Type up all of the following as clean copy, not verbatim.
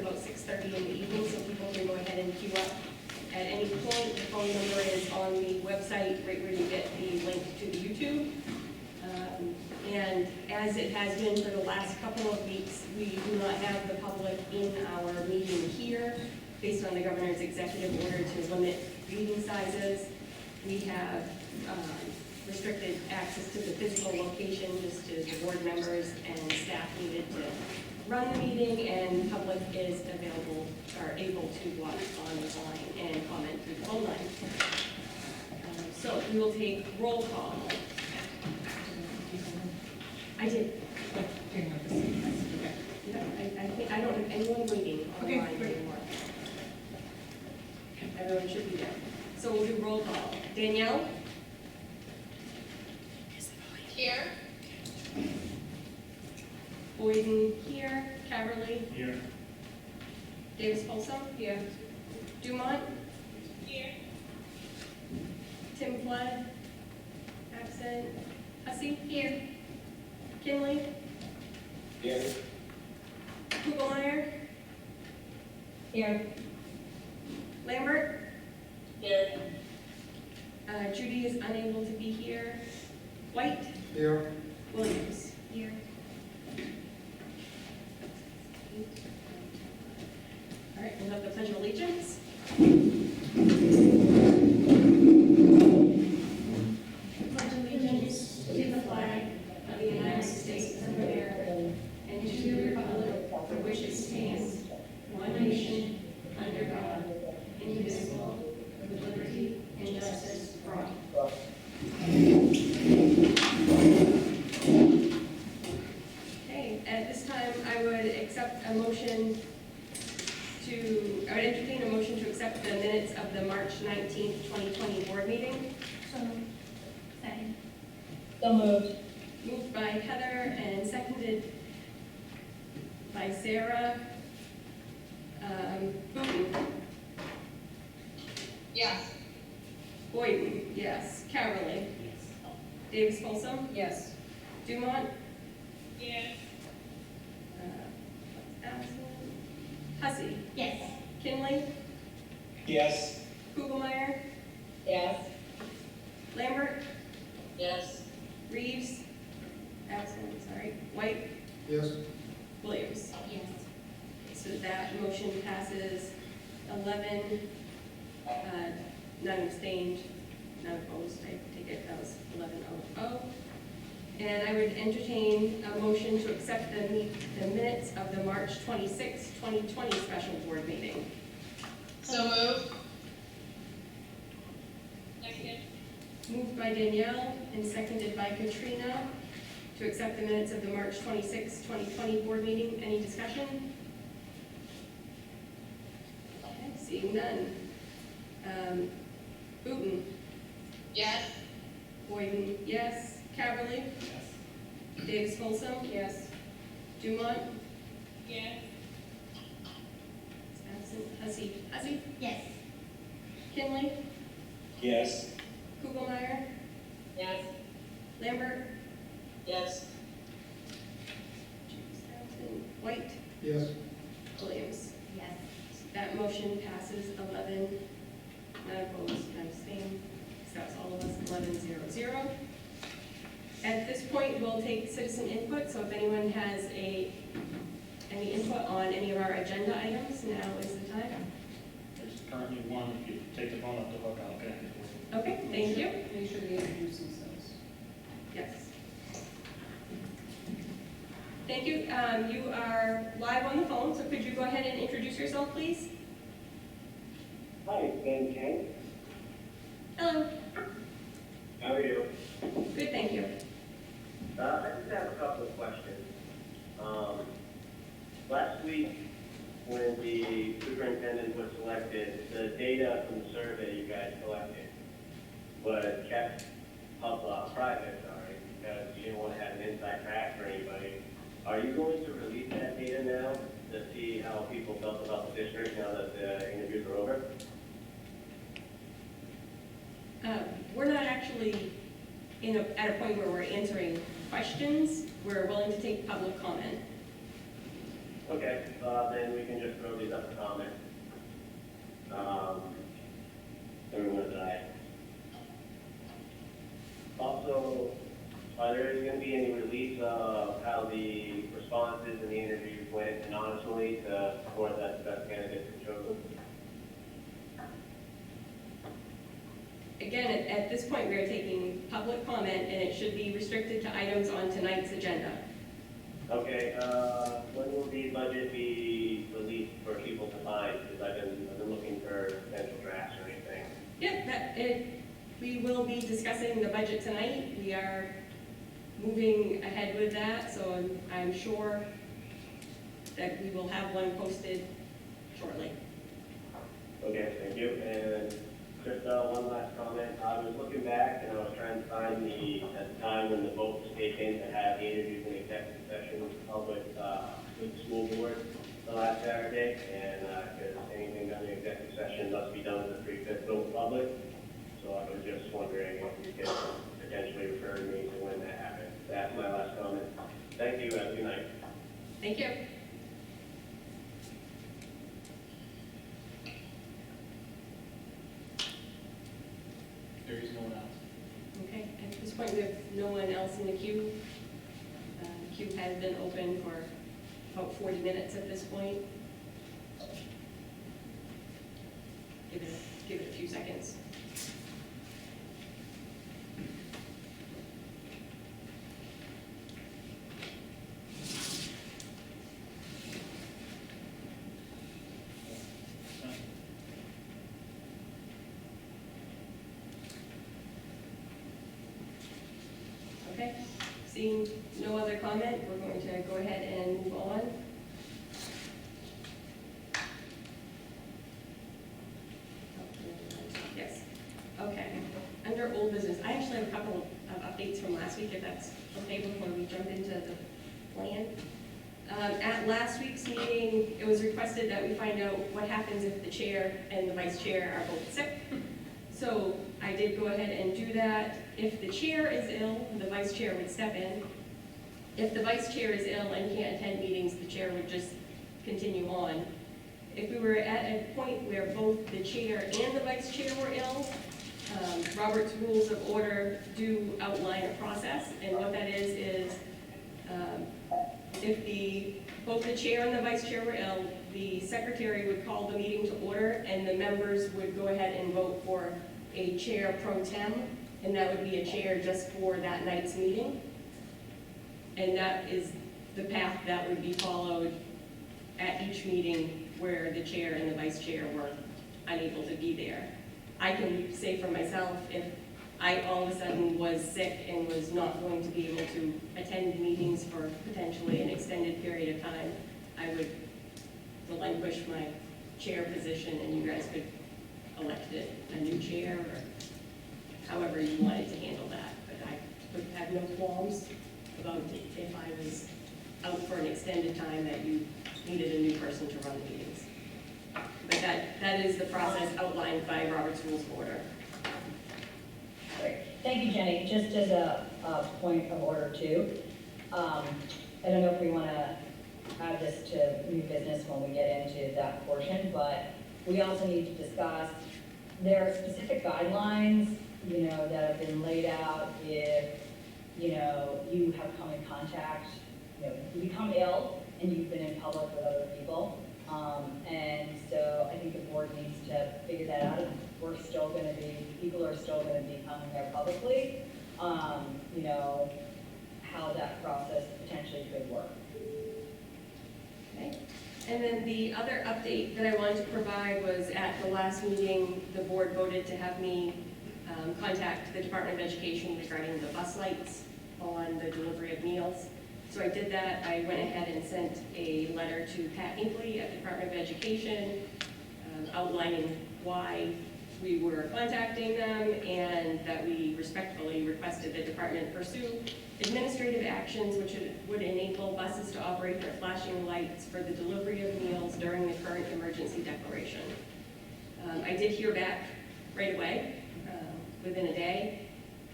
about 6:30 in the evening, so people can go ahead and queue up at any point. The phone number is on the website, right where you get the link to the YouTube. And as it has been for the last couple of weeks, we do not have the public in our meeting here based on the governor's executive order to limit meeting sizes. We have restricted access to the physical location just to the board members and staff needed to run the meeting, and public is available or able to watch online and comment through the phone line. So we will take roll call. I did. Okay. Yeah, I think I don't have anyone waiting online anymore. Everyone should be there. So we'll do roll call. Danielle? Here. Boyden here. Caverly? Here. Davis Folsom? Here. Dumont? Here. Tim Flood? Absent. Hussey? Here. Kinley? Here. Kugelmeyer? Here. Lambert? Here. Judy is unable to be here. White? Here. Williams? Here. All right, we'll have the Pledge of Allegiance. Pledge allegiance to the flag of the United States of America and to the republic for which it stands, one nation, under God, indivisible, with liberty and justice for all. Okay, at this time, I would entertain a motion to accept the minutes of the March 19th, 2020 board meeting. So moved. Second. So moved. Moved by Heather and seconded by Sarah. Booten? Yes. Boyden, yes. Caverly? Yes. Davis Folsom? Yes. Dumont? Yes. Absent. Hussey? Yes. Kinley? Yes. Kugelmeyer? Yes. Lambert? Yes. Reeves? Absent, sorry. White? Yes. Williams? Yes. So that motion passes 11, none abstained, none opposed. I take it that was 11-0-0. And I would entertain a motion to accept the minutes of the March 26, 2020 special board meeting. So moved. Second. Moved by Danielle and seconded by Katrina to accept the minutes of the March 26, 2020 board meeting. Any discussion? Okay, seeing none. Booten? Yes. Boyden, yes. Caverly? Yes. Davis Folsom? Yes. Dumont? Yes. Absent. Hussey? Hussey? Yes. Kinley? Yes. Kugelmeyer? Yes. Lambert? Yes. Absent. White? Yes. Williams? Yes. That motion passes 11, none opposed, none abstained. So that's all of us, 11-0-0. At this point, we'll take citizen input, so if anyone has any input on any of our agenda items, now is the time. There's currently one, if you take the phone up to hook, I'll connect it for you. Okay, thank you. Make sure they introduce themselves. Yes. Thank you. You are live on the phone, so could you go ahead and introduce yourself, please? Hi, Ben Ken. Hello. How are you? Good, thank you. I just have a couple of questions. Last week, when the superintendent was selected, the data from the survey you guys collected was kept private, because you didn't want to have an inside track for anybody. Are you going to release that data now to see how people felt about the district now that the interviews are over? We're not actually at a point where we're answering questions. We're willing to take public comment. Okay, then we can just throw these up for comment. Everyone's aye. Also, are there going to be any release of how the responses and the interviews went anonymously to support that the best candidates were chosen? Again, at this point, we are taking public comment, and it should be restricted to items on tonight's agenda. Okay, when will the budget be released for people to find? Because I've been looking for potential drafts or anything. Yep, we will be discussing the budget tonight. We are moving ahead with that, so I'm sure that we will have one posted shortly. Okay, thank you. And just one last comment. I was looking back and I was trying to find at the time when the vote was taken to have the interviews and executive sessions held with the school board the last Saturday. And because anything done in the executive session must be done with a 3/5 vote public. So I was just wondering if you could potentially refer me to when that happened. That's my last comment. Thank you. Have a good night. Thank you. There is no one else. Okay, at this point, we have no one else in the queue. The queue has been open for about 40 minutes at this point. Give it a few seconds. Okay, seeing no other comment, we're going to go ahead and move on. Yes, okay. Under old business, I actually have a couple of updates from last week, if that's okay, before we jump into the plan. At last week's meeting, it was requested that we find out what happens if the chair and the vice chair are both sick. So I did go ahead and do that. If the chair is ill, the vice chair would step in. If the vice chair is ill and can't attend meetings, the chair would just continue on. If we were at a point where both the chair and the vice chair were ill, Robert's Rules of Order do outline a process, and what that is if both the chair and the vice chair were ill, the secretary would call the meeting to order, and the members would go ahead and vote for a chair pro tem, and that would be a chair just for that night's meeting. And that is the path that would be followed at each meeting where the chair and the vice chair were unable to be there. I can say for myself, if I all of a sudden was sick and was not going to be able to attend meetings for potentially an extended period of time, I would relinquish my chair position and you guys could elect a new chair or however you wanted to handle that. But I would have no qualms about if I was out for an extended time that you needed a new person to run the meetings. But that is the process outlined by Robert's Rules of Order. Great. Thank you, Jenny. Just as a point of order too, I don't know if we want to add this to new business when we get into that portion, but we also need to discuss, there are specific guidelines, that have been laid out if, you have come in contact, you become ill and you've been in public with other people. And so I think the board needs to figure that out. People are still going to be coming there publicly, how that process potentially could work. Okay. And then the other update that I wanted to provide was at the last meeting, the board voted to have me contact the Department of Education regarding the bus lights on the delivery of meals. So I did that. I went ahead and sent a letter to Pat Inkley at the Department of Education outlining why we were contacting them and that we respectfully requested the department pursue administrative actions which would enable buses to operate their flashing lights for the delivery of meals during the current emergency declaration. I did hear back right away, within a day,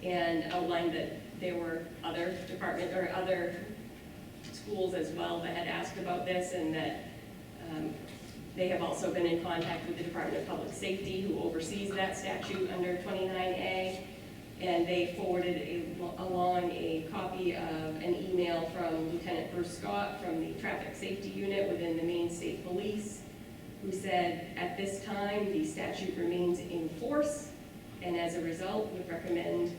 and outlined that there were other schools as well that had asked about this, and that they have also been in contact with the Department of Public Safety, who oversees that statute under 29A, and they forwarded along a copy of an email from Lieutenant Bruce Scott from the Traffic Safety Unit within the Maine State Police, who said, at this time, the statute remains in force, and as a result, would recommend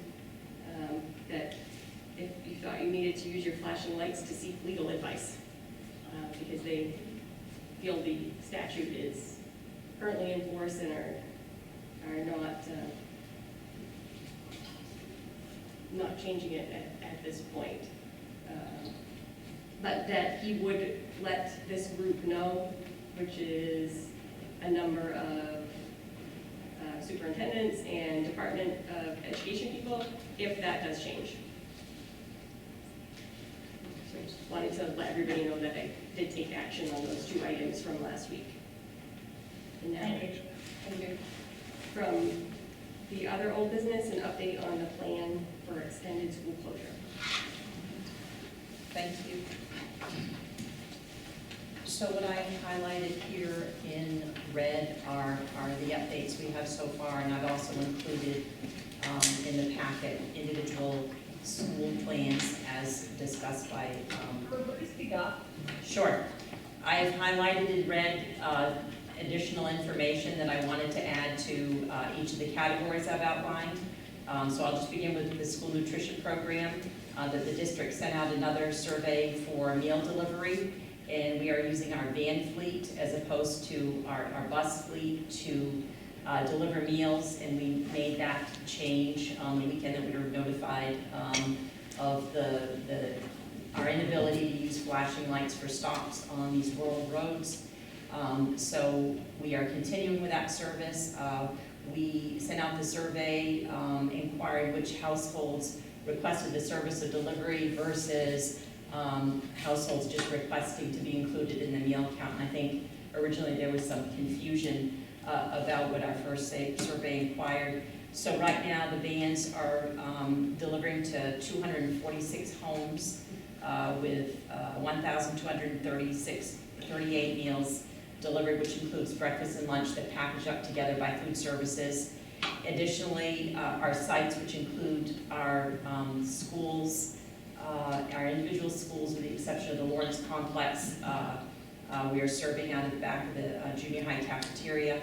that if you thought you needed to use your flashing lights, to seek legal advice, because they feel the statute is currently in force and are not changing it at this point. But that he would let this group know, which is a number of superintendents and Department of Education people, if that does change. So I just wanted to let everybody know that I did take action on those 2 items from last week. And now, Thank you. from the other old business, an update on the plan for extended school closure. Thank you. So what I highlighted here in red are the updates we have so far, and I've also included in the packet individual school plans as discussed by. Please speak up. Sure. I've highlighted in red additional information that I wanted to add to each of the categories I've outlined. So I'll just begin with the school nutrition program. That the district sent out another survey for meal delivery, and we are using our van fleet as opposed to our bus fleet to deliver meals, and we made that change on the weekend that we were notified of our inability to use flashing lights for stops on these rural roads. So we are continuing with that service. We sent out the survey inquiring which households requested the service of delivery versus households just requesting to be included in the meal count. And I think originally there was some confusion about what our first survey inquired. So right now the vans are delivering to 246 homes with 1,238 meals delivered, which includes breakfast and lunch that package up together by food services. Additionally, our sites, which include our schools, our individual schools with the exception of the Lawrence Complex, we are serving out of the back of the junior high cafeteria.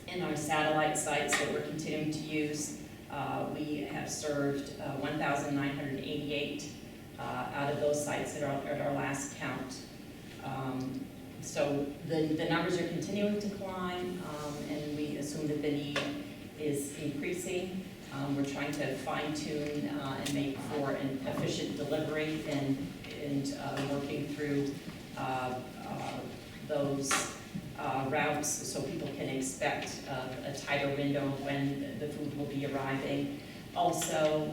In our satellite sites that we're continuing to use, we have served 1,988 out of those sites at our last count. So the numbers are continuing to climb, and we assume that the need is increasing. We're trying to fine tune and make for an efficient delivery and working through those routes so people can expect a tighter window when the food will be arriving. Also,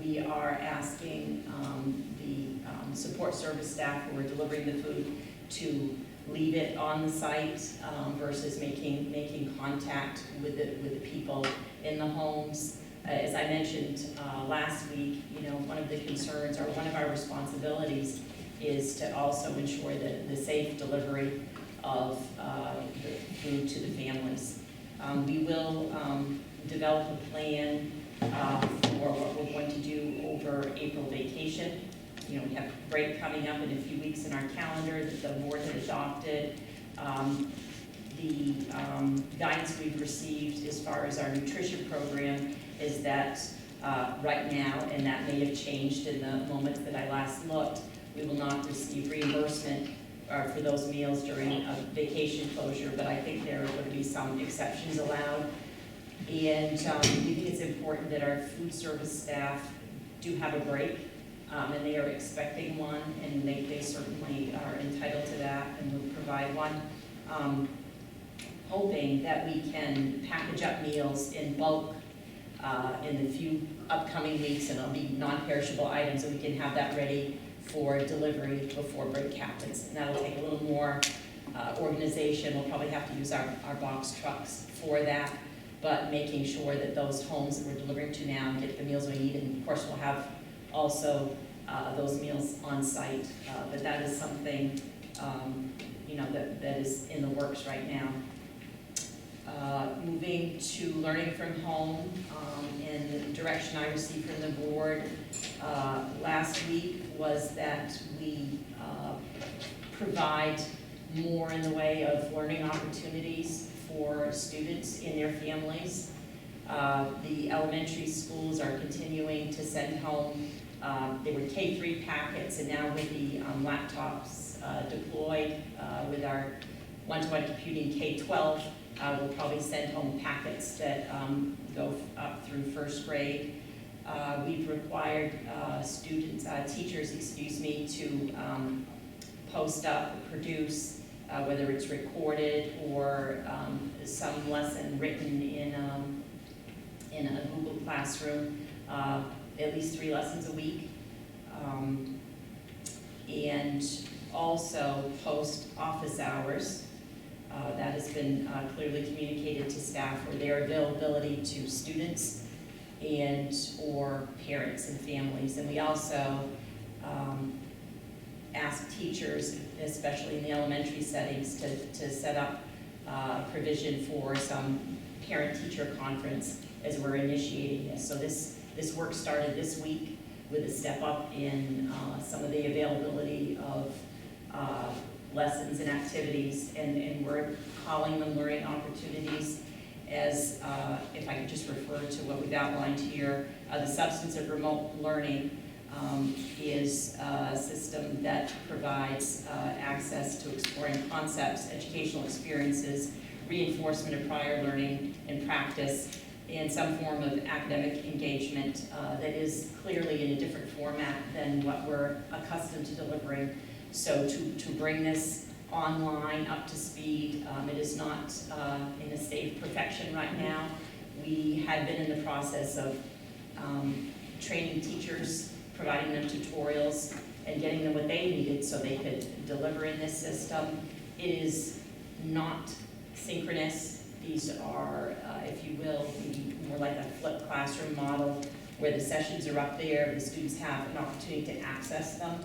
we are asking the support service staff who are delivering the food to leave it on the site versus making contact with the people in the homes. As I mentioned last week, one of the concerns or one of our responsibilities is to also ensure the safe delivery of the food to the families. We will develop a plan for what we're going to do over April vacation. We have break coming up in a few weeks in our calendar that the board had adopted. The guidance we've received as far as our nutrition program is that right now, and that may have changed in the moments that I last looked, we will not receive reimbursement for those meals during a vacation closure, but I think there are going to be some exceptions allowed. And we think it's important that our food service staff do have a break, and they are expecting one, and they certainly are entitled to that and will provide one. Hoping that we can package up meals in bulk in the few upcoming weeks, and it'll be non-perishable items, and we can have that ready for delivery before break happens. And that'll take a little more organization. We'll probably have to use our box trucks for that, but making sure that those homes that we're delivering to now get the meals we need. And of course, we'll have also those meals on site. But that is something, that is in the works right now. Moving to learning from home, and the direction I received from the board last week was that we provide more in the way of learning opportunities for students and their families. The elementary schools are continuing to send home, they were K-3 packets, and now with the laptops deployed with our one-to-one computing K-12, we'll probably send home packets that go up through first grade. We've required teachers, to post up, produce, whether it's recorded or some lesson written in a Google Classroom, at least 3 lessons a week. And also post office hours. That has been clearly communicated to staff, or their availability to students and or parents and families. And we also ask teachers, especially in the elementary settings, to set up provision for some parent-teacher conference as we're initiating this. So this work started this week with a step up in some of the availability of lessons and activities, and we're calling them learning opportunities. As if I could just refer to what we've outlined here, the substance of remote learning is a system that provides access to exploring concepts, educational experiences, reinforcement of prior learning and practice, and some form of academic engagement that is clearly in a different format than what we're accustomed to delivering. So to bring this online up to speed, it is not in a state of perfection right now. We had been in the process of training teachers, providing them tutorials, and getting them what they needed so they could deliver in this system. It is not synchronous. These are, if you will, more like a flipped classroom model where the sessions are up there, the students have an opportunity to access them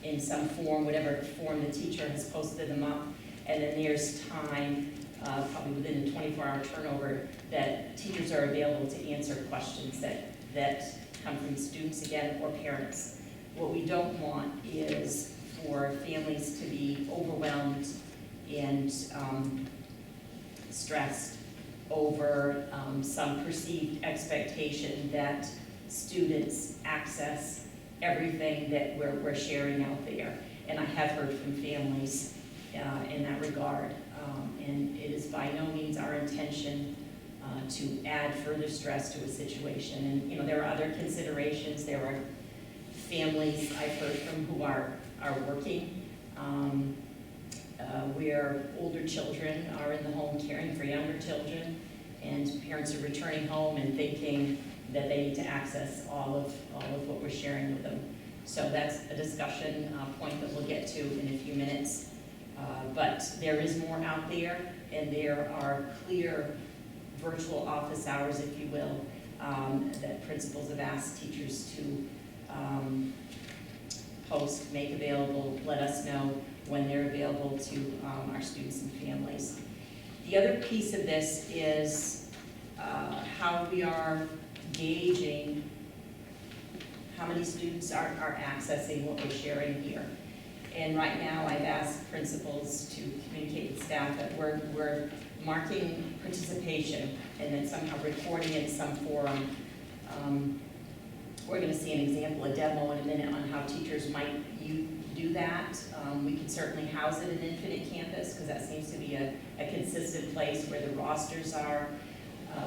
in some form, whatever form the teacher has posted them up, and then there's time, probably within a 24-hour turnover, that teachers are available to answer questions that come from students again or parents. What we don't want is for families to be overwhelmed and stressed over some perceived expectation that students access everything that we're sharing out there. And I have heard from families in that regard. And it is by no means our intention to add further stress to a situation. And there are other considerations. There are families I've heard from who are working, where older children are in the home caring for younger children, and parents are returning home and thinking that they need to access all of what we're sharing with them. So that's a discussion point that we'll get to in a few minutes. But there is more out there, and there are clear virtual office hours, if you will, that principals have asked teachers to post, make available, let us know when they're available to our students and families. The other piece of this is how we are gauging how many students are accessing what we're sharing here. And right now, I've asked principals to communicate with staff that we're marking participation and then somehow recording it in some forum. We're going to see an example, a demo in a minute on how teachers might do that. We can certainly house it in Infinite Campus because that seems to be a consistent place where the rosters are.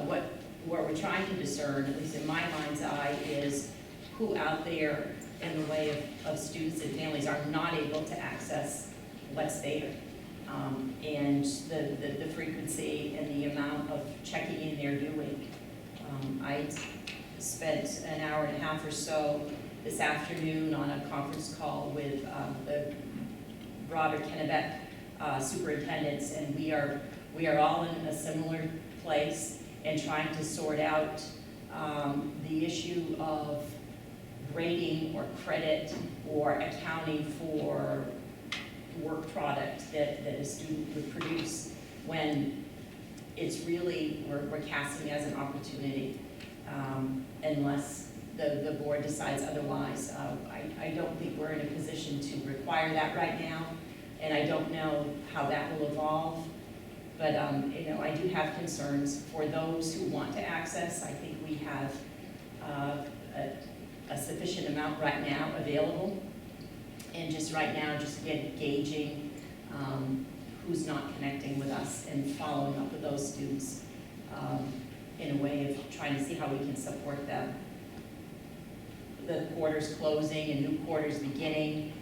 What we're trying to discern, at least in my mind's eye, is who out there in the way of students and families are not able to access what's there. And the frequency and the amount of checking in they're doing. I spent an hour and a half or so this afternoon on a conference call with the broader Kennebec superintendents, and we are all in a similar place and trying to sort out the issue of grading or credit or accounting for work product that a student would produce, when it's really, we're casting it as an opportunity, unless the board decides otherwise. I don't think we're in a position to require that right now, and I don't know how that will evolve. But, you know, I do have concerns for those who want to access. I think we have a sufficient amount right now available. And just right now, just gauging who's not connecting with us and following up with those students in a way of trying to see how we can support them. The quarter's closing and new quarter's beginning.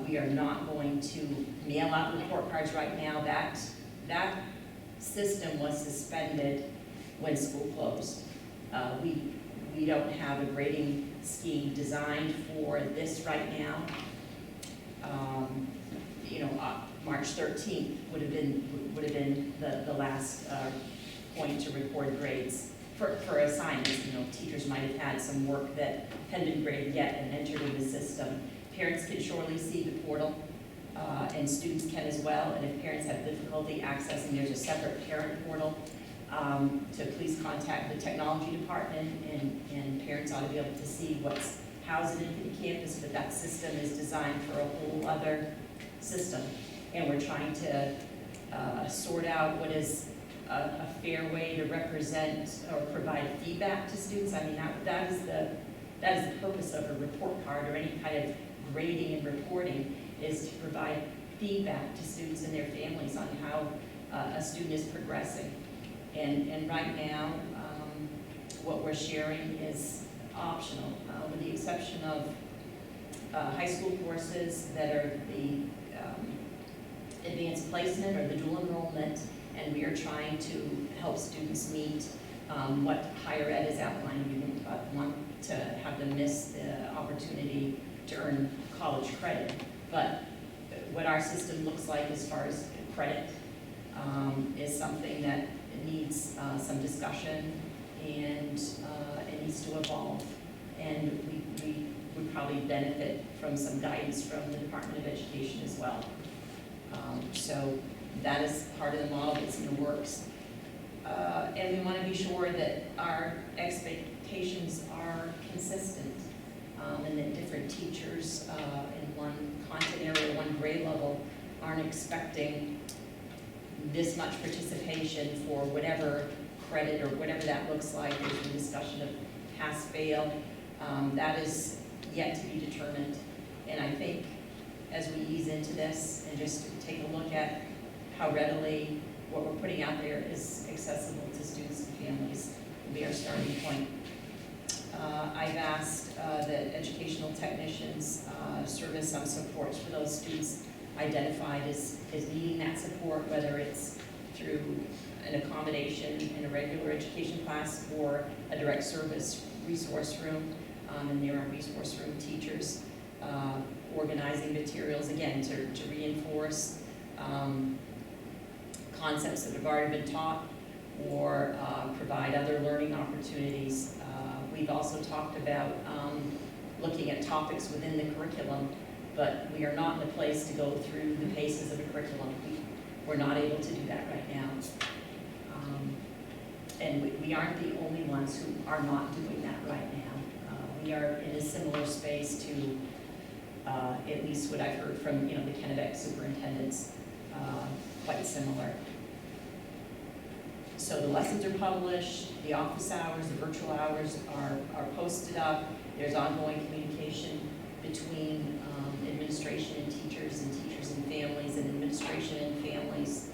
We are not going to mail out report cards right now. That system was suspended when school closed. We don't have a grading scheme designed for this right now. You know, March 13th would have been the last point to record grades for assignments. You know, teachers might have had some work that hadn't been graded yet and entered in the system. Parents can surely see the portal, and students can as well. And if parents have difficulty accessing, there's a separate parent portal to please contact the technology department, and parents ought to be able to see what's housed in Infinite Campus, but that system is designed for a whole other system. And we're trying to sort out what is a fair way to represent or provide feedback to students. I mean, that is the purpose of a report card or any kind of grading and reporting, is to provide feedback to students and their families on how a student is progressing. And right now, what we're sharing is optional, with the exception of high school courses that are the advanced placement or the dual enrollment, and we are trying to help students meet what higher ed is outlining. We don't want to have them miss the opportunity to earn college credit. But what our system looks like as far as credit is something that needs some discussion, and it needs to evolve. And we would probably benefit from some guidance from the Department of Education as well. So that is part of the model that's in the works. And we want to be sure that our expectations are consistent, and that different teachers in one content area, one grade level, aren't expecting this much participation for whatever credit or whatever that looks like. There's been discussion of pass-fail. That is yet to be determined. And I think as we ease into this and just take a look at how readily what we're putting out there is accessible to students and families, will be our starting point. I've asked that educational technicians service some supports for those students identified as needing that support, whether it's through an accommodation in a regular education class or a direct service resource room. And there are resource room teachers organizing materials, again, to reinforce concepts that have already been taught, or provide other learning opportunities. We've also talked about looking at topics within the curriculum, but we are not in a place to go through the paces of a curriculum. We're not able to do that right now. And we aren't the only ones who are not doing that right now. We are in a similar space to at least what I've heard from the Kennebec superintendents, quite similar. So the lessons are published, the office hours, the virtual hours are posted up. There's ongoing communication between administration and teachers and families and administration and families.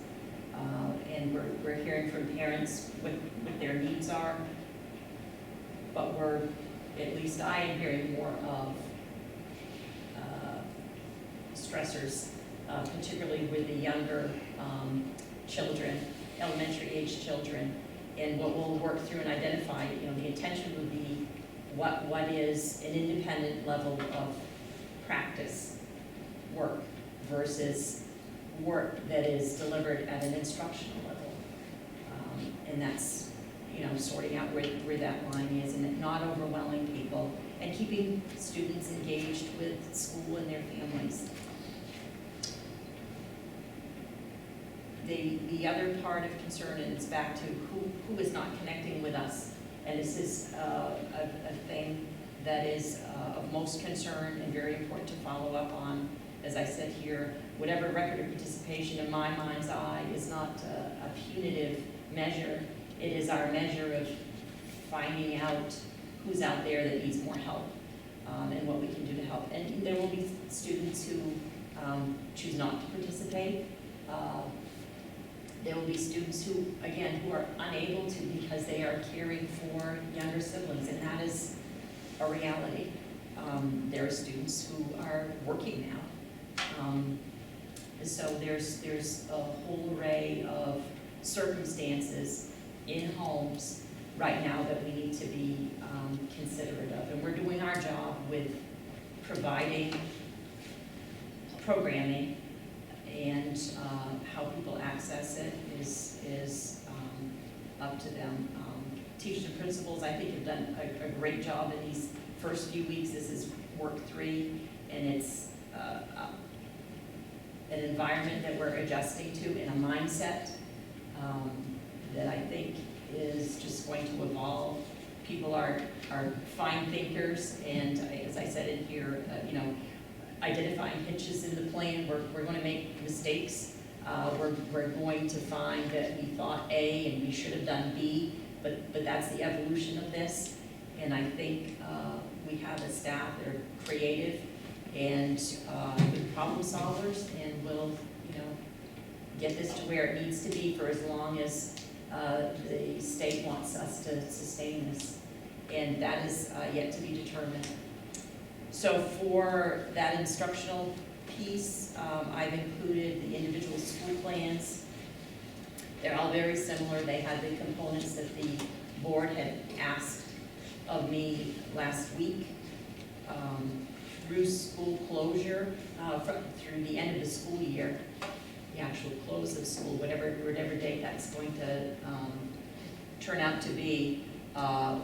And we're hearing from parents what their needs are. But at least I am hearing more of stressors, particularly with the younger children, elementary age children. And what we'll work through and identify, the intention would be what is an independent level of practice work versus work that is delivered at an instructional level. And that's, sorting out where that line is, and not overwhelming people, and keeping students engaged with school and their families. The other part of concern, and it's back to who is not connecting with us, and this is a thing that is of most concern and very important to follow up on. As I said here, whatever record of participation in my mind's eye is not a punitive measure. It is our measure of finding out who's out there that needs more help, and what we can do to help. And there will be students who choose not to participate. There will be students who, again, who are unable to because they are caring for younger siblings, and that is a reality. There are students who are working now. So there's a whole array of circumstances in homes right now that we need to be considerate of. And we're doing our job with providing programming, and how people access it is up to them. Teachers and principals, I think, have done a great job in these first few weeks. This is work 3, and it's an environment that we're adjusting to, in a mindset that I think is just going to evolve. People are fine thinkers, and as I said in here, identifying hitches in the plan. We're going to make mistakes. We're going to find that we thought A and we should have done B, but that's the evolution of this. And I think we have a staff that are creative and good problem solvers, and will get this to where it needs to be for as long as the state wants us to sustain this. And that is yet to be determined. So for that instructional piece, I've included the individual school plans. They're all very similar. They had the components that the board had asked of me last week. Through school closure, through the end of the school year, the actual close of school, whatever date that's going to turn out to be,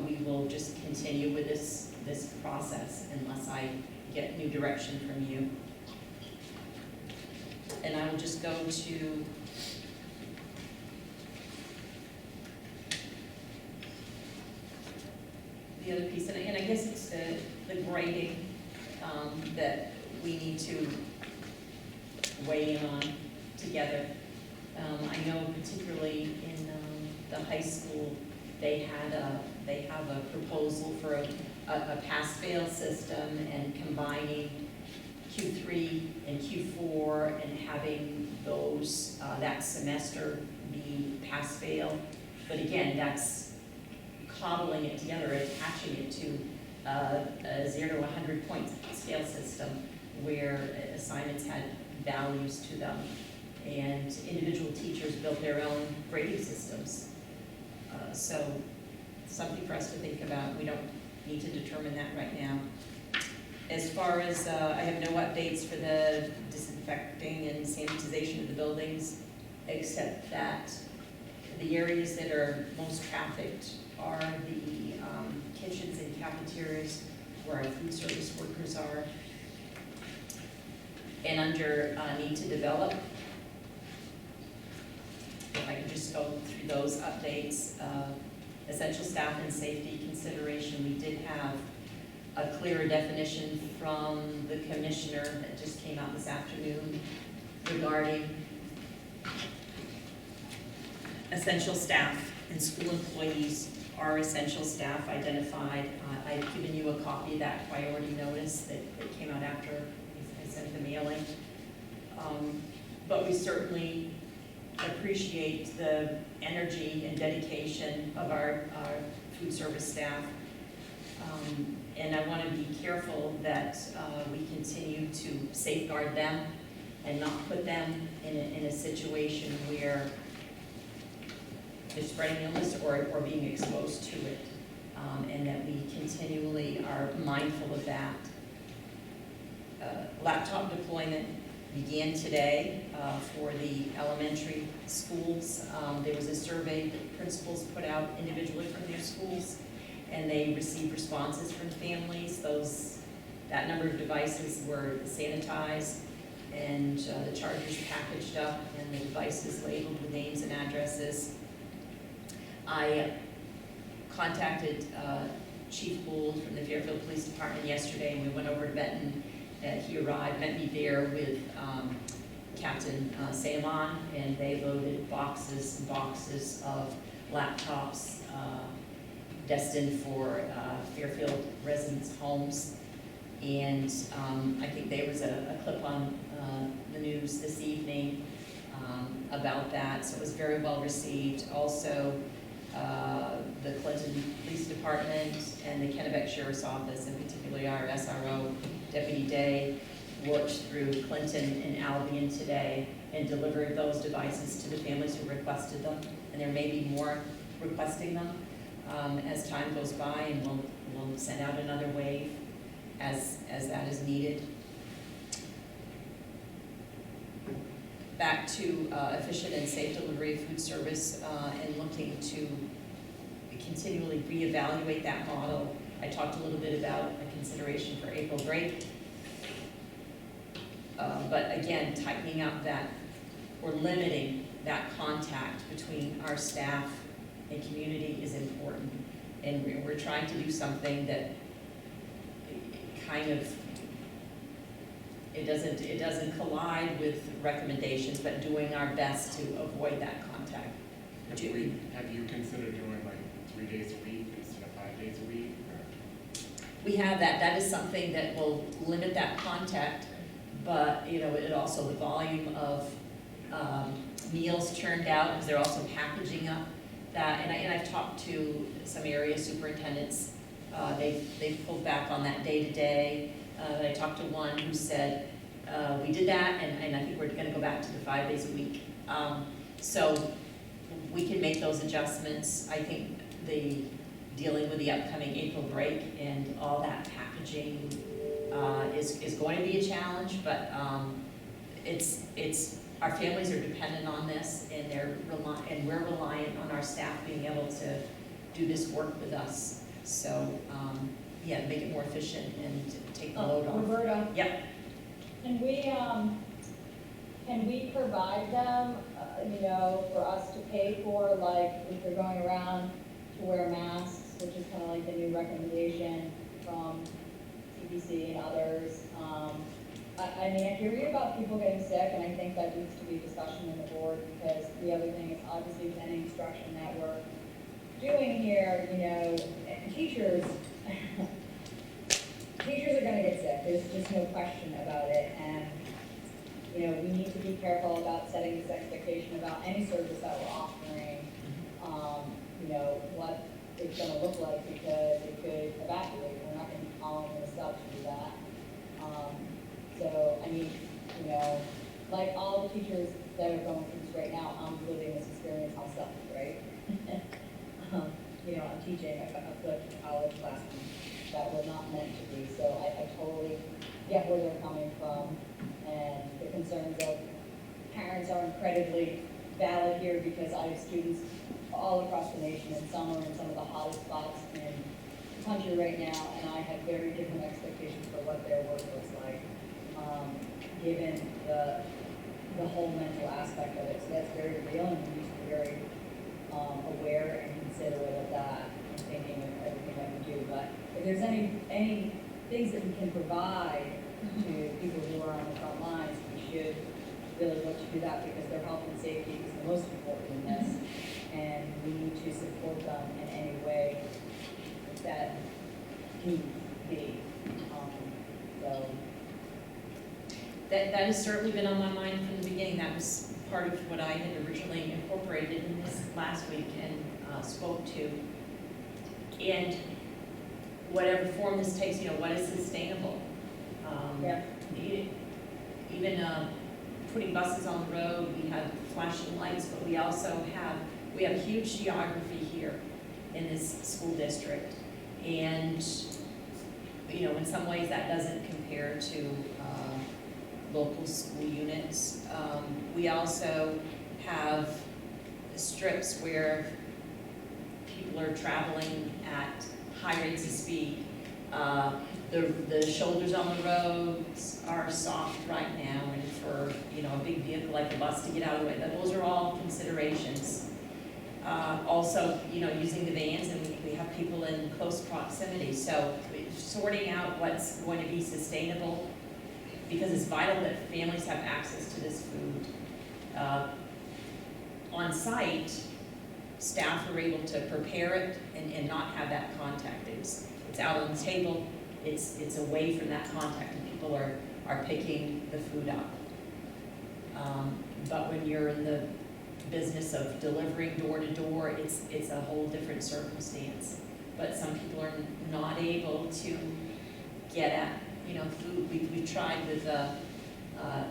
we will just continue with this process unless I get new direction from you. And I will just go to the other piece, and I guess it's the grading that we need to weigh in on together. I know particularly in the high school, they have a proposal for a pass-fail system, and combining Q3 and Q4 and having those that semester be pass-fail. But again, that's cobbling it together, attaching it to a 0 to 100 point scale system where assignments had values to them, and individual teachers built their own grading systems. So something for us to think about. We don't need to determine that right now. As far as, I have no updates for the disinfecting and sanitization of the buildings, except that the areas that are most trafficked are the kitchens and cafeterias where our food service workers are. And under need to develop, if I could just go through those updates, essential staff and safety consideration, we did have a clearer definition from the commissioner that just came out this afternoon regarding essential staff, and school employees are essential staff identified. I've given you a copy of that priority notice that came out after I sent the mailing. But we certainly appreciate the energy and dedication of our food service staff. And I want to be careful that we continue to safeguard them and not put them in a situation where they're spreading illness or being exposed to it, and that we continually are mindful of that. Laptop deployment began today for the elementary schools. There was a survey that principals put out individually from their schools, and they received responses from families. That number of devices were sanitized, and the chargers packaged up, and the devices labeled with names and addresses. I contacted Chief Gould from the Fairfield Police Department yesterday, and we went over to Benton. He arrived, met me there with Captain Salmon, and they loaded boxes and boxes of laptops destined for Fairfield residents' homes. And I think there was a clip on the news this evening about that, so it was very well received. Also, the Clinton Police Department and the Kennebec Sheriff's Office, and particularly our SRO, Deputy Day, worked through Clinton and Albion today and delivered those devices to the families who requested them, and there may be more requesting them as time goes by, and we'll send out another wave as that is needed. Back to efficient and safe delivery of food service and looking to continually reevaluate that model. I talked a little bit about a consideration for April break. But again, tightening up that, or limiting that contact between our staff and community is important. And we're trying to do something that kind of, it doesn't collide with recommendations, but doing our best to avoid that contact. Have you considered doing like 3 days a week instead of 5 days a week? Or? We have that. That is something that will limit that contact, but it also, the volume of meals churned out, because they're also packaging up that, and I've talked to some area superintendents. They've pulled back on that day-to-day. I talked to one who said, we did that, and I think we're gonna go back to the 5 days a week. So we can make those adjustments. I think dealing with the upcoming April break and all that packaging is going to be a challenge, but our families are dependent on this, and we're reliant on our staff being able to do this work with us. So, yeah, make it more efficient and take the load off. Roberta? Yep. Can we provide them, for us to pay for, like, if they're going around to wear masks, which is kind of like the new recommendation from CDC and others. I hear about people getting sick, and I think that needs to be a discussion in the board, because the other thing is obviously with any instruction that we're doing here, and teachers are gonna get sick, there's just no question about it, and, we need to be careful about setting this expectation about any service that we're offering, what it's gonna look like, because it could evaporate, we're not gonna be calling ourselves to do that. So, like all the teachers that are going through this right now, I'm living this experience myself, right? I'm teaching a flipped college classroom that was not meant to be, so I totally get where they're coming from, and the concerns of parents are incredibly valid here, because I have students all across the nation, and some are in some of the hottest spots in the country right now, and I have very different expectations for what their work looks like, given the whole mental aspect of it. So that's very real, and we need to be very aware and considerate of that, and thinking of everything that we do. But if there's any things that we can provide to people who are on the front lines, we should really look to do that, because their health and safety is the most important in this, and we need to support them in any way that can be. So. That has certainly been on my mind from the beginning. That was part of what I had originally incorporated in this last week and spoke to. And whatever form this takes, what is sustainable? Yeah. Even putting buses on the road, we have flashing lights, but we also have a huge geography here in this school district. And, in some ways that doesn't compare to local school units. We also have strips where people are traveling at high rates of speed. The shoulders on the roads are soft right now, and for, you know, a big vehicle like a bus to get out of the way, those are all considerations. Also, you know, using the vans, and we have people in close proximity, so sorting out what's going to be sustainable, because it's vital that families have access to this food. On site, staff are able to prepare it and not have that contact. It's out on the table, it's away from that contact, and people are picking the food up. But when you're in the business of delivering door to door, it's a whole different circumstance. But some people are not able to get at, you know, food. We've tried with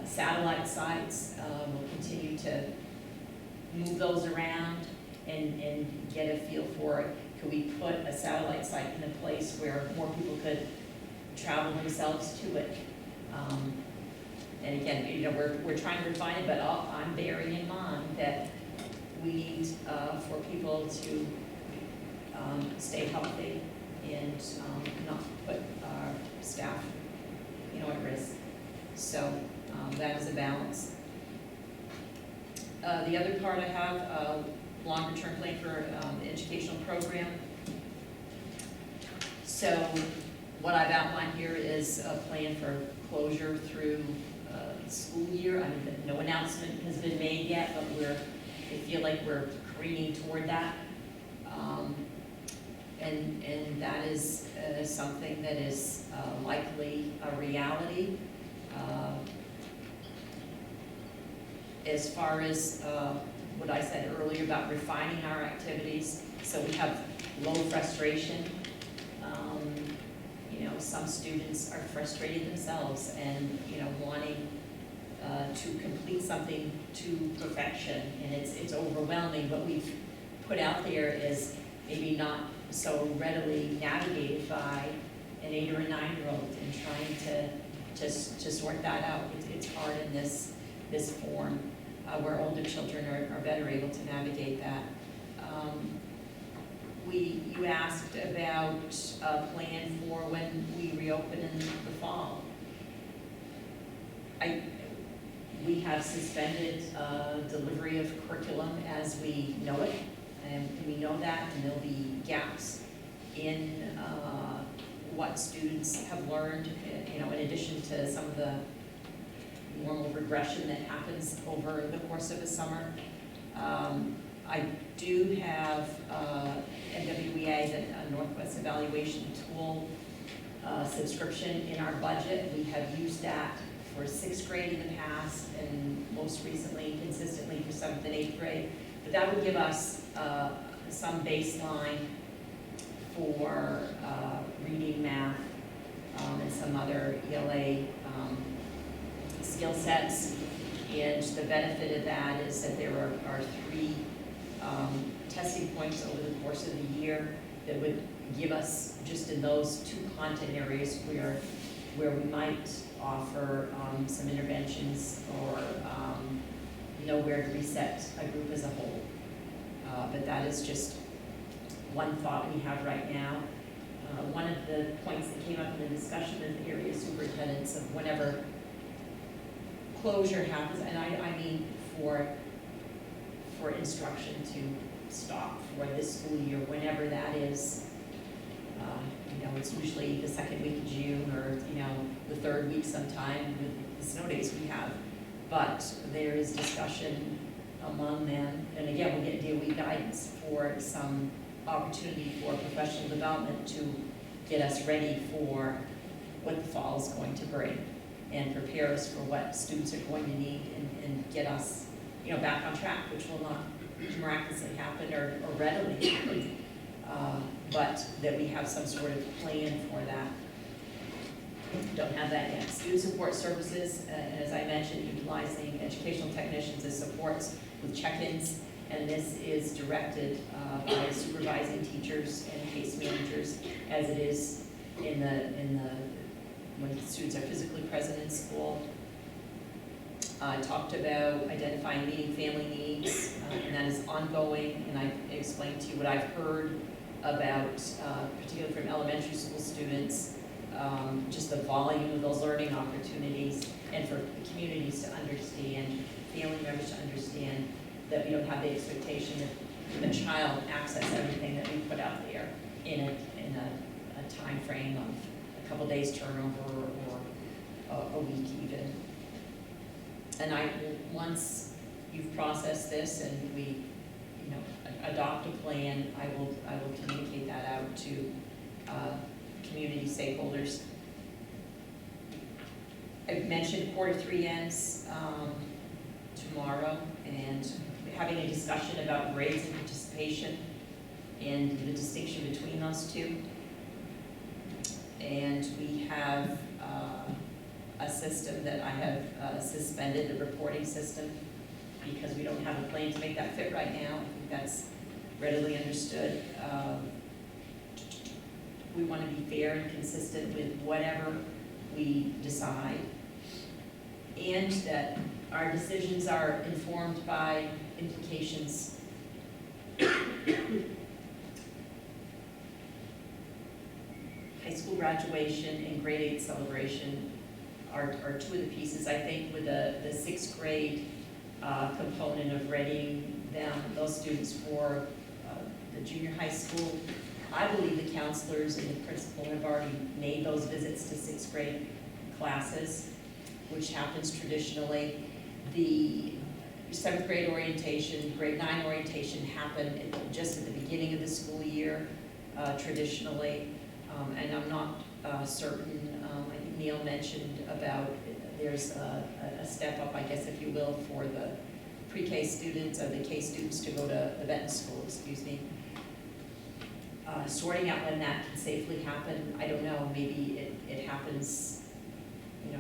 satellite sites. We'll continue to move those around and get a feel for it. Could we put a satellite site in a place where more people could travel themselves to it? And again, you know, we're trying to refine it, but I'm bearing in mind that we need for people to stay healthy and not put our staff, you know, at risk. So that is a balance. The other part I have, a longer-term plan for the educational program. So what I've outlined here is a plan for closure through the school year. I mean, no announcement has been made yet, but I feel like we're careening toward that. And that is something that is likely a reality. As far as what I said earlier about refining our activities, so we have low frustration. You know, some students are frustrated themselves and, you know, wanting to complete something to perfection, and it's overwhelming. What we've put out there is maybe not so readily navigated by an 8 or a 9-year-old, and trying to sort that out. It's hard in this form, where older children are better able to navigate that. You asked about a plan for when we reopen in the fall. We have suspended delivery of curriculum as we know it, and we know that, and there'll be gaps in what students have learned, you know, in addition to some of the normal regression that happens over the course of a summer. I do have NWEA, the Northwest Evaluation Tool subscription in our budget. We have used that for 6th grade in the past, and most recently, consistently for 7th and 8th grade. But that would give us some baseline for reading, math, and some other ELA skill sets. And the benefit of that is that there are 3 testing points over the course of the year that would give us, just in those 2 content areas, where we might offer some interventions or know where to reset a group as a whole. But that is just one thought we have right now. One of the points that came up in the discussion of the area superintendents of whenever closure happens, and I mean for instruction to stop for this school year, whenever that is. You know, it's usually the 2nd week of June, or, you know, the 3rd week sometime with the snow days we have. But there is discussion among them, and again, we'll get DOE guidance for some opportunity for professional development to get us ready for what the fall is going to bring, and prepare us for what students are going to need, and get us, you know, back on track, which will not miraculously happen or readily happen, but that we have some sort of plan for that. Don't have that yet. Student support services, as I mentioned, utilizing educational technicians as supports with check-ins, and this is directed by supervising teachers and case managers, as it is in the when the students are physically present in school. I talked about identifying meeting family needs, and that is ongoing, and I explained to you what I've heard about, particularly from elementary school students, just the volume of those learning opportunities, and for the communities to understand, family members to understand that we don't have the expectation that the child access everything that we put out there in a timeframe of a couple days turnover or a week even. And once you've processed this and we, adopt a plan, I will communicate that out to community stakeholders. I've mentioned quarter three ends tomorrow, and having a discussion about grades and participation and the distinction between those two. And we have a system that I have suspended, the reporting system, because we don't have a plan to make that fit right now. I think that's readily understood. We want to be fair and consistent with whatever we decide, and that our decisions are informed by implications. High school graduation and grade 8 celebration are two of the pieces. I think with the sixth grade component of readying those students for the junior high school, I believe the counselors and the principal have already made those visits to sixth grade classes, which happens traditionally. The seventh grade orientation, grade 9 orientation happen just at the beginning of the school year, traditionally. And I'm not certain, I think Neil mentioned about there's a step up, I guess, if you will, for the pre-K students, or the K students to go to the Benton School, excuse me. Sorting out when that can safely happen, I don't know, maybe it happens,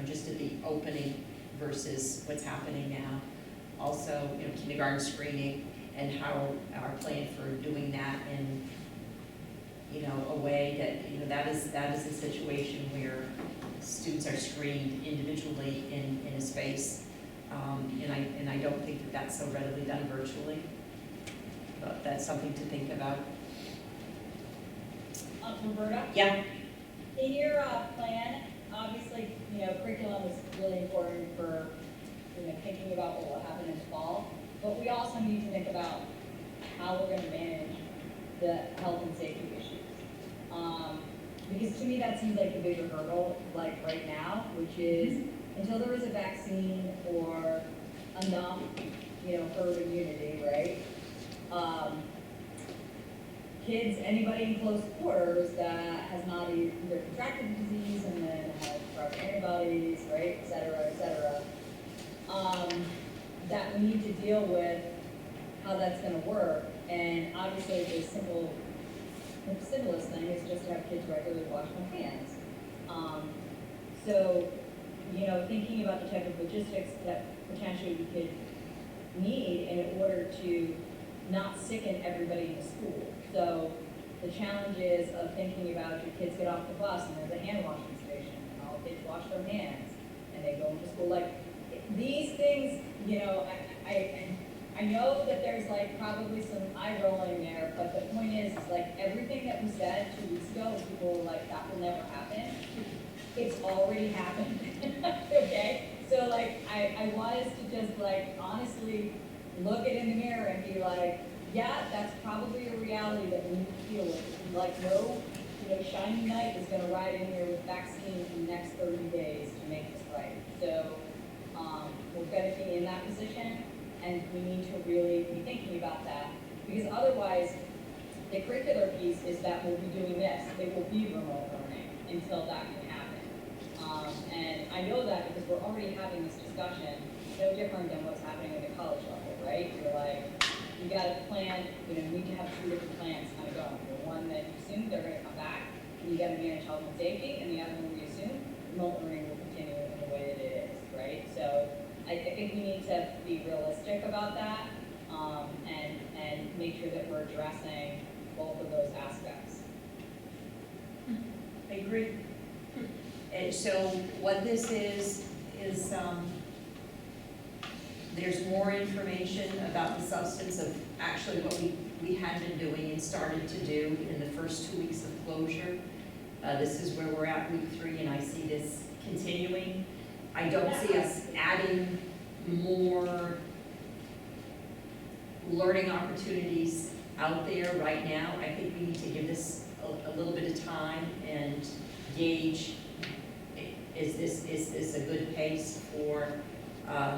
just at the opening versus what's happening now. Also, kindergarten screening and how our plan for doing that in, a way that, that is a situation where students are screened individually in a space. And I don't think that that's so readily done virtually, but that's something to think about. Roberta? Yeah. In your plan, obviously, curriculum is really important for, thinking about what will happen in the fall, but we also need to think about how we're going to manage the health and safety issues. Because to me, that seems like the bigger hurdle, like right now, which is until there is a vaccine or enough, herd immunity, right? Kids, anybody in close quarters that has not either contracted the disease and then has proper antibodies, right, et cetera, that we need to deal with how that's gonna work. And obviously the simplest thing is just to have kids regularly wash their hands. So, thinking about the type of logistics that potentially we could need in order to not sicken everybody in the school. So the challenge is of thinking about your kids get off the bus and there's a hand washing station and all kids wash their hands and they go into school. Like these things, I know that there's like probably some eye rolling there, but the point is like everything that we said 2 weeks ago, people were like, that will never happen. It's already happened, okay? So like, I want us to just like honestly look it in the mirror and be like, yeah, that's probably a reality that we need to deal with. Like no, shiny knight is gonna ride in here with vaccines in the next 30 days to make this right. So we're gonna be in that position and we need to really be thinking about that. Because otherwise, the curricular piece is that we'll be doing this. It will be remote learning until that can happen. And I know that because we're already having this discussion, no different than what's happening at the college level, right? You're like, you got to plan, you need to have 2 different plans kind of going. The one that you assume they're going to come back, and you got to manage health and safety, and the other one we assume remote learning will continue in the way that it is, right? So I think we need to be realistic about that, and make sure that we're addressing both of those aspects. I agree. And so what this is there's more information about the substance of actually what we we had been doing and started to do in the first 2 weeks of closure. This is where we're at week 3, and I see this continuing. I don't see us adding more learning opportunities out there right now. I think we need to give this a little bit of time and gauge, is this a good pace for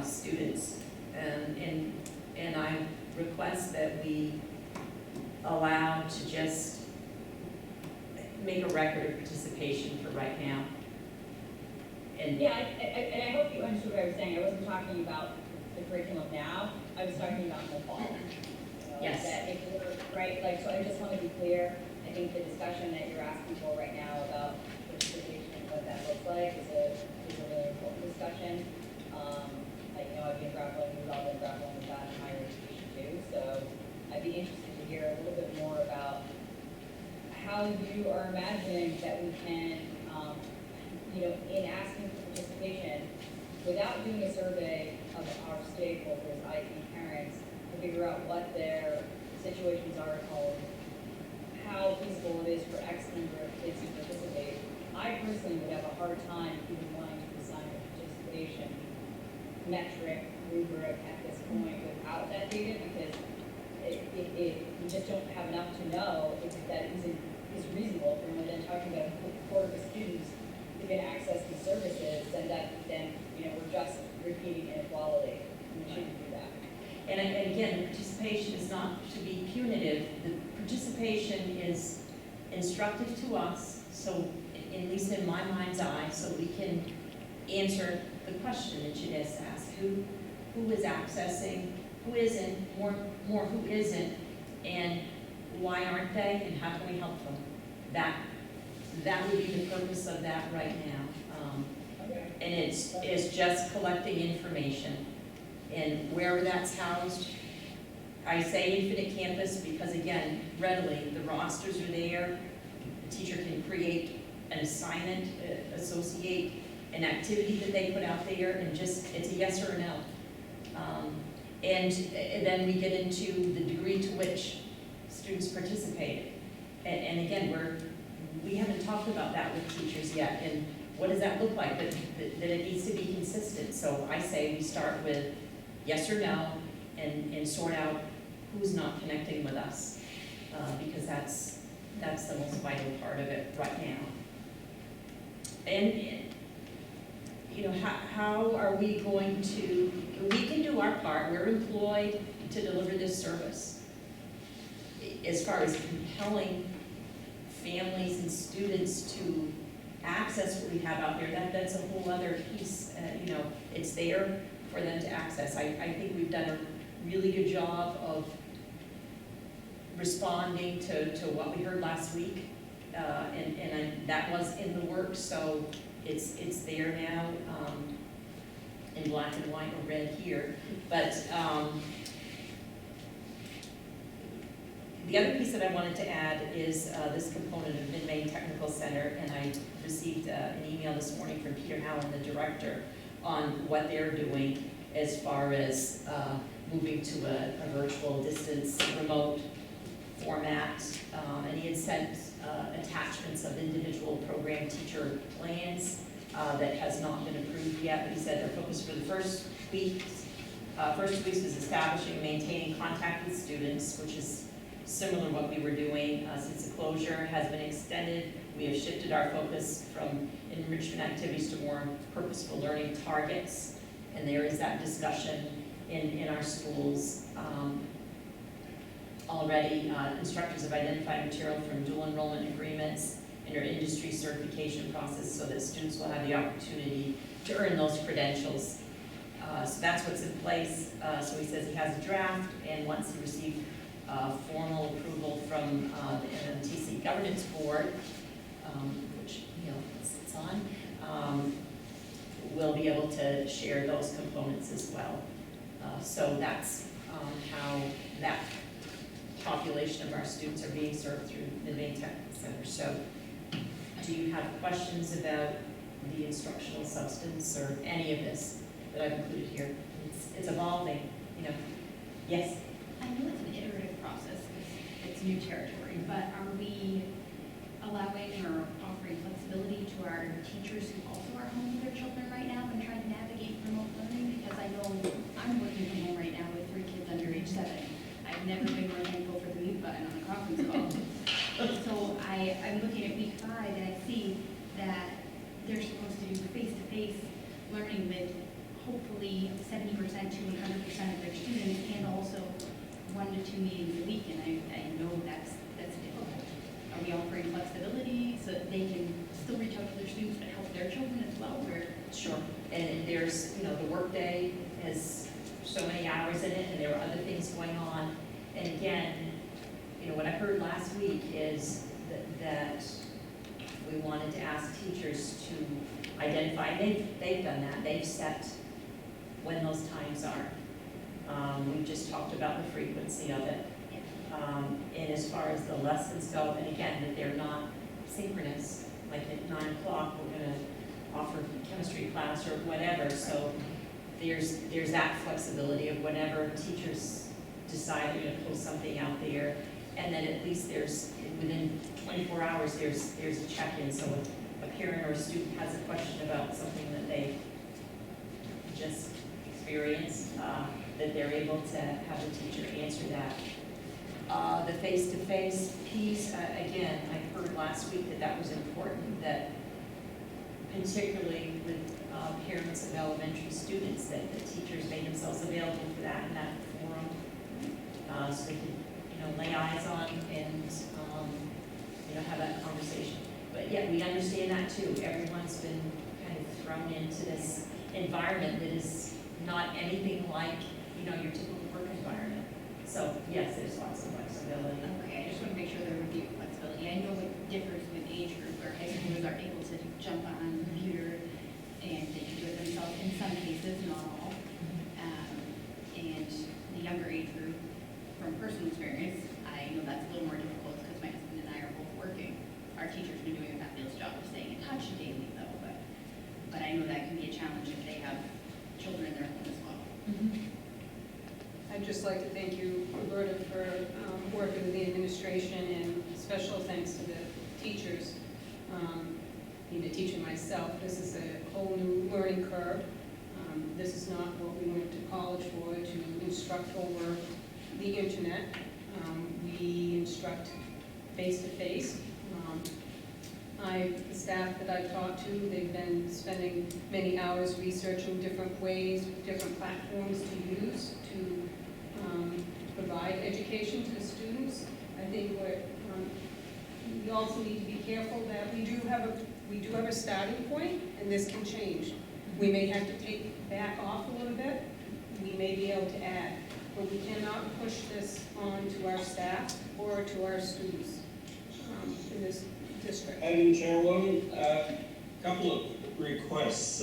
students? And I request that we allow to just make a record of participation for right now. And Yeah, and I hope you understood what I was saying. I wasn't talking about the curriculum now, I was talking about in the fall. You know, Yes. That if we're, right, like, so I just want to be clear, I think the discussion that you're asking for right now about participation and what that looks like is a really important discussion. I've been grappling, we've all been grappling with that in higher education too, so I'd be interested to hear a little bit more about how you are imagining that we can, in asking for participation, without doing a survey of our stakeholders, i.e. parents, to figure out what their situations are at home, how feasible it is for X number of kids to participate. I personally would have a hard time even wanting to assign a participation metric, rubric at this point without that data, because we just don't have enough to know if that is reasonable. And we're then talking about a quarter of students who can access these services, and we're just repeating inequality, and we shouldn't do that. And again, participation is not to be punitive. The participation is instructive to us, so at least in my mind's eye, so we can answer the question that you just asked. Who is accessing, who isn't, more who isn't, and why aren't they, and how can we help them? That would be the purpose of that right now. And it's just collecting information. And where that's housed, I say Infinite Campus because, again, readily, the rosters are there. The teacher can create an assignment, associate an activity that they put out there, and just, it's a yes or a no. And then we get into the degree to which students participated. And again, we haven't talked about that with teachers yet, and what does that look like? That it needs to be consistent. So I say we start with yes or no, and sort out who's not connecting with us, because that's the most vital part of it right now. And how are we going to, we can do our part, we're employed to deliver this service. As far as compelling families and students to access what we have out there, that's a whole other piece, it's there for them to access. I think we've done a really good job of responding to what we heard last week, and that was in the works, so it's there now, in black and white or red here. But the other piece that I wanted to add is this component of Mid-Maine Technical Center, and I received an email this morning from Peter Howland, the director, on what they're doing as far as moving to a virtual distance remote format, and he had sent attachments of individual program teacher plans that has not been approved yet, but he said their focus for the first 2 weeks was establishing and maintaining contact with students, which is similar to what we were doing since the closure has been extended. We have shifted our focus from enrichment activities to more purposeful learning targets, and there is that discussion in our schools. Already, instructors have identified material from dual enrollment agreements and our industry certification process so that students will have the opportunity to earn those credentials. So that's what's in place. So he says he has a draft, and once he receives formal approval from the MMTC Governance Board, which sits on, we'll be able to share those components as well. So that's how that population of our students are being served through the Mid-Maine Technical Center. So do you have questions about the instructional substance or any of this that I've included here? It's evolving, Yes? I know it's an iterative process, because it's new territory, but are we allowing or offering flexibility to our teachers who also are home with their children right now and trying to navigate remote learning? Because I know I'm working from home right now with 3 kids under age 7. I've never been more thankful for the mute button on a conference call. So I'm looking at week 5 and I see that they're supposed to do face-to-face learning with hopefully 70% to 100% of their students, and also 1 to 2 meetings a week, and I know that's difficult. Are we offering flexibility so that they can still reach out to their students but help their children as well, or? Sure, and there's, the workday has so many hours in it, and there are other things going on. And again, what I heard last week is that we wanted to ask teachers to identify, they've done that, they've set when those times are. We just talked about the frequency of it. And as far as the lessons go, and again, that they're not synchronous, like at 9 o'clock, we're gonna offer chemistry class or whatever, so there's that flexibility of whenever teachers decide they're gonna pull something out there, and then at least there's, within 24 hours, there's a check-in, so if a parent or a student has a question about something that they just experienced, that they're able to have the teacher answer that. The face-to-face piece, again, I heard last week that was important, that particularly with parents of elementary students, that the teachers made themselves available for that in that forum, so they could, lay eyes on and, have that conversation. But yeah, we understand that too. Everyone's been kind of thrown into this environment that is not anything like, your typical work environment. So yes, there's lots of flexibility. Okay, I just want to make sure there would be flexibility. I know it differs with age group, where high schoolers are able to jump on a computer and they can do it themselves in some cases, not all. And the younger age group, from personal experience, I know that's a little more difficult because my husband and I are both working. Our teachers have been doing a fabulous job of staying in touch daily though, but I know that can be a challenge if they have children in their home as well. I'd just like to thank you, Roberta, for working with the administration, and special thanks to the teachers. Being a teacher myself, this is a whole new learning curve. This is not what we went to college for, to instruct over the internet. We instruct face-to-face. The staff that I've talked to, they've been spending many hours researching different ways, different platforms to use to provide education to the students. I think we also need to be careful that we do have a starting point, and this can change. We may have to back off a little bit. We may be able to add, but we cannot push this on to our staff or to our students in this district. Madam Chairwoman, couple of requests.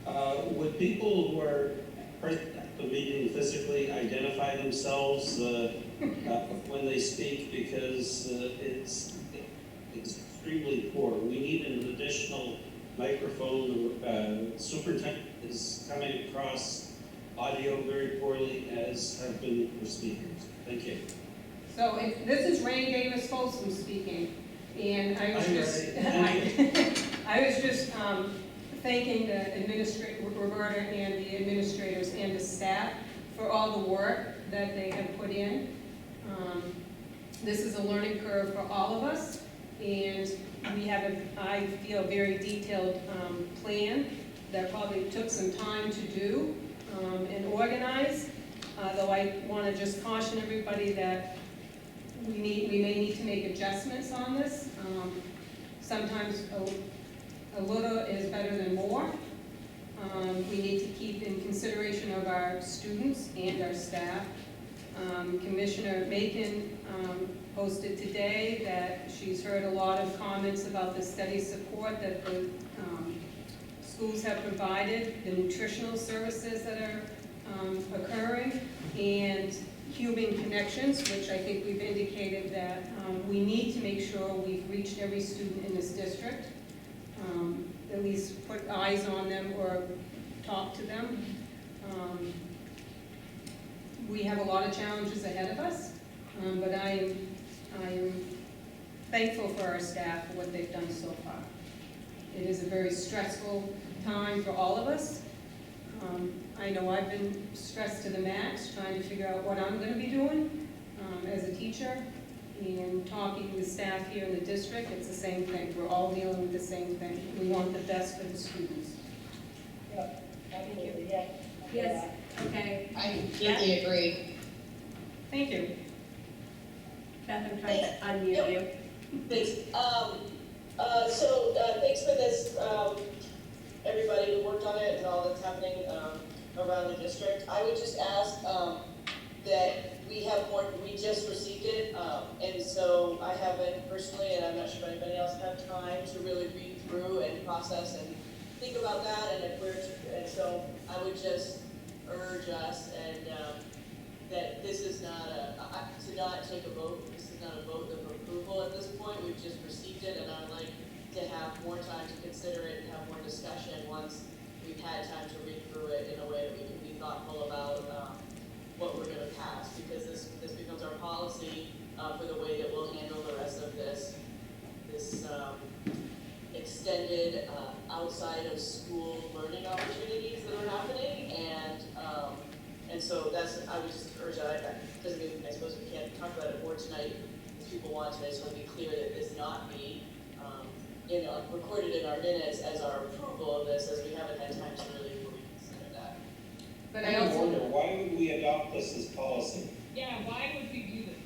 Would people who are present at the meeting physically identify themselves when they speak, because it's extremely poor. We need an additional microphone. Superintendent is coming across audio very poorly, as have been the speakers. Thank you. So this is Ray Davis Folsom speaking, and I was just thanking the Roberta and the administrators and the staff for all the work that they have put in. This is a learning curve for all of us, and we have I feel, very detailed plan that probably took some time to do and organize. Though I want to just caution everybody that we may need to make adjustments on this. Sometimes a little is better than more. We need to keep in consideration of our students and our staff. Commissioner Macon posted today that she's heard a lot of comments about the study support that the schools have provided, the nutritional services that are occurring, and human connections, which I think we've indicated that we need to make sure we've reached every student in this district, at least put eyes on them or talk to them. We have a lot of challenges ahead of us, but I am I am thankful for our staff for what they've done so far. It is a very stressful time for all of us. I know I've been stressed to the max, trying to figure out what I'm going to be doing as a teacher, and talking with staff here in the district, it's the same thing. We're all dealing with the same thing. We want the best for the students. Yep, absolutely, yes. Yes, okay. I completely agree. Thank you. Beth, I'm trying to unmute you. Thanks. Thanks for this, everybody who worked on it and all that's happening, around the district. I would just ask, that we have more, we just received it, and so I haven't personally, and I'm not sure if anybody else had time to really read through and process and think about that, and if we're, and so I would just urge us, and, that this is not to not take a vote, this is not a vote of approval at this point, we've just received it, and I'd like to have more time to consider it and have more discussion once we've had time to read through it in a way that we can be thoughtful about, what we're gonna pass, because this becomes our policy, for the way that we'll handle the rest of this extended, outside of school learning opportunities that are happening, and so that's, I would just urge, because I suppose we can't talk about it more tonight, if people want to, I just want to be clear that this not be, recorded in our minutes as our approval of this, as we haven't had time to really fully consider that. But I I also, wonder, why would we adopt this as policy? Yeah, why would we do this?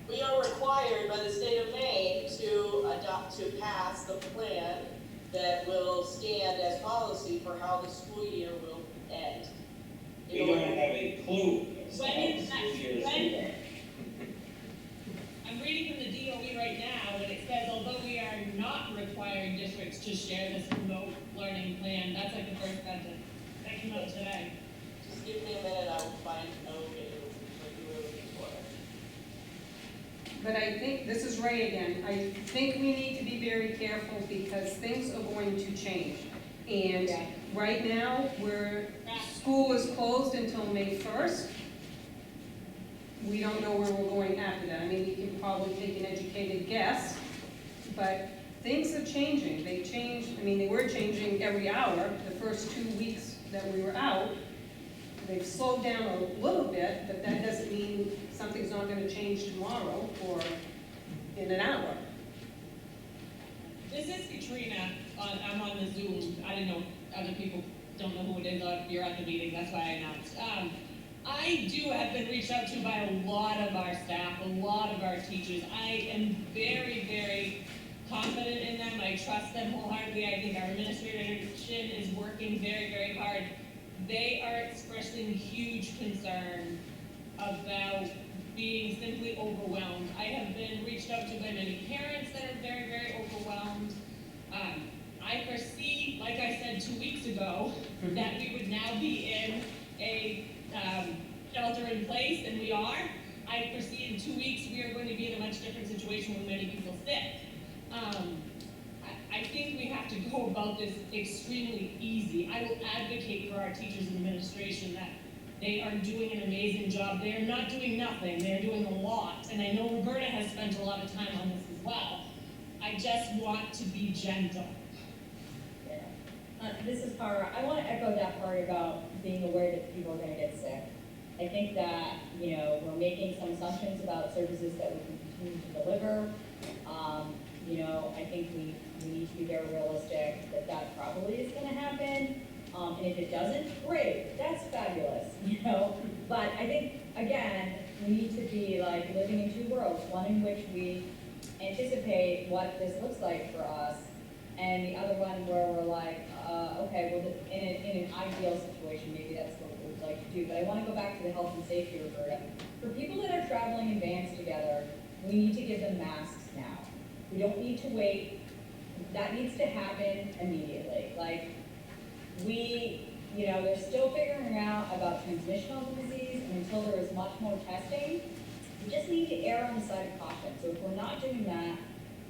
We are required by the state of Maine to pass the plan that will stand as policy for how the school year will end. We don't have a clue as to When how the is school that- year is when- going to go. I'm reading from the DOE right now, and it says, although we are not requiring districts to share this remote learning plan, that's like the first sentence. That came out today. Just give me a minute, I will find what you were looking for. but I think, this is Ray again, I think we need to be very careful because things are going to change. And Yeah. right now, school is closed until May 1st. We don't know where we're going after that. I mean, we can probably take an educated guess, but things are changing. They changed, I mean, they were changing every hour the first 2 weeks that we were out. They've slowed down a little bit, but that doesn't mean something's not gonna change tomorrow or in an hour. This is Katrina, I'm on the Zoom, I didn't know, other people don't know who it is, you're at the meeting, that's why I announced. I do have been reached out to by a lot of our staff, a lot of our teachers. I am very, very confident in them, I trust them wholeheartedly, I think our administration is working very, very hard. They are expressing huge concern about being simply overwhelmed. I have been reached out to by many parents that are very, very overwhelmed. I foresee, like I said 2 weeks ago, that we would now be in a shelter in place, and we are. I foresee in 2 weeks we are going to be in a much different situation with many people sick. I think we have to go about this extremely easy. I will advocate for our teachers and administration that they are doing an amazing job. They are not doing nothing, they're doing a lot. And I know Roberta has spent a lot of time on this as well. I just want to be gentle. This is Cara. I want to echo that part about being aware that people are going to get sick. I think that, we're making some assumptions about services that we can continue to deliver. I think we need to be very realistic that that probably is going to happen. And if it doesn't, great, that's fabulous, But I think, again, we need to be like living in two worlds, one in which we anticipate what this looks like for us, and the other one where we're like, okay, well, in an ideal situation, maybe that's what we would like to do. But I want to go back to the health and safety, Roberta. For people that are traveling in vans together, we need to give them masks now. We don't need to wait. That needs to happen immediately. They're still figuring out about transmission of the disease, and until there is much more testing, we just need to err on the side of caution. So if we're not doing that,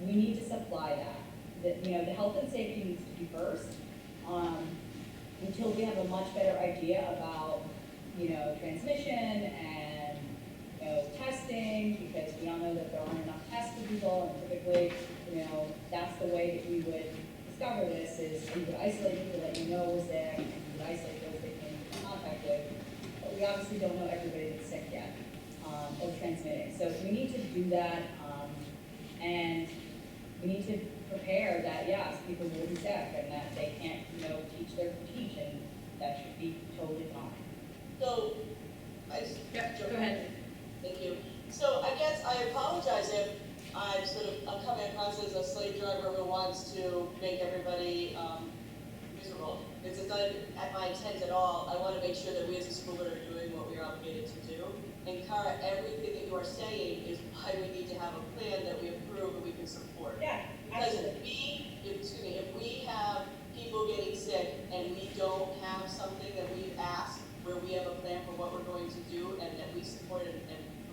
we need to supply that. The health and safety needs to be first, until we have a much better idea about, transmission and, testing, because we all know that there aren't enough tests for people, and typically, that's the way that we would discover this, is we would isolate people that you know was sick, and we would isolate those that came into contact with, but we obviously don't know everybody that's sick yet, or transmitting. So we need to do that, and we need to prepare that, yes, people will be sick, and that they can't, teach, and that should be totally fine. So, I just. Yep, go ahead. Thank you. So I guess I apologize if I'm coming across as a slave driver who wants to make everybody miserable. It's not at my intent at all. I want to make sure that we as a school board are doing what we are obligated to do. And Cara, everything that you are saying is why we need to have a plan that we approve and we can support. Yeah, Because absolutely. if we have people getting sick and we don't have something that we've asked, where we have a plan for what we're going to do and that we support and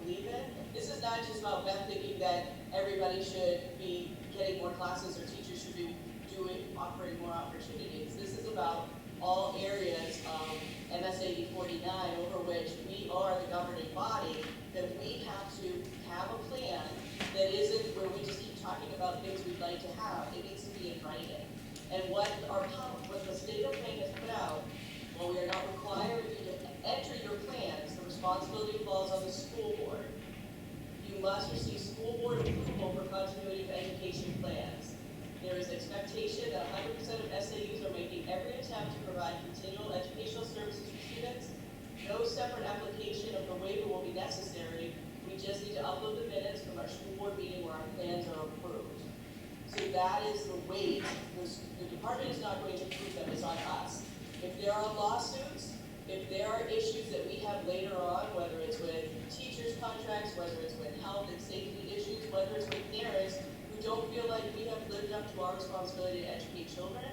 believe in, this is not just about Beth thinking that everybody should be getting more classes or teachers should be offering more opportunities. This is about all areas of MSAD 49 over which we are the governing body, that we have to have a plan that isn't where we just keep talking about things we'd like to have. It needs to be in writing. And what the state of Maine has put out, while we are not requiring you to enter your plans, the responsibility falls on the school board. You must receive school board approval for continuity of education plans. There is expectation that 100% of SAUs are making every attempt to provide continual educational services for students. No separate application of the waiver will be necessary. We just need to upload the minutes from our school board meeting where our plans are approved. So that is the weight. The department is not going to approve them, it's on us. If there are lawsuits, if there are issues that we have later on, whether it's with teachers' contracts, whether it's with health and safety issues, whether it's with parents who don't feel like we have lived up to our responsibility to educate children,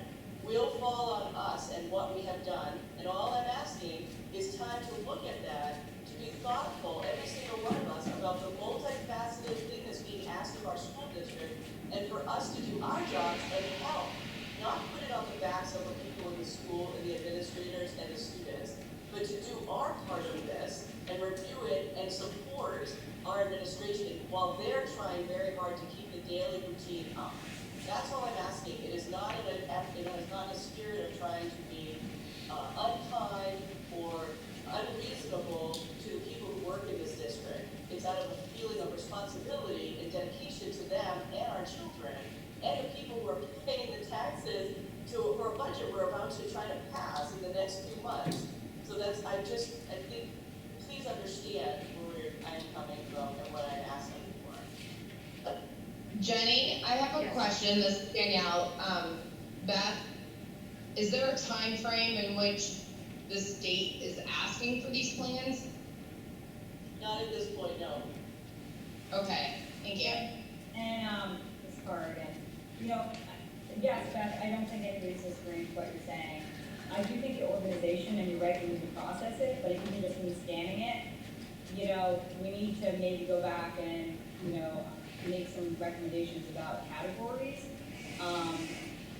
will fall on us and what we have done. And all I'm asking is time to look at that, to be thoughtful, every single one of us, about the multifaceted thing that's being asked of our school district, and for us to do our jobs and help, not put it on the backs of the people in the school and the administrators and the students, but to do our part of this and review it and support our administration while they're trying very hard to keep the daily routine up. That's all I'm asking. It is not a spirit of trying to be unkind or unreasonable to the people who work in this district. It's out of a feeling of responsibility and dedication to them and our children and the people who are paying the taxes for a budget we're about to try to pass in the next few months. So I think, please understand where I'm coming from and what I'm asking for. Jenny, I have a question. This is Danielle. Beth, is there a time frame in which the state is asking for these plans? Not at this point, no. Okay, thank you. And, this part again, yes, Beth, I don't think anybody's disagreeing with what you're saying. I do think the organization, and you're right, we need to process it, but if you can just me scanning it, we need to maybe go back and, make some recommendations about categories,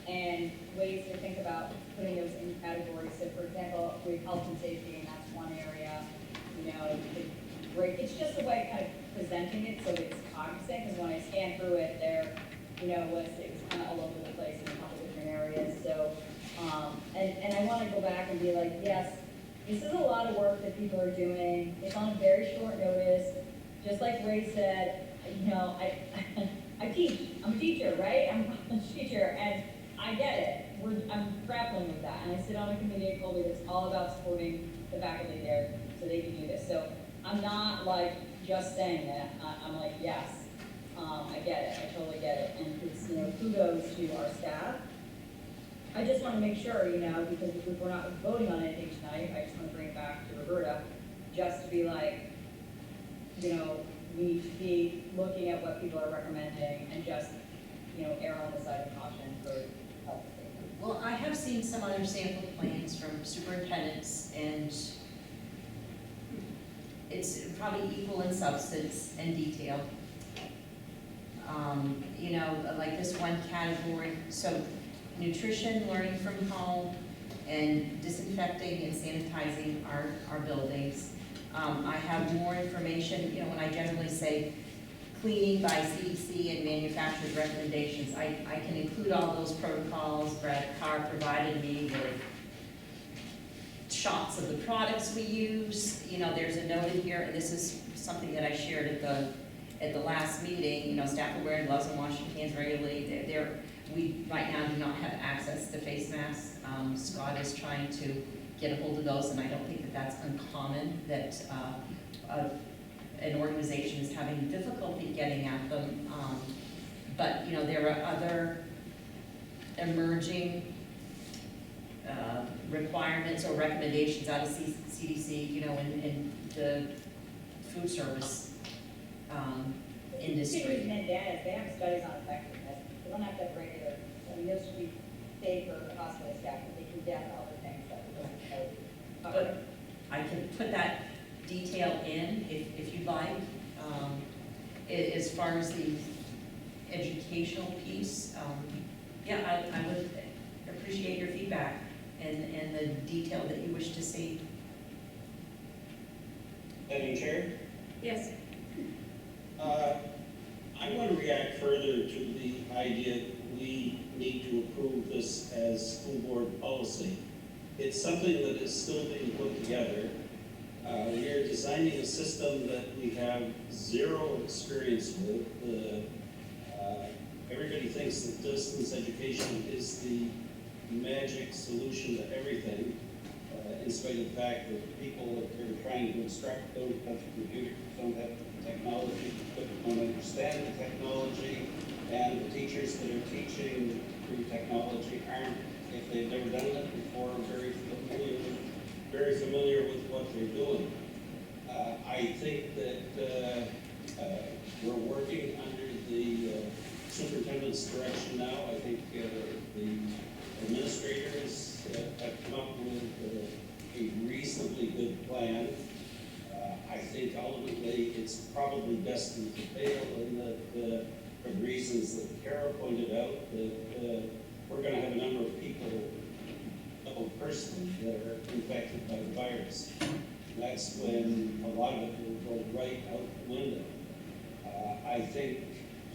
and ways to think about putting those in categories. So for example, we have health and safety, and that's one area, it's just a way of kind of presenting it so it's cognizant, because when I scanned through it, it was kind of all over the place in a couple different areas. So, and I want to go back and be like, yes, this is a lot of work that people are doing. It's on very short notice. Just like Ray said, I teach. I'm a teacher, right? I'm a teacher, and I get it. I'm grappling with that. And I sit on a committee at Colby that's all about supporting the faculty there so they can do this. So I'm not like just saying that. I'm like, yes, I get it. I totally get it. And it's, kudos to our staff. I just want to make sure, because if we're not voting on anything tonight, I just want to bring it back to Roberta, just to be like, we need to be looking at what people are recommending and just, err on the side of caution for health and safety. Well, I have seen some other sample plans from superintendents, and it's probably equal in substance and detail. Like this one category, so nutrition, learning from home, and disinfecting and sanitizing our buildings. I have more information, when I generally say cleaning by CDC and manufacturer's recommendations, I can include all those protocols. Brad Carr provided me with shots of the products we use. There's a note in here, and this is something that I shared at the last meeting. Staff are wearing gloves and washing hands regularly. We right now do not have access to face masks. Scott is trying to get a hold of those, and I don't think that that's uncommon, that an organization is having difficulty getting at them. But, there are other emerging requirements or recommendations out of CDC, in the food service industry. Teachers and dentists, they have studies on effectiveness. They don't have to have regular, this would be paid for hospital staff, but they can get other things that we don't know. But I can put that detail in if you'd like. As far as the educational piece, yeah, I would appreciate your feedback and the detail that you wish to see. Madam Chair, Yes. I want to react further to the idea that we need to approve this as school board policy. It's something that is still being put together. We are designing a system that we have zero experience with. Everybody thinks that distance education is the magic solution to everything, in spite of the fact that people that are trying to instruct don't have the computer, don't have the technology, don't understand the technology, and the teachers that are teaching through technology aren't, if they've never done it before, very familiar with what they're doing. I think that we're working under the superintendent's direction now. I think the administrators have come up with a reasonably good plan. I think ultimately it's probably destined to fail in that, for the reasons that Carol pointed out, that we're going to have a number of people personally that are infected by the virus. That's when a lot of it will go right out the window. I think,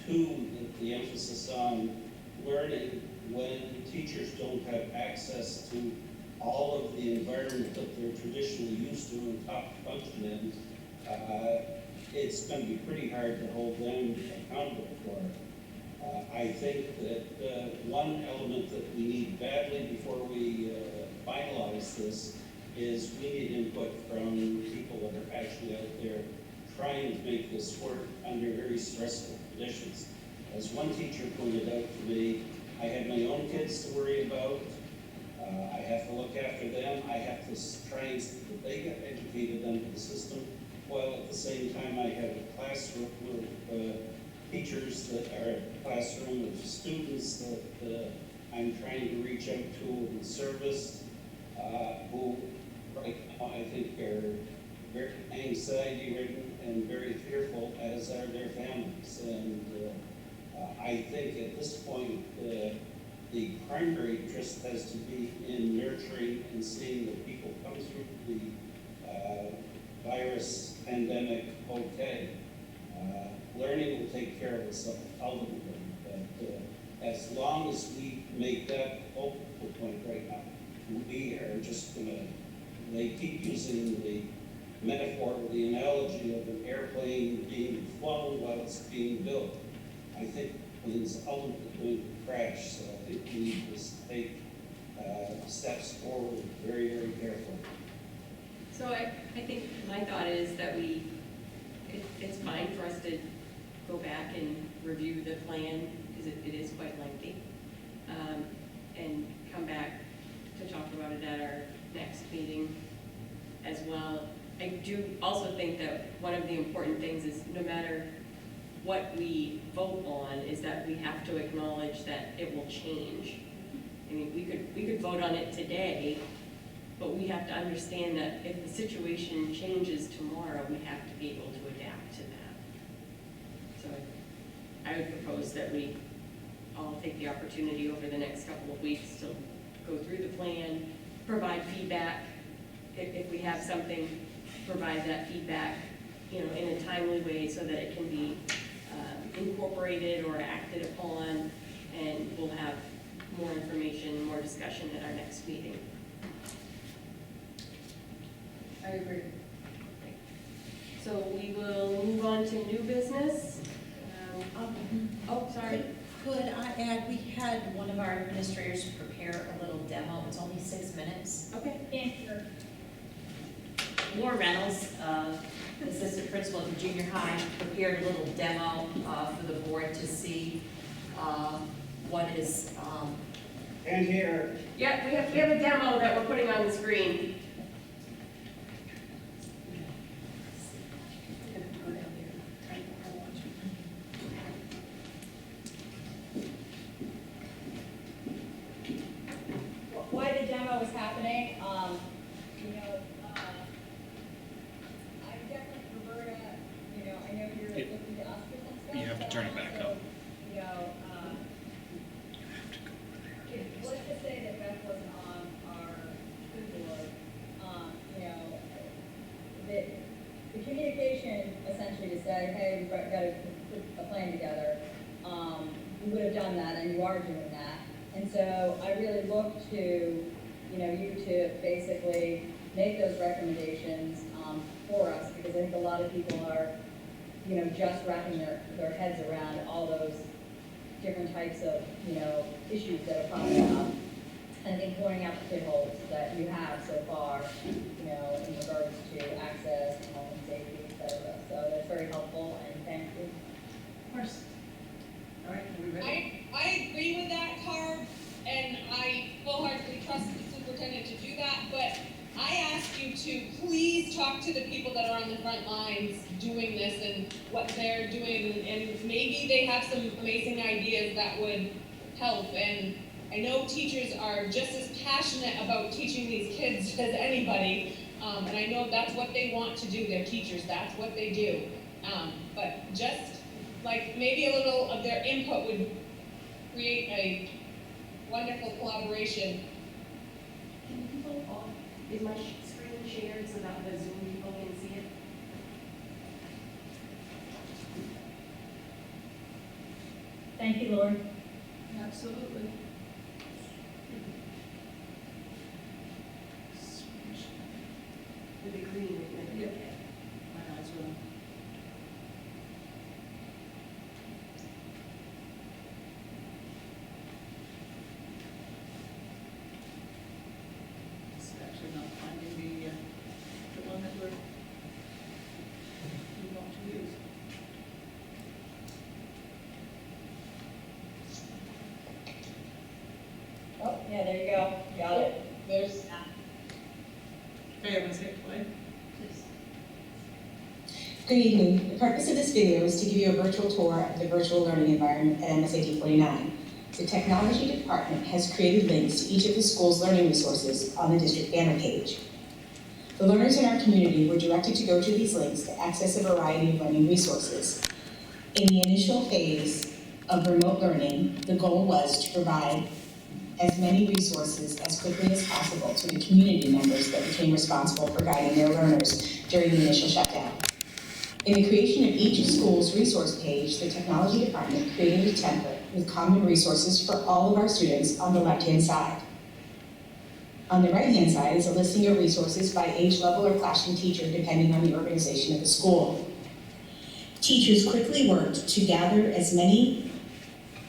too, that the emphasis on learning when teachers don't have access to all of the environment that they're traditionally used to and taught to function in, it's going to be pretty hard to hold them accountable for it. I think that one element that we need badly before we finalize this is we need input from people that are actually out there trying to make this work under very stressful conditions. As one teacher pointed out to me, I have my own kids to worry about. I have to look after them. I have to try and see that they get educated under the system, while at the same time I have a classroom with teachers that are a classroom of students that I'm trying to reach out to in service, who right now I think are very anxiety-ridden and very fearful, as are their families. And I think at this point, the primary interest has to be in nurturing and seeing that people come through the virus pandemic okay. Learning will take care of itself ultimately, but as long as we make that focal point right now, we are just going to, they keep using the metaphor or the analogy of an airplane being flown while it's being built. I think planes ultimately going to crash, so I think we need to take steps forward very, very carefully. So I think my thought is that it's fine for us to go back and review the plan, because it is quite lengthy, and come back to talk about it at our next meeting as well. I do also think that one of the important things is no matter what we vote on, is that we have to acknowledge that it will change. I mean, we could vote on it today, but we have to understand that if the situation changes tomorrow, we have to be able to adapt to that. So I would propose that we all take the opportunity over the next couple of weeks to go through the plan, provide feedback if we have something provide that feedback, you know, in a timely way so that it can be incorporated or acted upon, and we'll have more information, more discussion at our next meeting. I agree. So we will move on to new business. Oh, sorry. Could I add, we had one of our administrators prepare a little demo, it's only 6 minutes. Okay. Laura Reynolds, assistant principal at the junior high, prepared a little demo for the board to see what is. And here. Yeah, we have a demo that we're putting on the screen. Why the demo is happening, you know, I definitely prefer to, you know, I know you're looking to us for some stuff. You have to turn it back up. You know, let's just say that Beth wasn't on our school board, you know, the communication essentially to say, hey, we've got to put a plan together, we would have done that, and you are doing that. And so I really look to, you know, you to basically make those recommendations for us, because I think a lot of people are, you know, just wrapping their heads around all those different types of, you know, issues that are popping up. And I think pointing out the pitfalls that you have so far, you know, in regards to access, health and safety, et cetera. So that's very helpful, and thank you. Of course. All right, are we ready? I agree with that, Carb, and I wholeheartedly trust the superintendent to do that, but I ask you to please talk to the people that are on the front lines doing this and what they're doing, and maybe they have some amazing ideas that would help. And I know teachers are just as passionate about teaching these kids as anybody, and I know that's what they want to do. They're teachers, that's what they do. But just like maybe a little of their input would create a wonderful collaboration. Can people, is my screen shared so that the Zoom people can see it? Thank you, Lord. Absolutely. With the green, right? Yep. My eyes will. It's actually not finding the one that we want to use. Oh, yeah, there you go. Got it. There's Okay, I'm gonna say play. Good evening. The purpose of this video is to give you a virtual tour of the virtual learning environment at MSAD 49. The technology department has created links to each of the school's learning resources on the district banner page. The learners in our community were directed to go to these links to access a variety of learning resources. In the initial phase of remote learning, the goal was to provide as many resources as quickly as possible to the community members that became responsible for guiding their learners during the initial shutdown. In the creation of each school's resource page, the technology department created a template with common resources for all of our students on the left-hand side. On the right-hand side is a listing of resources by age level or classroom teacher, depending on the organization of the school. Teachers quickly worked to gather as many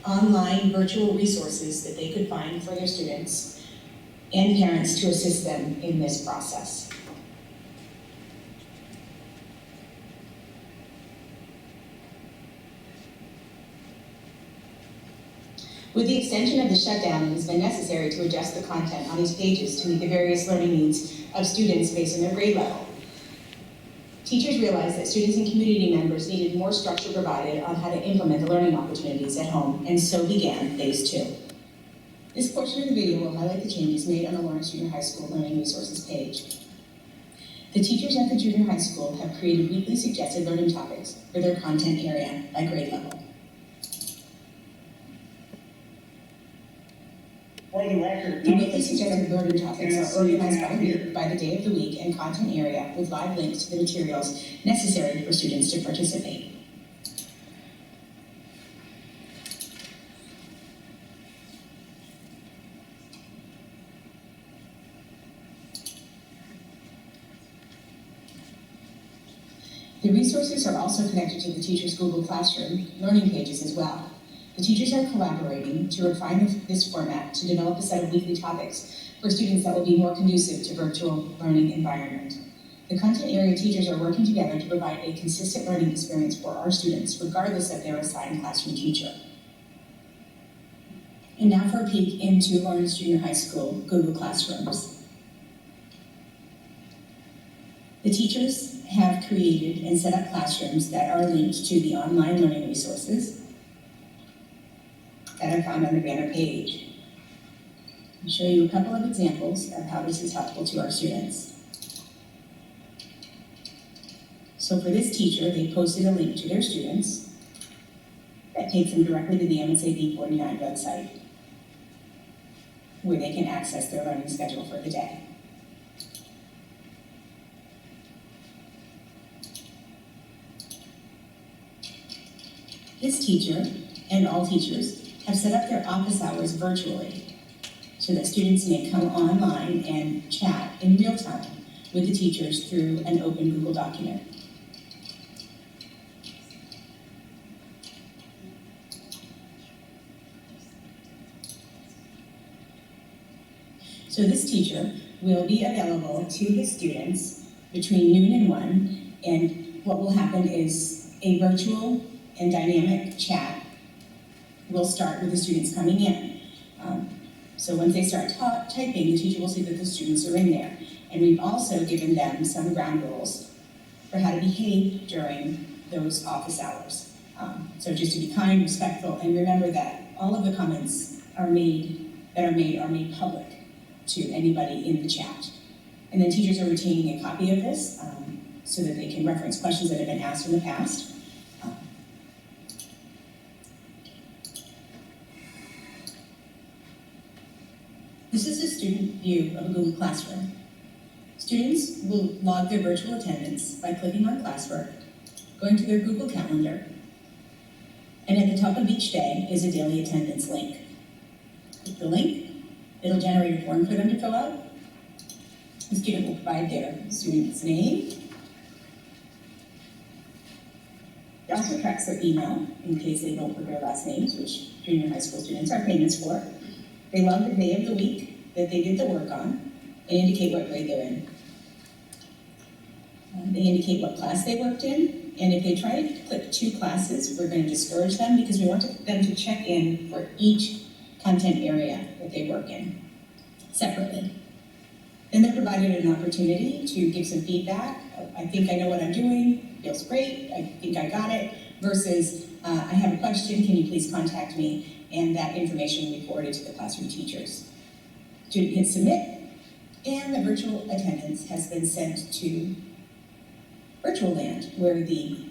online virtual resources that they could find for their students and parents to assist them in this process. With the extension of the shutdown, it has been necessary to adjust the content on these pages to meet the various learning needs of students based on their grade level. Teachers realized that students and community members needed more structure provided on how to implement the learning opportunities at home, and so began Phase 2. This portion of the video will highlight the changes made on the Lawrence Junior High School Learning Resources page. The teachers at the junior high school have created weekly suggested learning topics for their content area by grade level. For the record, The none of weekly this is suggested learning topics Yes, are organized you by have week, here. by the day of the week, and content area with live links to the materials necessary for students to participate. The resources are also connected to the teacher's Google Classroom learning pages as well. The teachers are collaborating to refine this format to develop a set of weekly topics for students that will be more conducive to virtual learning environment. The content area teachers are working together to provide a consistent learning experience for our students, regardless of their assigned classroom teacher. And now for a peek into Lawrence Junior High School Google Classrooms. The teachers have created and set up classrooms that are linked to the online learning resources that are found on the banner page. I'll show you a couple of examples of how this is helpful to our students. So for this teacher, they posted a link to their students that takes them directly to the MSAD 49 website, where they can access their learning schedule for the day. This teacher and all teachers have set up their office hours virtually so that students may come online and chat in real time with the teachers through an open Google document. So this teacher will be available to his students between noon and 1, and what will happen is a virtual and dynamic chat will start with the students coming in. So once they start typing, the teacher will see that the students are in there. And we've also given them some ground rules for how to behave during those office hours. So just to be kind, respectful, and remember that all of the comments are made public to anybody in the chat. And then teachers are retaining a copy of this so that they can reference questions that have been asked in the past. This is a student view of a Google Classroom. Students will log their virtual attendance by clicking on classwork, going to their Google Calendar, and at the top of each day is a daily attendance link. Click the link, it'll generate a form for them to fill out. The student will provide their student's name. It also tracks their email in case they don't put their last names, which junior high school students are famous for. They log the day of the week that they did the work on and indicate what grade they're in. They indicate what class they worked in, and if they try to click 2 classes, we're going to discourage them because we want them to check in for each content area that they work in separately. Then they're provided an opportunity to give some feedback. I think I know what I'm doing, feels great, I think I got it, versus I have a question, can you please contact me? And that information will be forwarded to the classroom teachers. Student hits submit, and the virtual attendance has been sent to Virtual Land, where the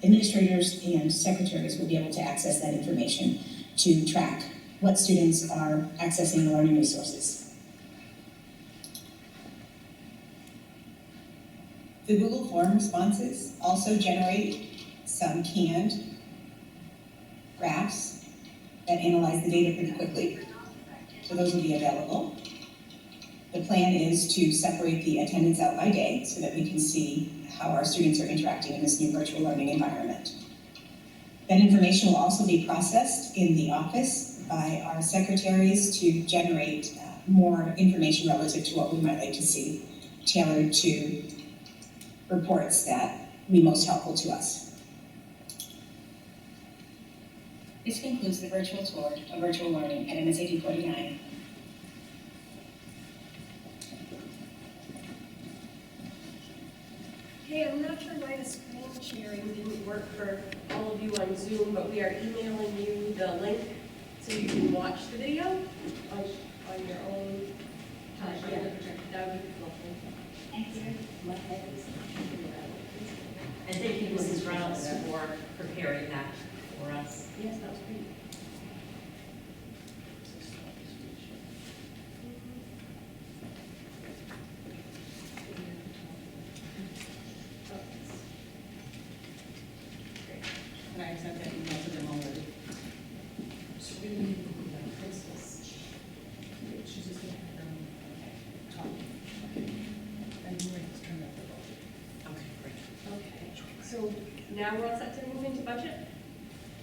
administrators and secretaries will be able to access that information to track what students are accessing the learning resources. The Google Form responses also generate some canned graphs that analyze the data pretty quickly. So those will be available. The plan is to separate the attendance out by day so that we can see how our students are interacting in this new virtual learning environment. That information will also be processed in the office by our secretaries to generate more information relative to what we might like to see, tailored to reports that will be most helpful to us. This concludes the virtual tour of virtual learning at MSAD 49. Hey, I'm not sure why the screen sharing didn't work for all of you on Zoom, but we are emailing you the link so you can watch the video on your own time. Yeah, that would be helpful. Thank you. My head is And thank you, Mrs. Reynolds, for preparing that for us. Yes, that was great. Now we're all set to move into budget?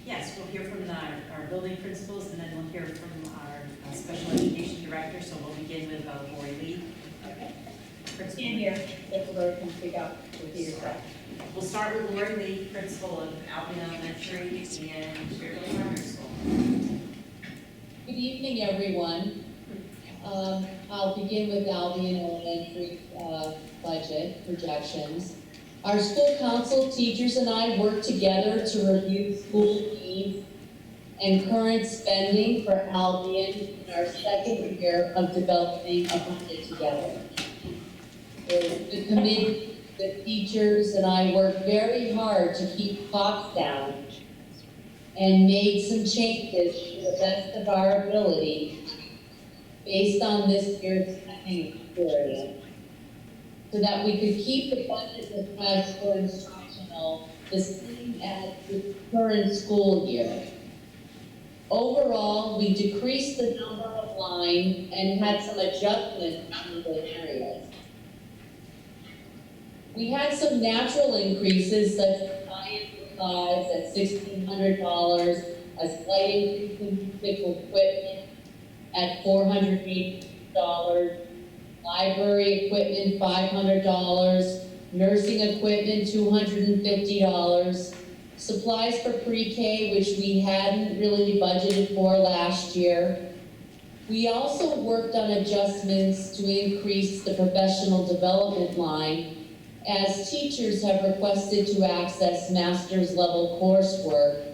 Yes, we'll hear from our building principals, and then we'll hear from our special education director, so we'll begin with Lori Lee. Okay. Principal. Stand here, if Lori can speak up, repeat yourself. We'll start with Lori Lee, principal of Albion Elementary and Fairfield Primary School. Good evening, everyone. I'll begin with Albion Elementary budget projections. Our school council, teachers, and I work together to review school needs and current spending for Albion in our second year of developing a budget together. The committee, the teachers, and I worked very hard to keep costs down and made some changes to the best of our ability based on this year's spending experience, so that we could keep the budget request for instructional the same as the current school year. Overall, we decreased the number of lines and had some adjustments in those areas. We had some natural increases, such as science supplies at $1,600, a slight increase in physical equipment at $480, library equipment $500, nursing equipment $250, supplies for pre-K, which we hadn't really budgeted for last year. We also worked on adjustments to increase the professional development line, as teachers have requested to access master's level coursework.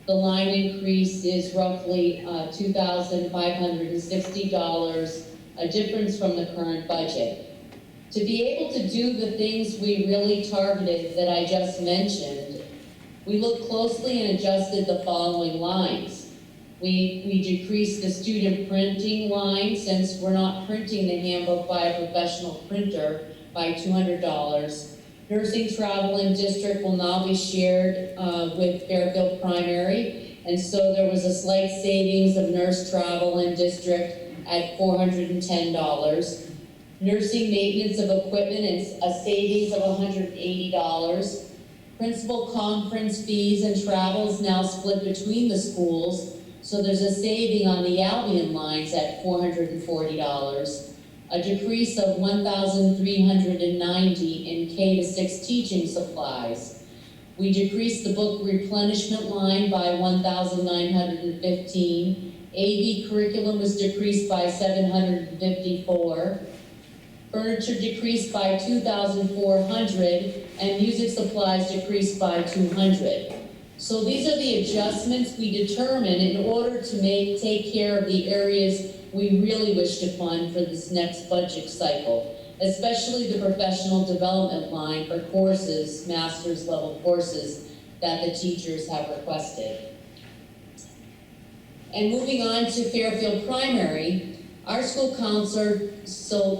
The line increase is roughly $2,560, a difference from the current budget. To be able to do the things we really targeted that I just mentioned, we looked closely and adjusted the following lines. We decreased the student printing line, since we're not printing the handbook by a professional printer, by $200. Nursing travel in district will now be shared with Fairfield Primary, and so there was a slight savings of nurse travel in district at $410. Nursing maintenance of equipment is a savings of $180. Principal conference fees and travels now split between the schools, so there's a saving on the Albion lines at $440. A decrease of $1,390 in K-6 teaching supplies. We decreased the book replenishment line by $1,915. AV curriculum was decreased by $754. Furniture decreased by $2,400, and music supplies decreased by $200. So these are the adjustments we determined in order to take care of the areas we really wish to fund for this next budget cycle, especially the professional development line for courses, master's level courses that the teachers have requested. And moving on to Fairfield Primary, our school council,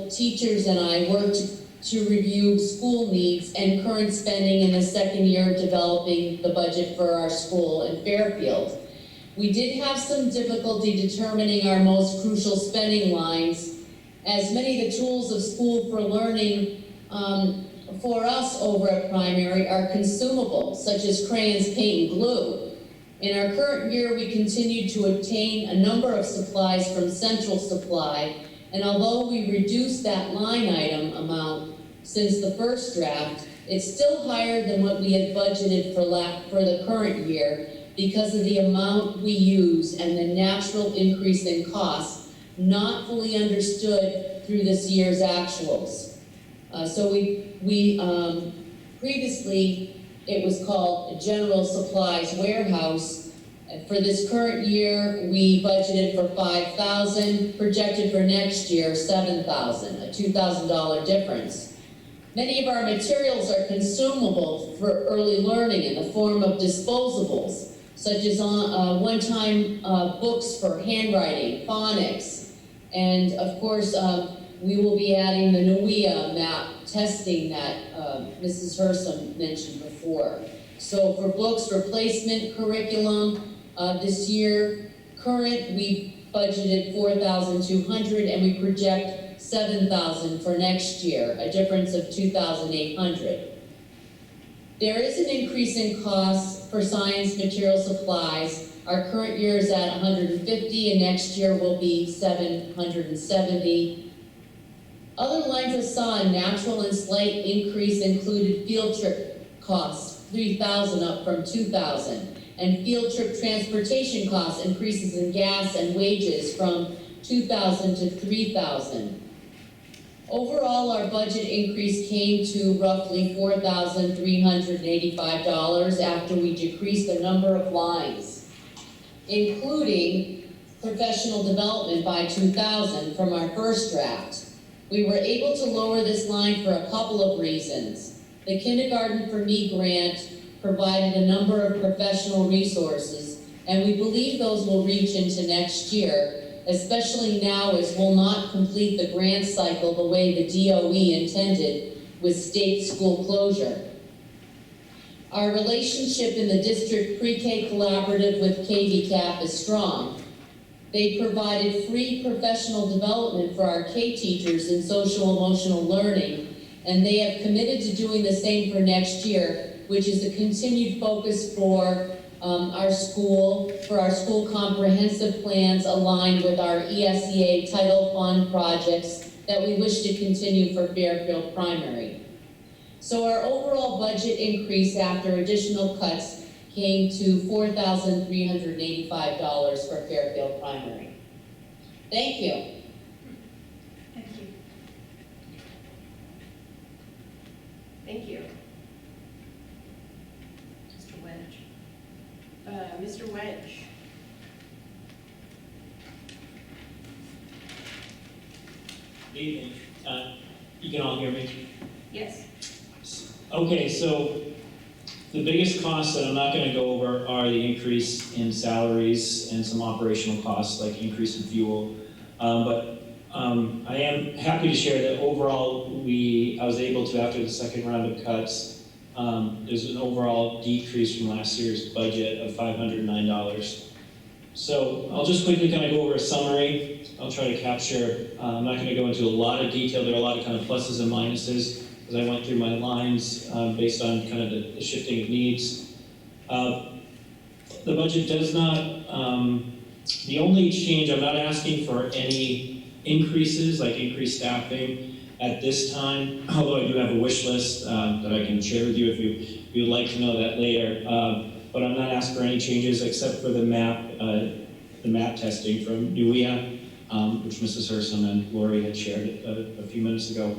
teachers, and I worked to review school needs and current spending in the second year of developing the budget for our school in Fairfield. We did have some difficulty determining our most crucial spending lines, as many of the tools of School for Learning for us over at Primary are consumable, such as crayons, paint, and glue. In our current year, we continued to obtain a number of supplies from Central Supply, and although we reduced that line item amount since the first draft, it's still higher than what we had budgeted for the current year, because of the amount we use and the natural increase in costs, not fully understood through this year's actuals. So we previously, it was called General Supplies Warehouse. For this current year, we budgeted for $5,000, projected for next year $7,000, a $2,000 difference. Many of our materials are consumable for early learning in the form of disposables, such as one-time books for handwriting, phonics, and of course, we will be adding the NUIA map testing that Mrs. Hersom mentioned before. So for books, replacement curriculum this year, current, we budgeted $4,200, and we project $7,000 for next year, a difference of $2,800. There is an increase in costs for science material supplies. Our current year is at 150 and next year will be 770. Other lines I saw a natural and slight increase included field trip costs, 3,000 up from 2,000, and field trip transportation costs increases in gas and wages from 2,000 to 3,000. Overall, our budget increase came to roughly $4,385 after we decreased the number of lines, including professional development by 2,000 from our first draft. We were able to lower this line for a couple of reasons. The Kindergarten for Me grant provided a number of professional resources, and we believe those will reach into next year, especially now as we'll not complete the grant cycle the way the DOE intended with state school closure. Our relationship in the district pre-K collaborative with KVCAP is strong. They provided free professional development for our K teachers in social emotional learning, and they have committed to doing the same for next year, which is a continued focus for our school comprehensive plans aligned with our ESEA Title Fund projects that we wish to continue for Fairfield Primary. So our overall budget increase after additional cuts came to $4,385 for Fairfield Primary. Thank you. Thank you. Thank you. Mr. Wedge. Mr. Wedge. Good evening. You can all hear me? Yes. Okay, so the biggest costs that I'm not going to go over are the increase in salaries and some operational costs like increase in fuel. But I am happy to share that overall I was able to, after the second round of cuts, there's an overall decrease from last year's budget of $509. So I'll just quickly kind of go over a summary. I'll try to capture, I'm not going to go into a lot of detail. There are a lot of kind of pluses and minuses as I went through my lines based on kind of the shifting of needs. The budget does not, the only change, I'm not asking for any increases, like increased staffing at this time, although I do have a wish list that I can share with you if you would like to know that later. But I'm not asking for any changes except for the map testing from NUIA, which Mrs. Herson and Lori had shared a few minutes ago.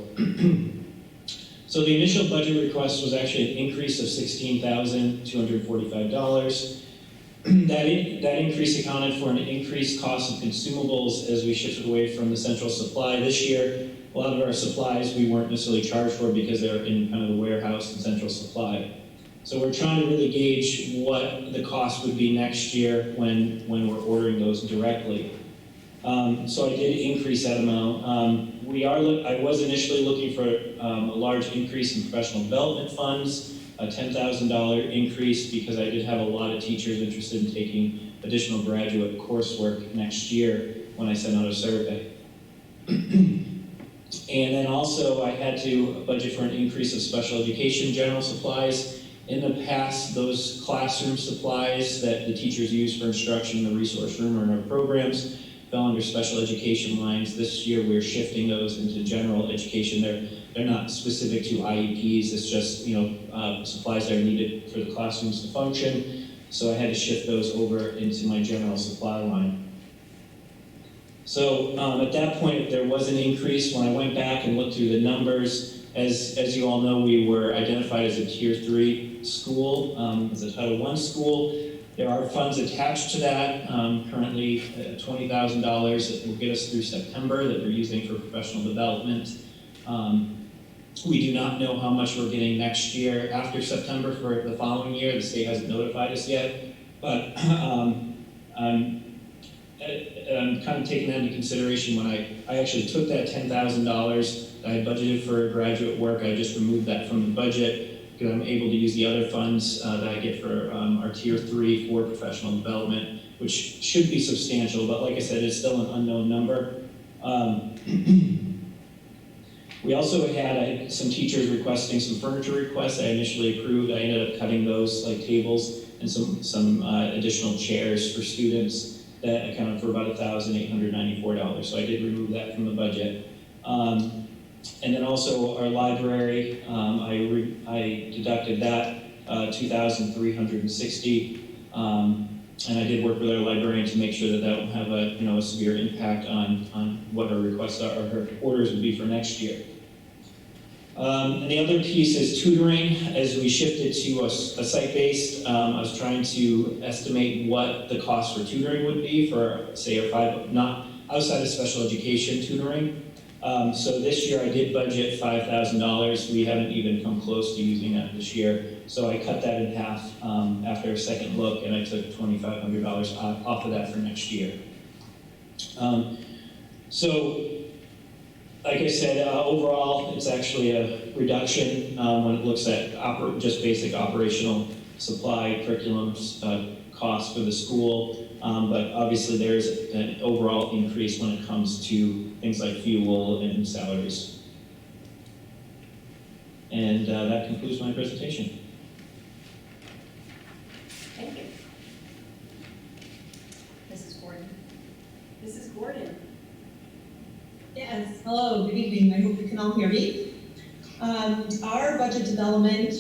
So the initial budget request was actually an increase of $16,245. That increase accounted for an increased cost of consumables as we shifted away from the central supply. This year, a lot of our supplies we weren't necessarily charged for because they're in kind of the warehouse and central supply. So we're trying to really gauge what the cost would be next year when we're ordering those directly. So I did increase that amount. I was initially looking for a large increase in professional development funds, a $10,000 increase because I did have a lot of teachers interested in taking additional graduate coursework next year when I sent out a survey. And then also I had to budget for an increase of special education general supplies. In the past, those classroom supplies that the teachers use for instruction in the resource room or in our programs fell under special education lines. This year we're shifting those into general education. They're not specific to IEPs, it's just supplies that are needed for the classrooms to function. So I had to shift those over into my general supply line. So at that point, there was an increase. When I went back and looked through the numbers, as you all know, we were identified as a Tier 3 school, as a Title I school. There are funds attached to that, currently $20,000 that will get us through September that we're using for professional development. We do not know how much we're getting next year after September for the following year. The state hasn't notified us yet, but I'm kind of taking that into consideration when I actually took that $10,000 that I budgeted for graduate work. I just removed that from the budget because I'm able to use the other funds that I get for our Tier 3 for professional development, which should be substantial, but like I said, it's still an unknown number. We also had some teachers requesting some furniture requests I initially approved. I ended up cutting those, like tables and some additional chairs for students that accounted for about $1,894. So I did remove that from the budget. And then also our library, I deducted that $2,360. And I did work with our librarian to make sure that that won't have a severe impact on what our requests are, or her orders would be for next year. And the other piece is tutoring. As we shifted to a site-based, I was trying to estimate what the cost for tutoring would be for, say, not outside of special education tutoring. So this year I did budget $5,000. We haven't even come close to using that this year. So I cut that in half after a second look, and I took $2,500 off of that for next year. So, like I said, overall, it's actually a reduction when it looks at just basic operational supply, curriculum costs for the school. But obviously there's an overall increase when it comes to things like fuel and salaries. And that concludes my presentation. Thank you. Mrs. Gordon? Mrs. Gordon. Yes, hello, good evening, I hope you can all hear me. Our budget development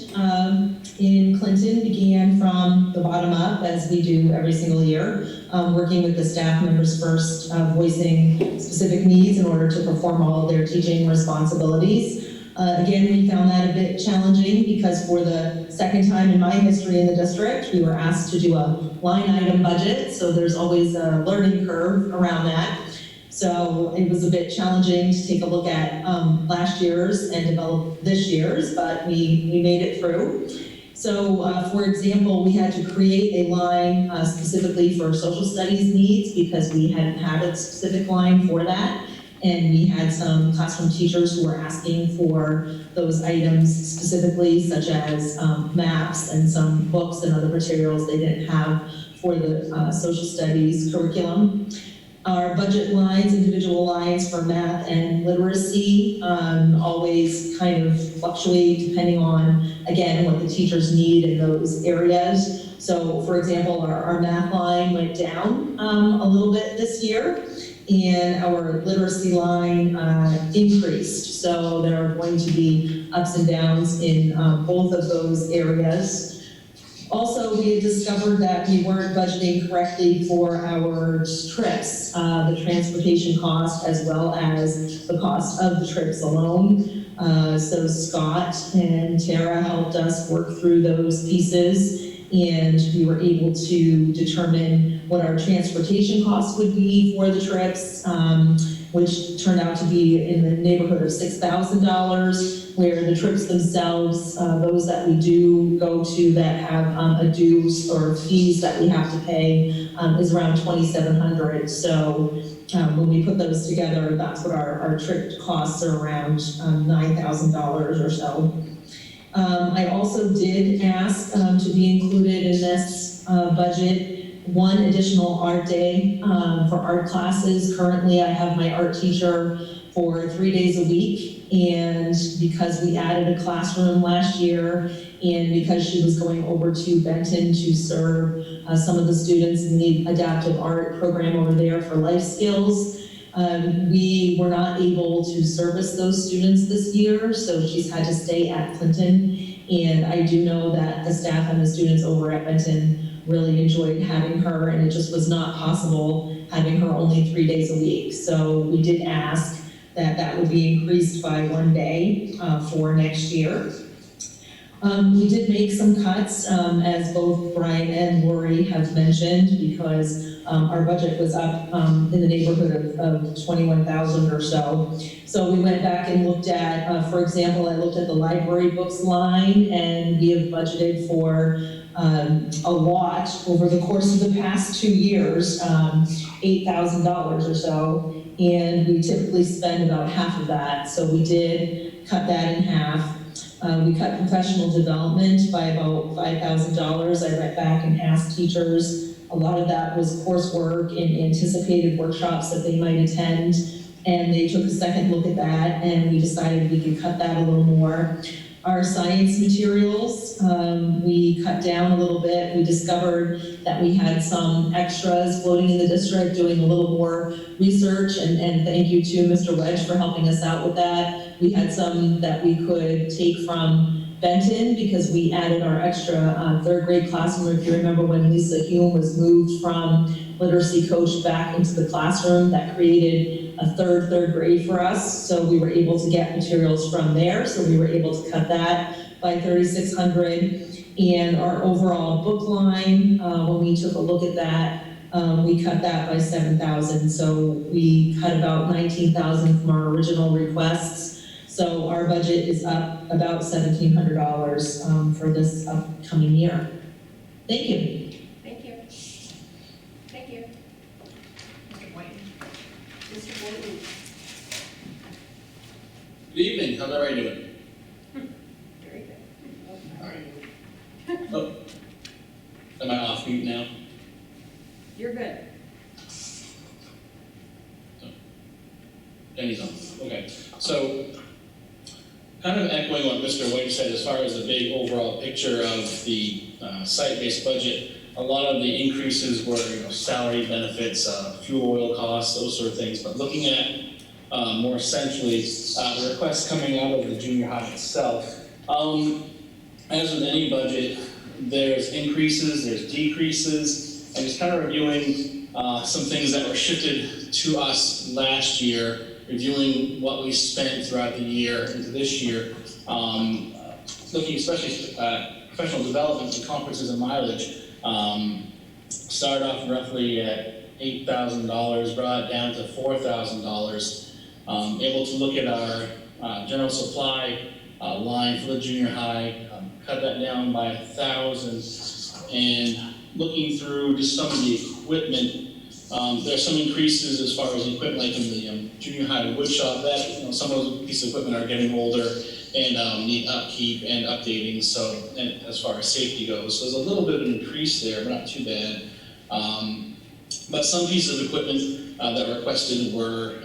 in Clinton began from the bottom up, as we do every single year, working with the staff members first, voicing specific needs in order to perform all of their teaching responsibilities. Again, we found that a bit challenging because for the second time in my history in the district, we were asked to do a line item budget, so there's always a learning curve around that. So it was a bit challenging to take a look at last year's and develop this year's, but we made it through. So for example, we had to create a line specifically for social studies needs because we hadn't had a specific line for that. And we had some classroom teachers who were asking for those items specifically, such as maps and some books and other materials they didn't have for the social studies curriculum. Our budget lines, individual lines for math and literacy, always kind of fluctuate depending on, again, what the teachers need in those areas. So, for example, our math line went down a little bit this year, and our literacy line increased. So there are going to be ups and downs in both of those areas. Also, we had discovered that we weren't budgeting correctly for our trips, the transportation cost as well as the cost of the trips alone. So Scott and Tara helped us work through those pieces, and we were able to determine what our transportation costs would be for the trips, which turned out to be in the neighborhood of $6,000, where the trips themselves, those that we do go to that have a dues or fees that we have to pay, is around $2,700. So when we put those together, that's what our trip costs are, around $9,000 or so. I also did ask to be included in this budget one additional art day for art classes. Currently, I have my art teacher for 3 days a week, and because we added a classroom last year, and because she was going over to Benton to serve some of the students in the adaptive art program over there for life skills, we were not able to service those students this year, so she's had to stay at Clinton. And I do know that the staff and the students over at Benton really enjoyed having her, and it just was not possible having her only 3 days a week. So we did ask that that would be increased by 1 day for next year. We did make some cuts, as both Brian and Lori have mentioned, because our budget was up in the neighborhood of 21,000 or so. So we went back and looked at, for example, I looked at the library books line, and we have budgeted for a lot over the course of the past 2 years, $8,000 or so, and we typically spend about half of that. So we did cut that in half. We cut professional development by about $5,000. I went back and asked teachers. A lot of that was coursework and anticipated workshops that they might attend. and they took a second look at that, and we decided we could cut that a little more. Our science materials, we cut down a little bit. We discovered that we had some extras floating in the district, doing a little more research, and thank you to Mr. Wedge for helping us out with that. We had some that we could take from Benton because we added our extra third grade classroom. If you remember when Lisa Hume was moved from literacy coach back into the classroom, that created a third grade for us. So we were able to get materials from there. So we were able to cut that by $3,600. And our overall book line, when we took a look at that, we cut that by $7,000. So we cut about $19,000 from our original requests. So our budget is up about $1,700 for this upcoming year. Thank you. Thank you. Thank you. Mr. Boynton. Mr. Boynton. Good evening, how's everybody doing? Very good. All right. Oh, am I off mute now? You're good. Danny's on, okay. So, kind of echoing what Mr. White said as far as the big overall picture of the site-based budget, a lot of the increases were salary benefits, fuel oil costs, those sort of things. But looking at more essentially the requests coming out of the junior high itself, as with any budget, there's increases, there's decreases, and just kind of reviewing some things that were shifted to us last year, reviewing what we spent throughout the year into this year, looking especially at professional development and conferences and mileage. Started off roughly at $8,000, brought it down to $4,000. Able to look at our general supply line for the junior high, cut that down by $1,000, and looking through just some of the equipment. There's some increases as far as the equipment, like in the junior high wood shop, that some of those pieces of equipment are getting older and need upkeep and updating, so and as far as safety goes. So there's a little bit of an increase there, but not too bad. But some pieces of equipment that were requested were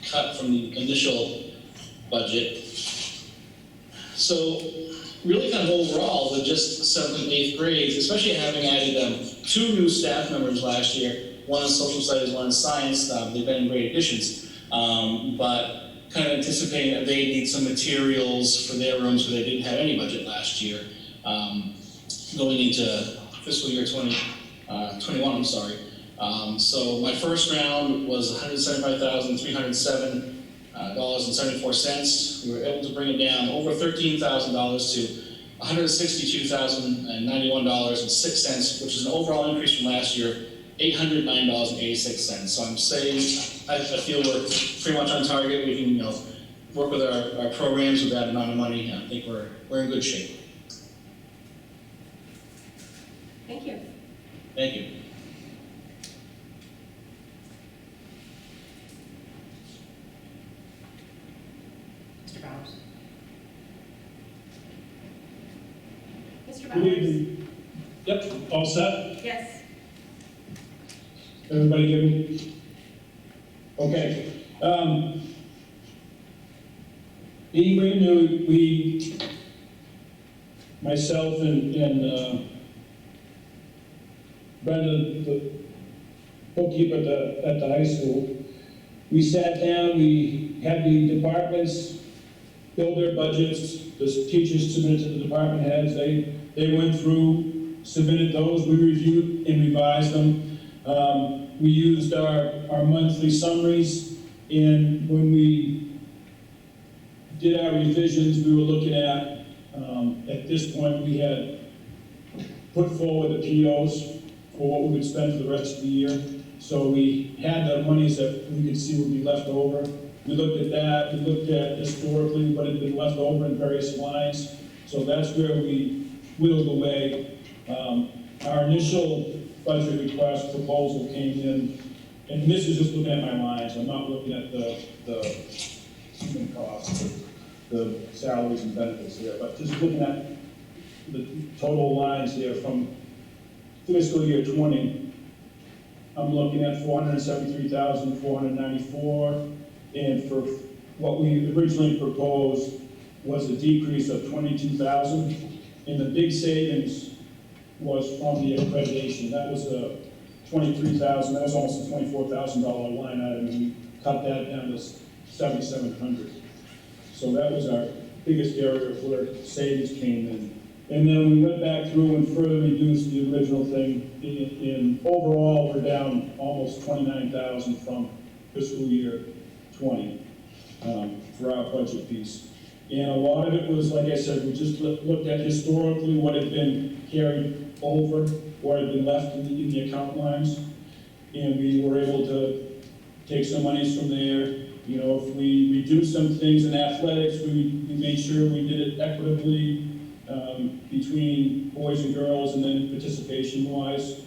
cut from the initial budget. So really kind of overall, with just 7th and 8th grades, especially having added 2 new staff members last year, one in social studies, one in science, they've been great additions. But kind of anticipating that they need some materials for their rooms where they didn't have any budget last year. Going into fiscal year 2021, I'm sorry. So my first round was $175,307.74. We were able to bring it down over $13,000 to $162,091.06, which is an overall increase from last year, $809.86. So I'm saying, I feel we're pretty much on target. We can, work with our programs with that amount of money. I think we're in good shape. Thank you. Thank you. Mr. Bowers? Mr. Good Bowers? evening. Yep, all set? Yes. Everybody hear me? Okay. Being brand new, myself and Brenda, the bookkeeper at the high school, we sat down, we had the departments build their budgets, the teachers submitted to the department heads, they went through, submitted those, we reviewed and revised them. We used our monthly summaries, and when we did our revisions, we were looking at this point, we had put forward the POs for what we would spend for the rest of the year. So we had the monies that we could see would be left over. We looked at that, we looked at historically what had been left over in various lines. So that's where we whittled away. Our initial budget request proposal came in, and this is just looking at my lines. I'm not looking at the human costs, the salaries and benefits here, but just looking at the total lines here from fiscal year 20 I'm looking at 473,494, and for what we originally proposed was a decrease of 22,000, and the big savings was from the accreditation. That was a 23,000, that was almost a $24,000 line item, and we cut that down to 7,700. So that was our biggest area of where savings came in. And then we went back through and further reduced the original thing. In overall, we're down almost 29,000 from fiscal year 20 for our budget piece. And a lot of it was, like I said, we just looked at historically what had been carried over, what had been left in the account lines. And we were able to take some monies from there. You know, if we reduced some things in athletics, we made sure we did it equitably between boys and girls, and then participation-wise.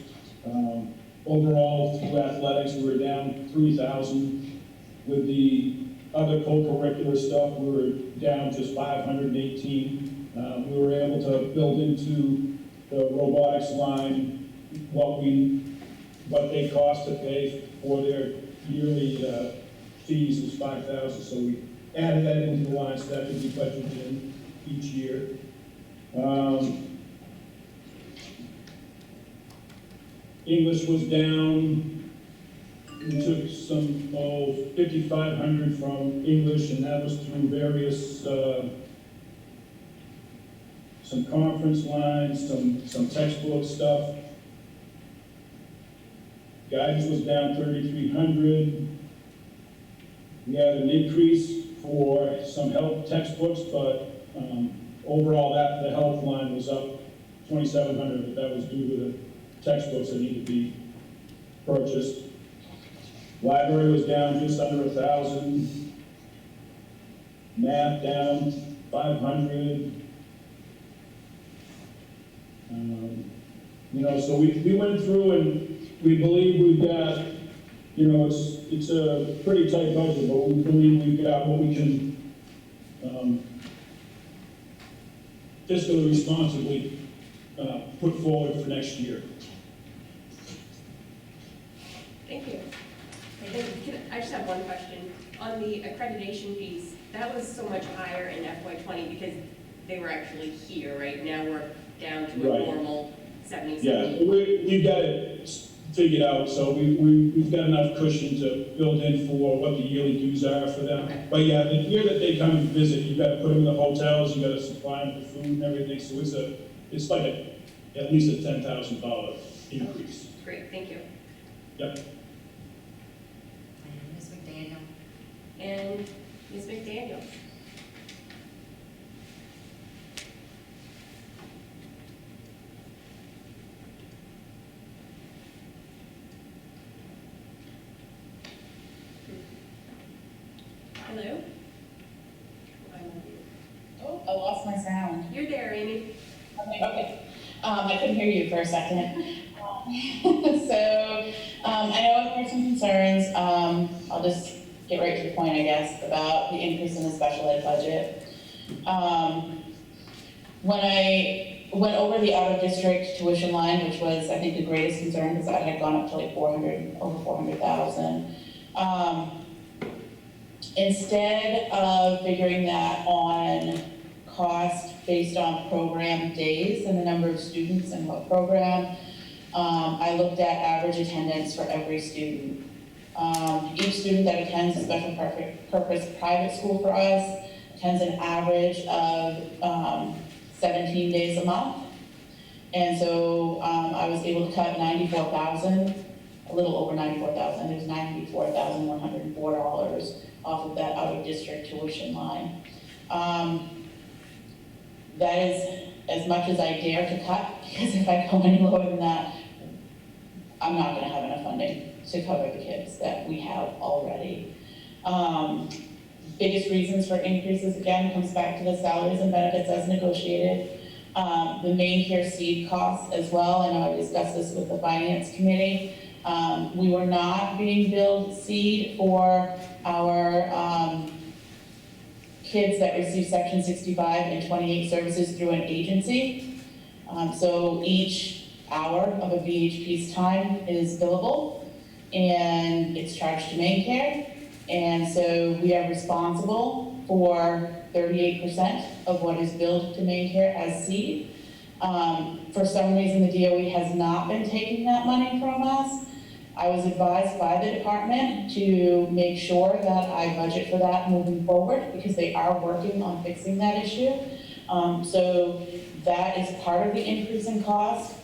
Overall, through athletics, we were down 3,000. With the other co-curricular stuff, we were down just 518. We were able to build into the robotics line what they cost to pay for their yearly fees is 5,000. So we added that into the line so that could be budgeted in each year. English was down. We took some 5,500 from English, and that was through various some conference lines, some textbook stuff. Guidance was down 3,300. We had an increase for some health textbooks, but overall, the health line was up 2,700, but that was due to the textbooks that need to be purchased. Library was down just under 1,000. Math down 500. You know, so we went through and we believe we've got, you know, it's a pretty tight budget, but we believe we've got what we can fiscally responsibly put forward for next year. Thank you. I just have one question. On the accreditation piece, that was so much higher in FY20 because they were actually here, right? Now we're down to a Right. normal 77. Yeah, we've got it figured out, so we've got enough cushion to build in for what the yearly dues are for them. Okay. But yeah, the year that they come and visit, you've got to put them in the hotels, you've got to supply them with food and everything, so it's like at least a $10,000 increase. Great, thank you. Yep. Ms. McDaniel. And Ms. McDaniel. Hello? Oh, I lost my sound. You're there, Amy. Okay. I couldn't hear you for a second. So, I know I've heard some concerns. I'll just get right to the point, I guess, about the increase in the special ed budget. When I went over the out-of-district tuition line, which was, I think, the greatest concern, because that had gone up to like over 400,000. Instead of figuring that on cost based on program days and the number of students in what program, I looked at average attendance for every student. Each student that attends a special purpose private school for us attends an average of 17 days a month. And so I was able to cut 94,000, a little over 94,000. It was $94,104 off of that out-of-district tuition line. That is as much as I dare to cut, because if I go any lower than that, I'm not going to have enough funding to cover the kids that we have already. Biggest reasons for increases, again, comes back to the salaries and benefits as negotiated. The main care seed costs as well. I know I discussed this with the finance committee. We were not being billed seed for our kids that receive Section 65 and 28 services through an agency. So each hour of a BHP's time is billable. and it's charged to main care. And so we are responsible for 38% of what is billed to main care as seed. For some reason, the DOE has not been taking that money from us. I was advised by the department to make sure that I budget for that moving forward because they are working on fixing that issue. So that is part of the increase in cost.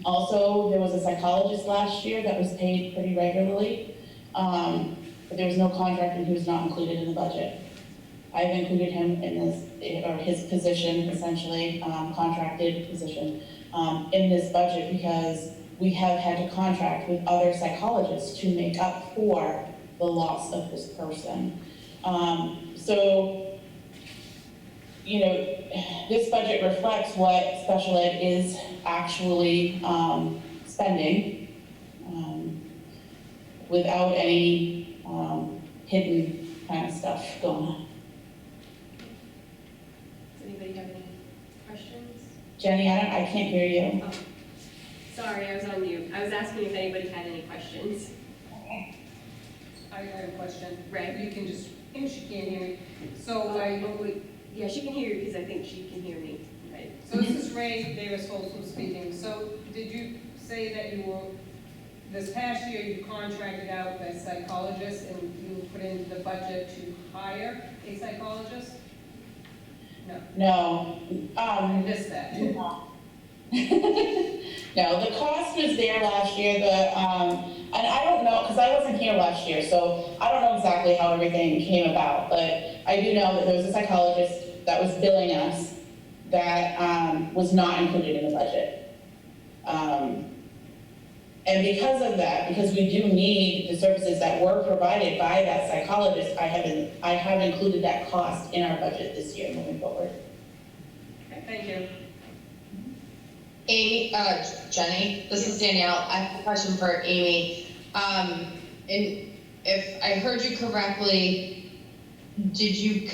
Also, there was a psychologist last year that was paid pretty regularly, but there was no contract and he was not included in the budget. I've included him in this, or his position, essentially, contracted position, in this budget because we have had to contract with other psychologists to make up for the loss of this person. So, you know, this budget reflects what special ed is actually spending without any hidden kind of stuff going on. Does anybody have any questions? Jenny, I can't hear you. Oh, sorry, I was on mute. I was asking if anybody had any questions. I got a question. Right. You can just, if she can't hear me. So yeah, she can hear you because I think she can hear me. Right. So this is Ray Davis-Holtz who's speaking. So did you say that you were, this past year you contracted out a psychologist and you put in the budget to hire a psychologist? No. No. I missed that. No, the cost was there last year, and I don't know, because I wasn't here last year, so I don't know exactly how everything came about, but I do know that there was a psychologist that was billing us that was not included in the budget. And because of that, because we do need the services that were provided by that psychologist, I have included that cost in our budget this year moving forward. Okay, thank you. Amy, Jenny, this is Danielle. I have a question for Amy. And if I heard you correctly, did you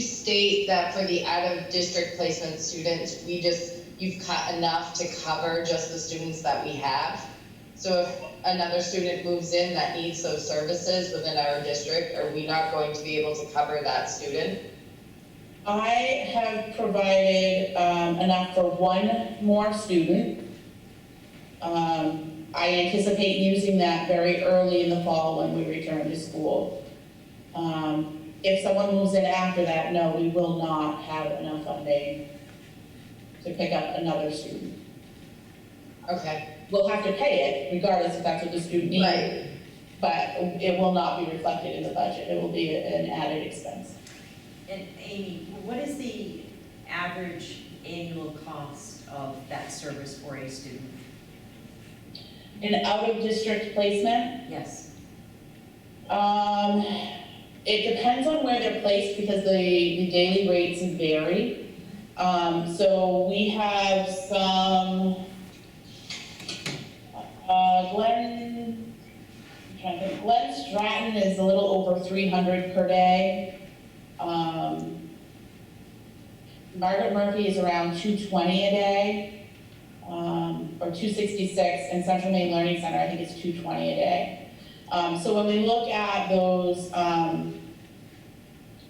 state that for the out-of-district placement students, you've cut enough to cover just the students that we have? So if another student moves in that needs those services within our district, are we not going to be able to cover that student? I have provided enough for one more student. I anticipate using that very early in the fall when we return to school. If someone moves in after that, no, we will not have enough funding to pick up another student. Okay. We'll have to pay it regardless if that's what the student needs. Right. But it will not be reflected in the budget. It will be an added expense. And Amy, what is the average annual cost of that service for a student? In out-of-district placement? Yes. It depends on where they're placed because the daily rates vary. So we have some, Glen Stratton is a little over 300 per day. Margaret Murphy is around 220 a day, or 266, and Central Maine Learning Center, I think it's 220 a day. So when we look at those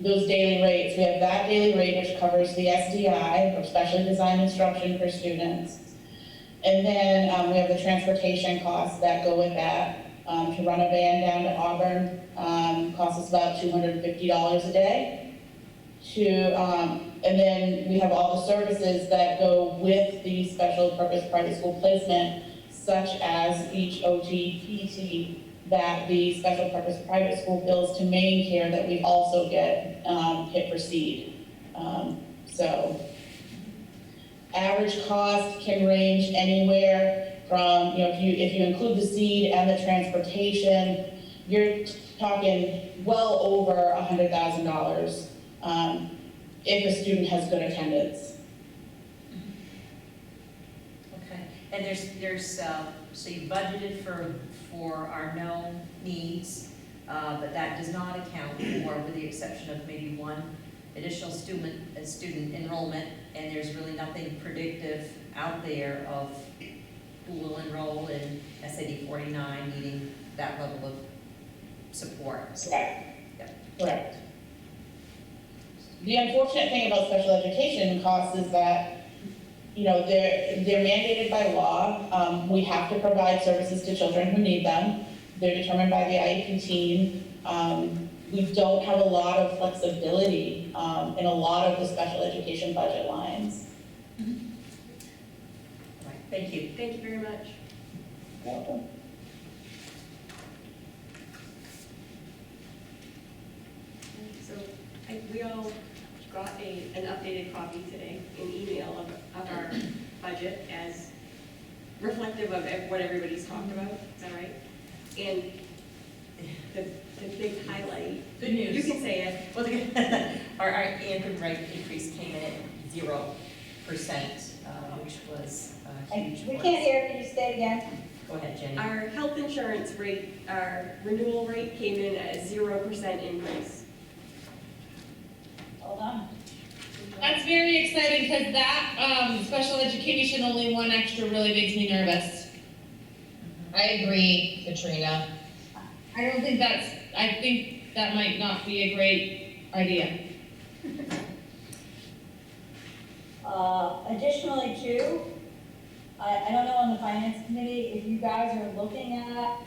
daily rates, we have that daily rate which covers the SDI, or specially designed instruction for students. And then we have the transportation costs that go with that. To run a van down to Auburn costs us about $250 a day. And then we have all the services that go with the special purpose private school placement, such as speech, OT, PT, that the special purpose private school bills to main care that we also get hit for seed. So average cost can range anywhere from, if you include the seed and the transportation, you're talking well over $100,000 if a student has good attendance. Okay, and there's so you budgeted for our known needs, but that does not account for, with the exception of maybe one additional student enrollment, and there's really nothing predictive out there of who will enroll in SAD 49 needing that level of support. Correct. Yep. Correct. The unfortunate thing about special education costs is that, you know, they're mandated by law. We have to provide services to children who need them. They're determined by the IEP team. We don't have a lot of flexibility in a lot of the special education budget lines. All right, thank you. Thank you very much. Welcome. So we all got an updated copy today, an email of our budget as reflective of what everybody's talked about. Is that right? And the big highlight. Good news. You can say it. Well, our anthem rate increase came in at 0%, which was a huge. We can't hear, can you say it again? Go ahead, Jenny. Our health insurance rate, our renewal rate came in at a 0% increase. Hold on. That's very exciting, because that, special education, only one extra really makes me nervous. I agree, Katrina. I think that might not be a great idea. Additionally too, I don't know on the finance committee, if you guys are looking at,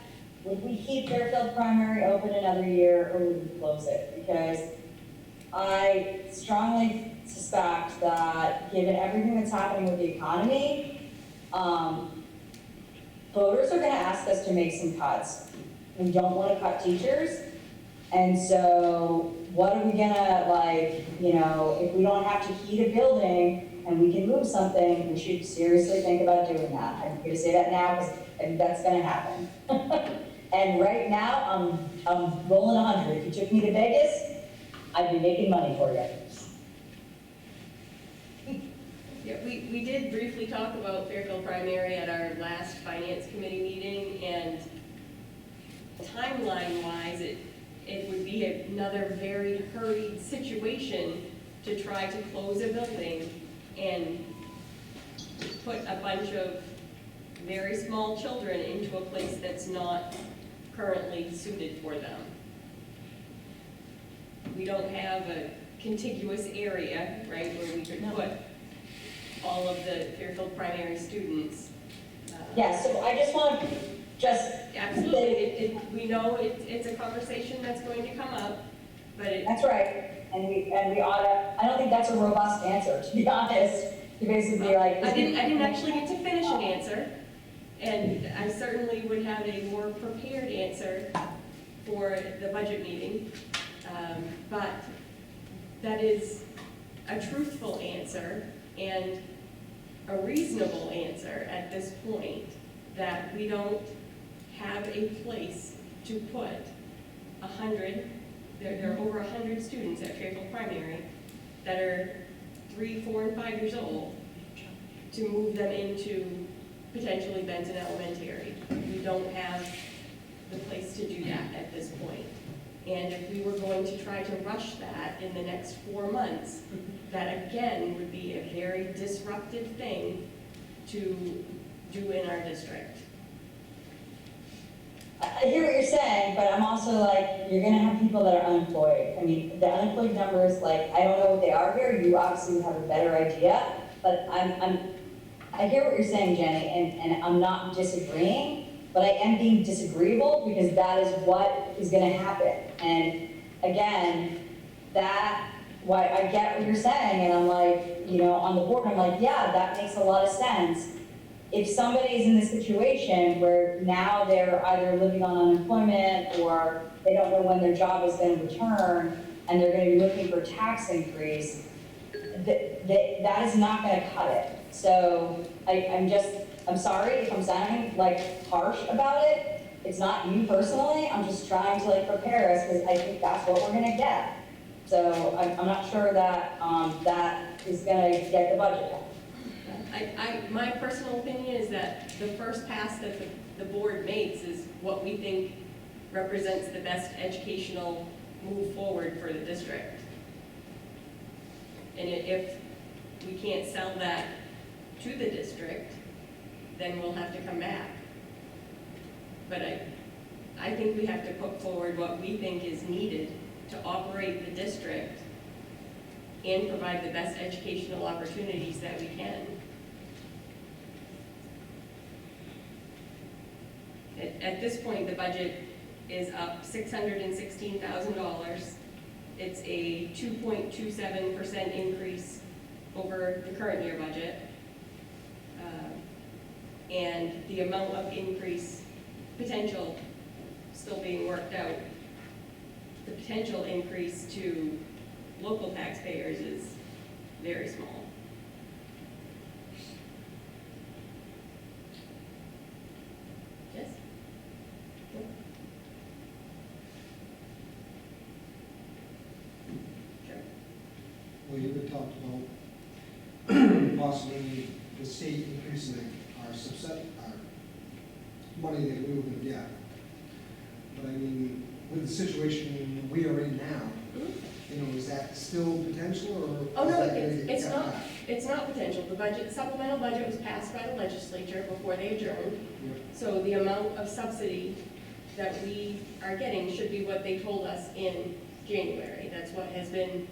would we keep Fairfield Primary open another year or would we close it? Because I strongly suspect that given everything that's happening with the economy, voters are gonna ask us to make some cuts. We don't wanna cut teachers. And so what are we gonna, like, you know, if we don't have to heat a building and we can move something, we should seriously think about doing that. I'm gonna say that now because that's gonna happen. And right now, I'm rolling 100. If you took me to Vegas, I'd be making money for you. Yeah, we did briefly talk about Fairfield Primary at our last finance committee meeting, and timeline-wise, it would be another very hurried situation to try to close a building and put a bunch of very small children into a place that's not currently suited for them. We don't have a contiguous area, right, where we could put all of the Fairfield Primary students. Yeah, so I just want to Absolutely, we know it's a conversation that's going to come up, but That's right. And we ought to, I don't think that's a robust answer, to be honest. To basically like. I didn't actually get to finish an answer, and I certainly would have a more prepared answer for the budget meeting. But that is a truthful answer and a reasonable answer at this point, that we don't have a place to put 100, there are over 100 students at Fairfield Primary that are 3, 4, and 5 years old, to move them into potentially Benton Elementary. We don't have the place to do that at this point. And if we were going to try to rush that in the next 4 months, that again would be a very disruptive thing to do in our district. I hear what you're saying, but I'm also like, you're gonna have people that are unemployed. I mean, the unemployed numbers, like, I don't know what they are here. You obviously have a better idea, but I hear what you're saying, Jenny, and I'm not disagreeing, but I am being disagreeable because that is what is gonna happen. And again, why I get what you're saying, and I'm like, you know, on the board, I'm like, yeah, that makes a lot of sense. If somebody's in this situation where now they're either living on unemployment or they don't know when their job is going to return and they're going to be looking for a tax increase, that is not going to cut it. So I'm sorry if I'm sounding like harsh about it. It's not you personally. I'm just trying to like prepare us because I think that's what we're going to get. So I'm not sure that that is going to get the budget done. My personal opinion is that the first pass that the board makes is what we think represents the best educational move forward for the district. And if we can't sell that to the district, then we'll have to come back. But I think we have to put forward what we think is needed to operate the district and provide the best educational opportunities that we can. At this point, the budget is up $616,000. It's a 2.27% increase over the current year budget. And the amount of increase potential still being worked out. The potential increase to local taxpayers is very small. Yes? Sure. Well, you had talked about possibly the state increasing our money that we were gonna get. But I mean, with the situation we are in now, you know, is that still potential or? Oh, no, is that gonna get it's cut not, back? it's not potential. The budget, supplemental budget was passed by the legislature before they adjourned. So the amount of subsidy that we are getting should be what they told us in January. That's what has been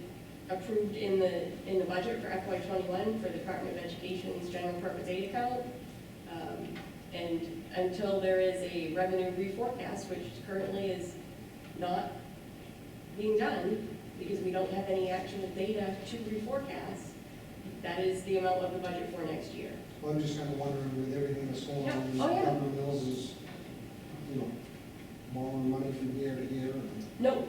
approved in the budget for FY '21 for the Department of Education's general purpose aid account. And until there is a revenue reforecast, which currently is not being done because we don't have any actual data to reforecast, that is the amount of the budget for next year. Well, I'm just kind of wondering with everything that's going Yeah. on, Oh, yeah. Governor Mills is, you know, borrowing money from here to here. And No,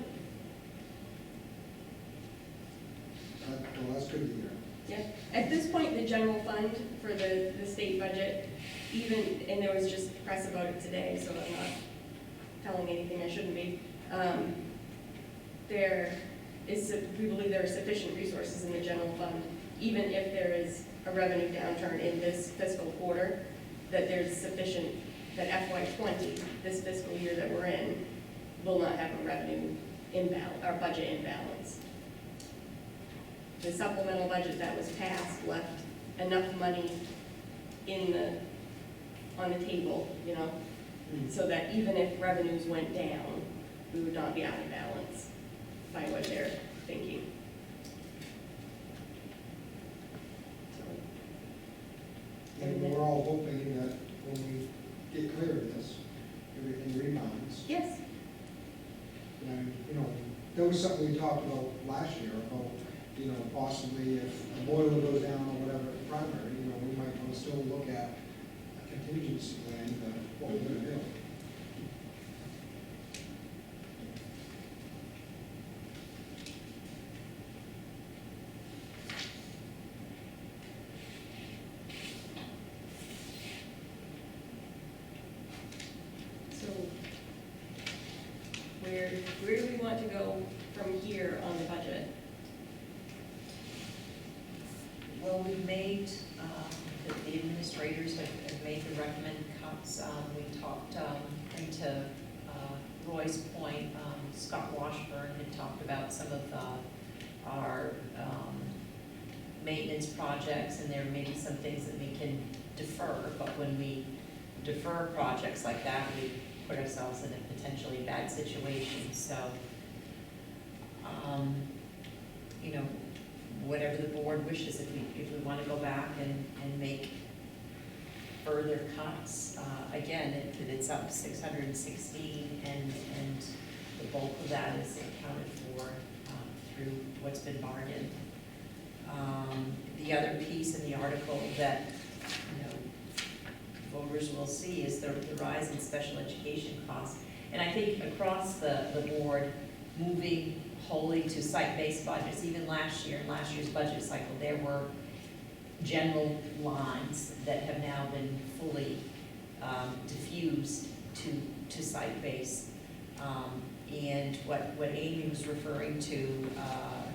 well, that's good to hear. yeah. At this point, the general fund for the state budget, even, and there was just press about it today, so I'm not telling anything I shouldn't be. We believe there are sufficient resources in the general fund, even if there is a revenue downturn in this fiscal quarter, that there's sufficient, that FY '20, this fiscal year that we're in, will not have a revenue imbalance, or budget imbalance. The supplemental budget that was passed left enough money on the table, you know, so that even if revenues went down, we would not be out of balance by what they're thinking. And we're all hoping that when we get clear of this, everything rebounds. Yes. And, you know, there was something we talked about last year about, you know, possibly if a boiler goes down or whatever at the primary, you know, we might want to still look at a contingency plan to what we're gonna do. So where do we want to go from here on the budget? Well, we've made, the administrators have made the recommended cuts. We talked, and to Roy's point, Scott Washburn had talked about some of our maintenance projects, and there may be some things that we can defer, but when we defer projects like that, we put ourselves in a potentially bad situation. So, you know, whatever the board wishes, if we want to go back and make further cuts, again, it's up 616, and the bulk of that is accounted for through what's been bargained. The other piece in the article that, you know, voters will see is the rise in special education costs. And I think across the board, moving wholly to site-based budgets, even last year, in last year's budget cycle, there were general lines that have now been fully diffused to site-based. And what Amy was referring to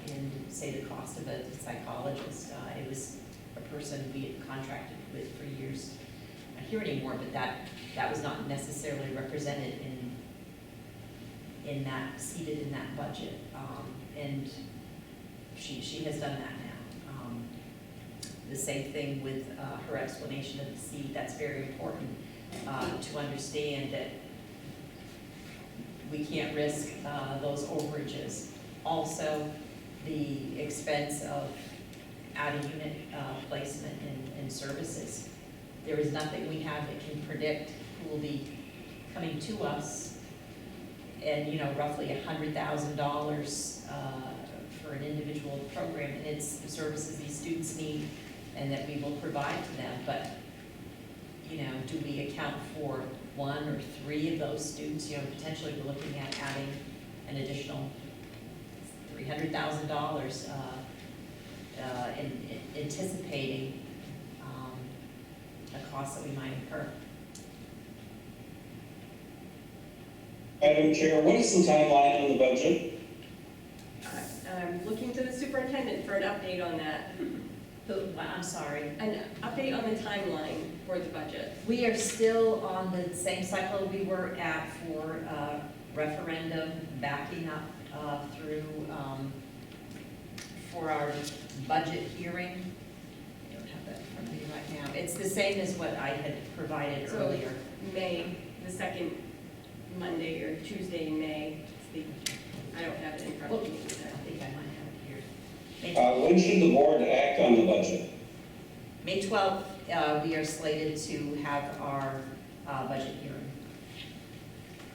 in, say, the cost of a psychologist, it was a person we had contracted with for years. I don't hear anymore, but that was not necessarily represented in that, seated in that budget. And she has done that now. the same thing with her explanation of the seed. That's very important to understand that we can't risk those overages. Also, the expense of out-of-unit placement in services. There is nothing we have that can predict who will be coming to us, and roughly $100,000 for an individual program, and it's the services these students need and that we will provide to them. But do we account for 1 or 3 of those students? Potentially we're looking at adding an additional $300,000 in anticipating a cost that we might incur. Madam Chair, what is the timeline on the budget? I'm looking to the superintendent for an update on that. I'm sorry. An update on the timeline for the budget. We are still on the same cycle we were at for referendum, backing up through for our budget hearing. I don't have that in front of me right now. It's the same as what I had provided earlier. May, the second Monday or Tuesday in May. I don't have it in front of me. I think I might have it here. When should the board act on the budget? May 12th, we are slated to have our budget hearing.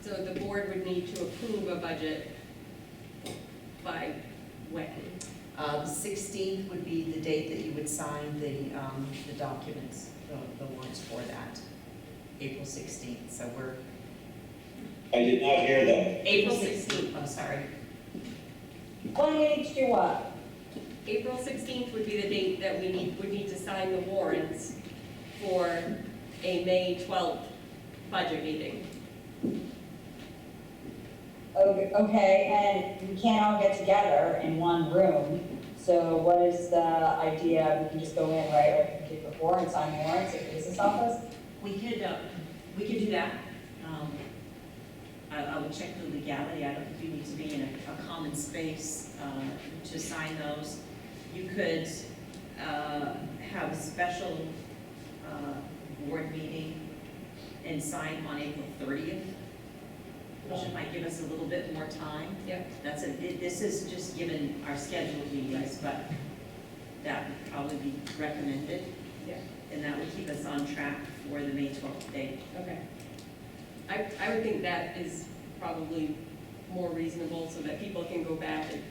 So the board would need to approve a budget by when? The 16th would be the date that you would sign the documents, the warrants for that, April 16th. So we're... I did not hear that. April 16th, I'm sorry. When we need to do what? April 16th would be the date that we would need to sign the warrants for a May 12th budget meeting. Okay, and we can't all get together in one room, so what is the idea? We can just go in, right, like we did before and sign warrants at the business office? We could do that. I will check the legality. I don't think you need to be in a common space to sign those. You could have a special board meeting and sign on April 30th, which might give us a little bit more time. Yep. This is just given our scheduled meetings, but that would probably be recommended. Yeah. And that would keep us on track for the May 12th date. Okay. I would think that is probably more reasonable so that people can go back and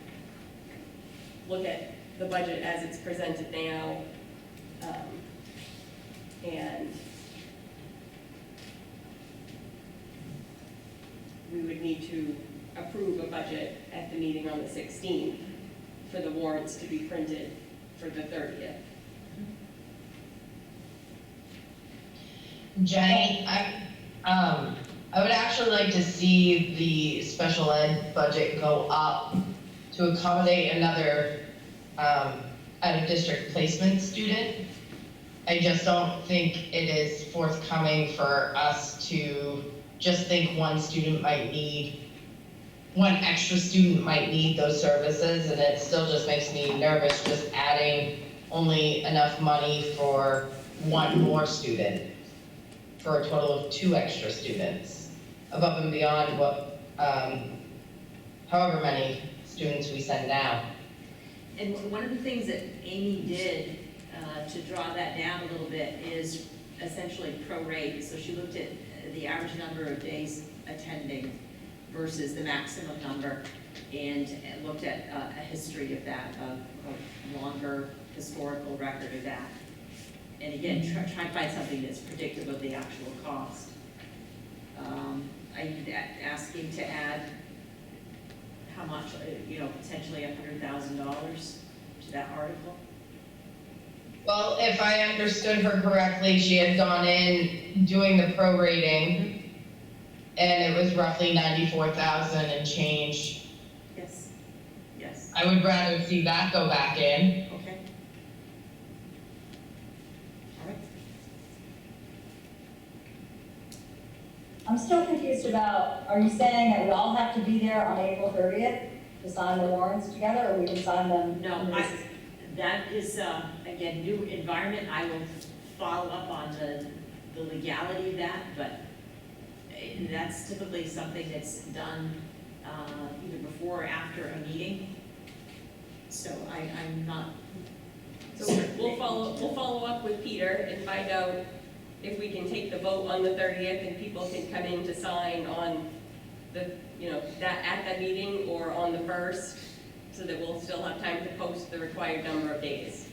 look at the budget as it's presented now. And we would need to approve a budget at the meeting on the 16th for the warrants to be printed for the 30th. Jenny, I would actually like to see the special ed budget go up to accommodate another out-of-district placement student. I just don't think it is forthcoming for us to just think one extra student might need those services, and it still just makes me nervous just adding only enough money for one more student for a total of 2 extra students, above and beyond what, however many students we send now. And one of the things that Amy did to draw that down a little bit is essentially prorate. So she looked at the average number of days attending versus the maximum number, and looked at a history of that, of longer historical record of that. And again, try to find something that's predictive of the actual cost. I'm asking to add how much, potentially $100,000 to that article. Well, if I understood her correctly, she had gone in doing the prorating, and it was roughly 94,000 and change. Yes, yes. I would rather see that go back in. Okay. All right. I'm still confused about, are you saying that we all have to be there on April 30th to sign the warrants together, or we can sign them? No, that is, again, new environment. I will follow up on the legality of that, but that's typically something that's done either before or after a meeting. So I'm not. So we'll follow up with Peter and find out if we can take the vote on the 30th and people can come in to sign on the, that at that meeting or on the 1st, so that we'll still have time to post the required number of days.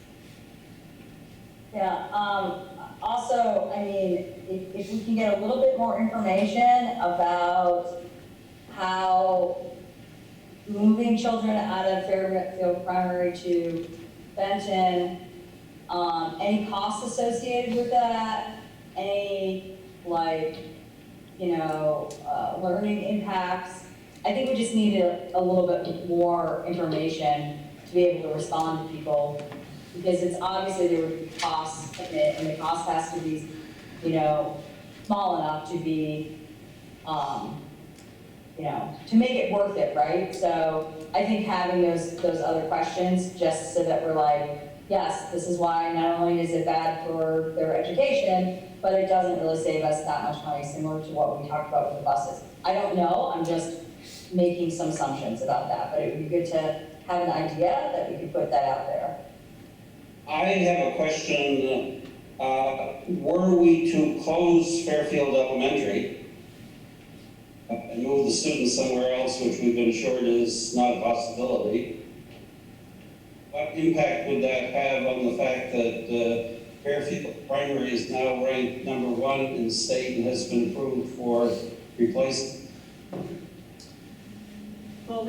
Yeah, also, I mean, if we can get a little bit more information about how moving children out of Fairfield Primary to Benton, any costs associated with that, any, learning impacts. I think we just need a little bit more information to be able to respond to people, because it's obviously there would be costs in it, and the cost has to be, small enough to be, to make it worth it, right? So I think having those other questions, just so that we're like, yes, this is why not only is it bad for their education, but it doesn't really save us that much money, similar to what we talked about with the buses. I don't know, I'm just making some assumptions about that, but it would be good to have an idea that we could put that out there. I have a question. Were we to close Fairfield Elementary and move the students somewhere else, which we've been assured is not a possibility, what impact would that have on the fact that Fairfield Primary is now ranked #1 in the state and has been approved for replacement? Well,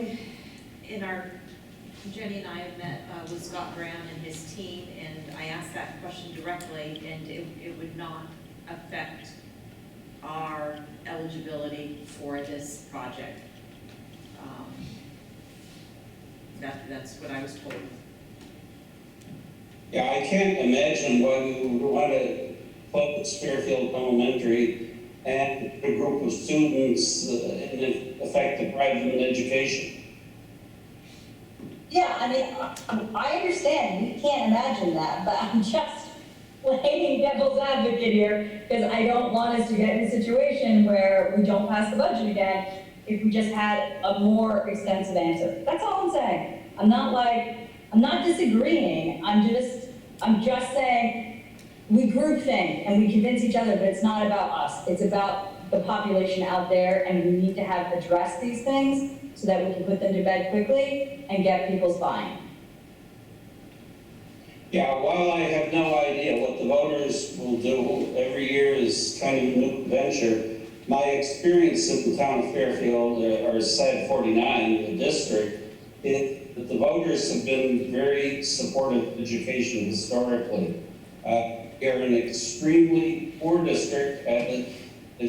Jenny and I have met with Scott Graham and his team, and I asked that question directly, and it would not affect our eligibility for this project. That's what I was told. Yeah, I can't imagine why we would want to close Fairfield Elementary and a group of students in effect deprived education. Yeah, I mean, I understand, we can't imagine that, but I'm just playing devil's advocate here, because I don't want us to get in a situation where we don't pass the budget again if we just had a more extensive answer. That's all I'm saying. I'm not disagreeing, I'm just saying, we group think and we convince each other, but it's not about us. It's about the population out there, and we need to have addressed these things so that we can put them to bed quickly and get people's buy-in. Yeah, while I have no idea what the voters will do, every year is kind of a new venture. My experience in the town of Fairfield, or SAD 49, the district, is that the voters have been very supportive of education historically. We're an extremely poor district that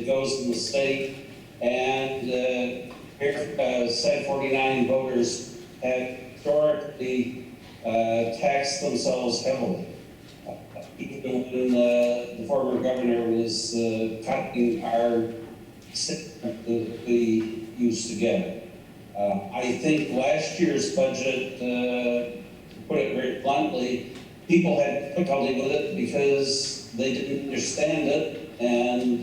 goes in the state, and SAD 49 voters have historically taxed themselves heavily. Even when the former governor was cutting our that we used to get. I think last year's budget, to put it very bluntly, people had difficulty with it because they didn't understand it, and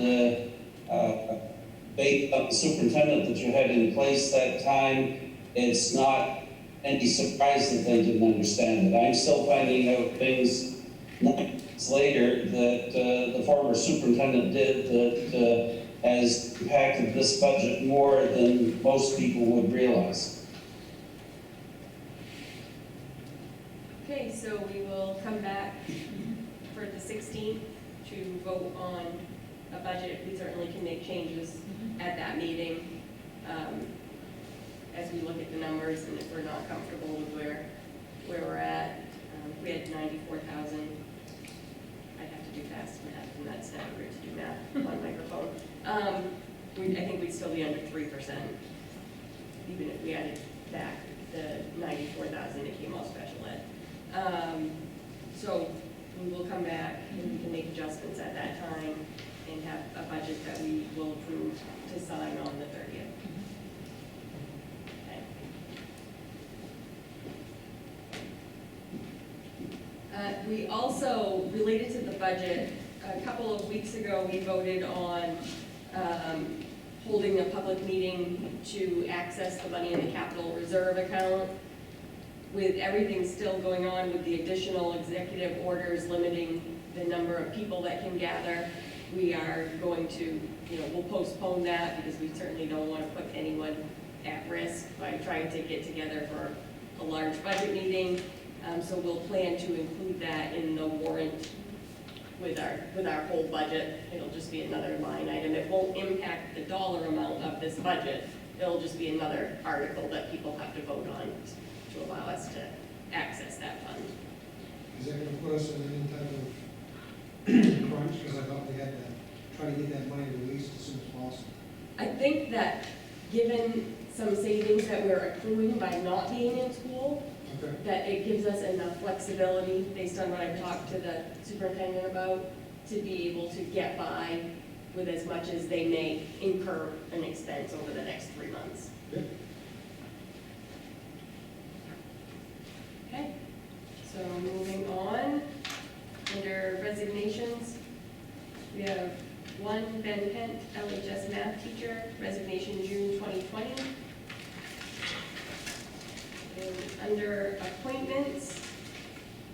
based on the superintendent that you had in place that time, it's not any surprise that they didn't understand it. I'm still finding out things months later that the former superintendent did that has impacted this budget more than most people would realize. Okay, so we will come back for the 16th to vote on a budget. We certainly can make changes at that meeting as we look at the numbers, and if we're not comfortable with where we're at. We had 94,000. I'd have to do fast math, and that's never great to do math on microphone. I think we'd still be under 3%, even if we added back the 94,000 that came off special ed. So we will come back and we can make adjustments at that time and have a budget that we will approve to sign on the 30th. Okay. We also, related to the budget, a couple of weeks ago, we voted on holding a public meeting to access the money in the capital reserve account. With everything still going on with the additional executive orders limiting the number of people that can gather, we are going to, we'll postpone that because we certainly don't want to put anyone at risk by trying to get together for a large budget meeting. So we'll plan to include that in the warrant with our whole budget. It'll just be another line item. It won't impact the dollar amount of this budget. It'll just be another article that people have to vote on to allow us to access that fund. Is that gonna put us in any type of crunch? Because I thought we had to try to get that money released as soon as possible. I think that given some savings that we're accruing by not being in school, Okay. that it gives us enough flexibility, based on what I've talked to the superintendent about, to be able to get by with as much as they may incur an expense over the next 3 months. Yep. Okay, so moving on, under resignations, we have one Ben Kent, LHS math teacher, resignation June 2020. And under appointments,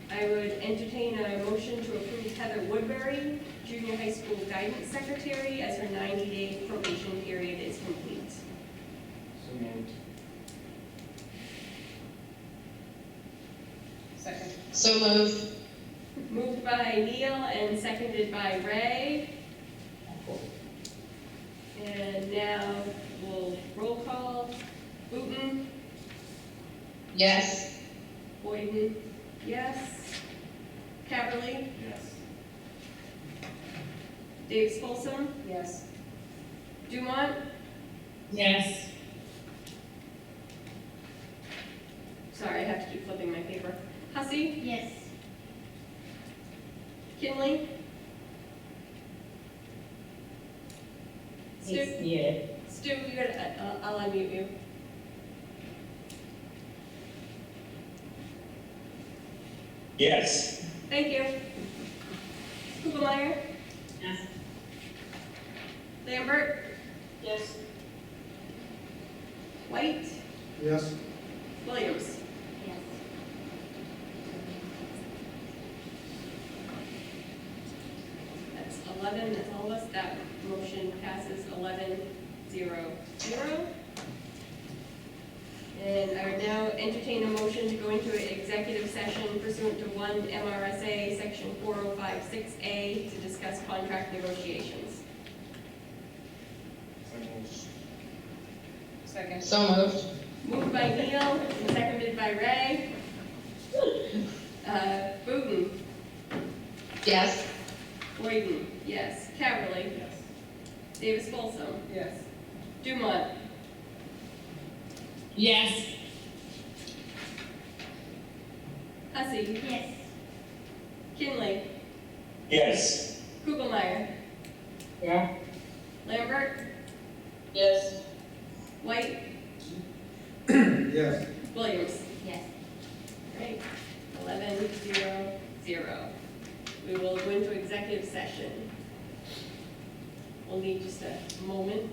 I would entertain a motion to approve Heather Woodbury, junior high school guidance secretary, as her 90-day probation period is complete. So moved. Second. So moved. Moved by Neil and seconded by Ray. And now we'll roll call. Booton, Yes. Boyden, yes. Caverly, Yes. Davis Folsom? Yes. Dumont? Yes. Sorry, I have to keep flipping my paper. Hussey? Yes. Kinley? He's Stu? muted. Stu, you gotta, I'll unmute you. Yes. Thank you. Kugelmeyer? Yes. Lambert? Yes. White? Yes. Williams? Yes. That's 11, that's all of us. That motion passes 11-0-0. And I would now entertain a motion to go into an executive session pursuant to 1 MRSA Section 4056A to discuss contract negotiations. So moved. Second. So moved. Moved by Neil and seconded by Ray. Booton? Yes. Boyden? Yes. Caverly? Yes. Davis Folsom? Yes. Dumont? Yes. Hussey? Yes. Kinley? Yes. Kugelmeyer? Yeah. Lambert? Yes. White? Yes. Williams? Yes. Great. 11-0-0. We will go into executive session. We'll need just a moment.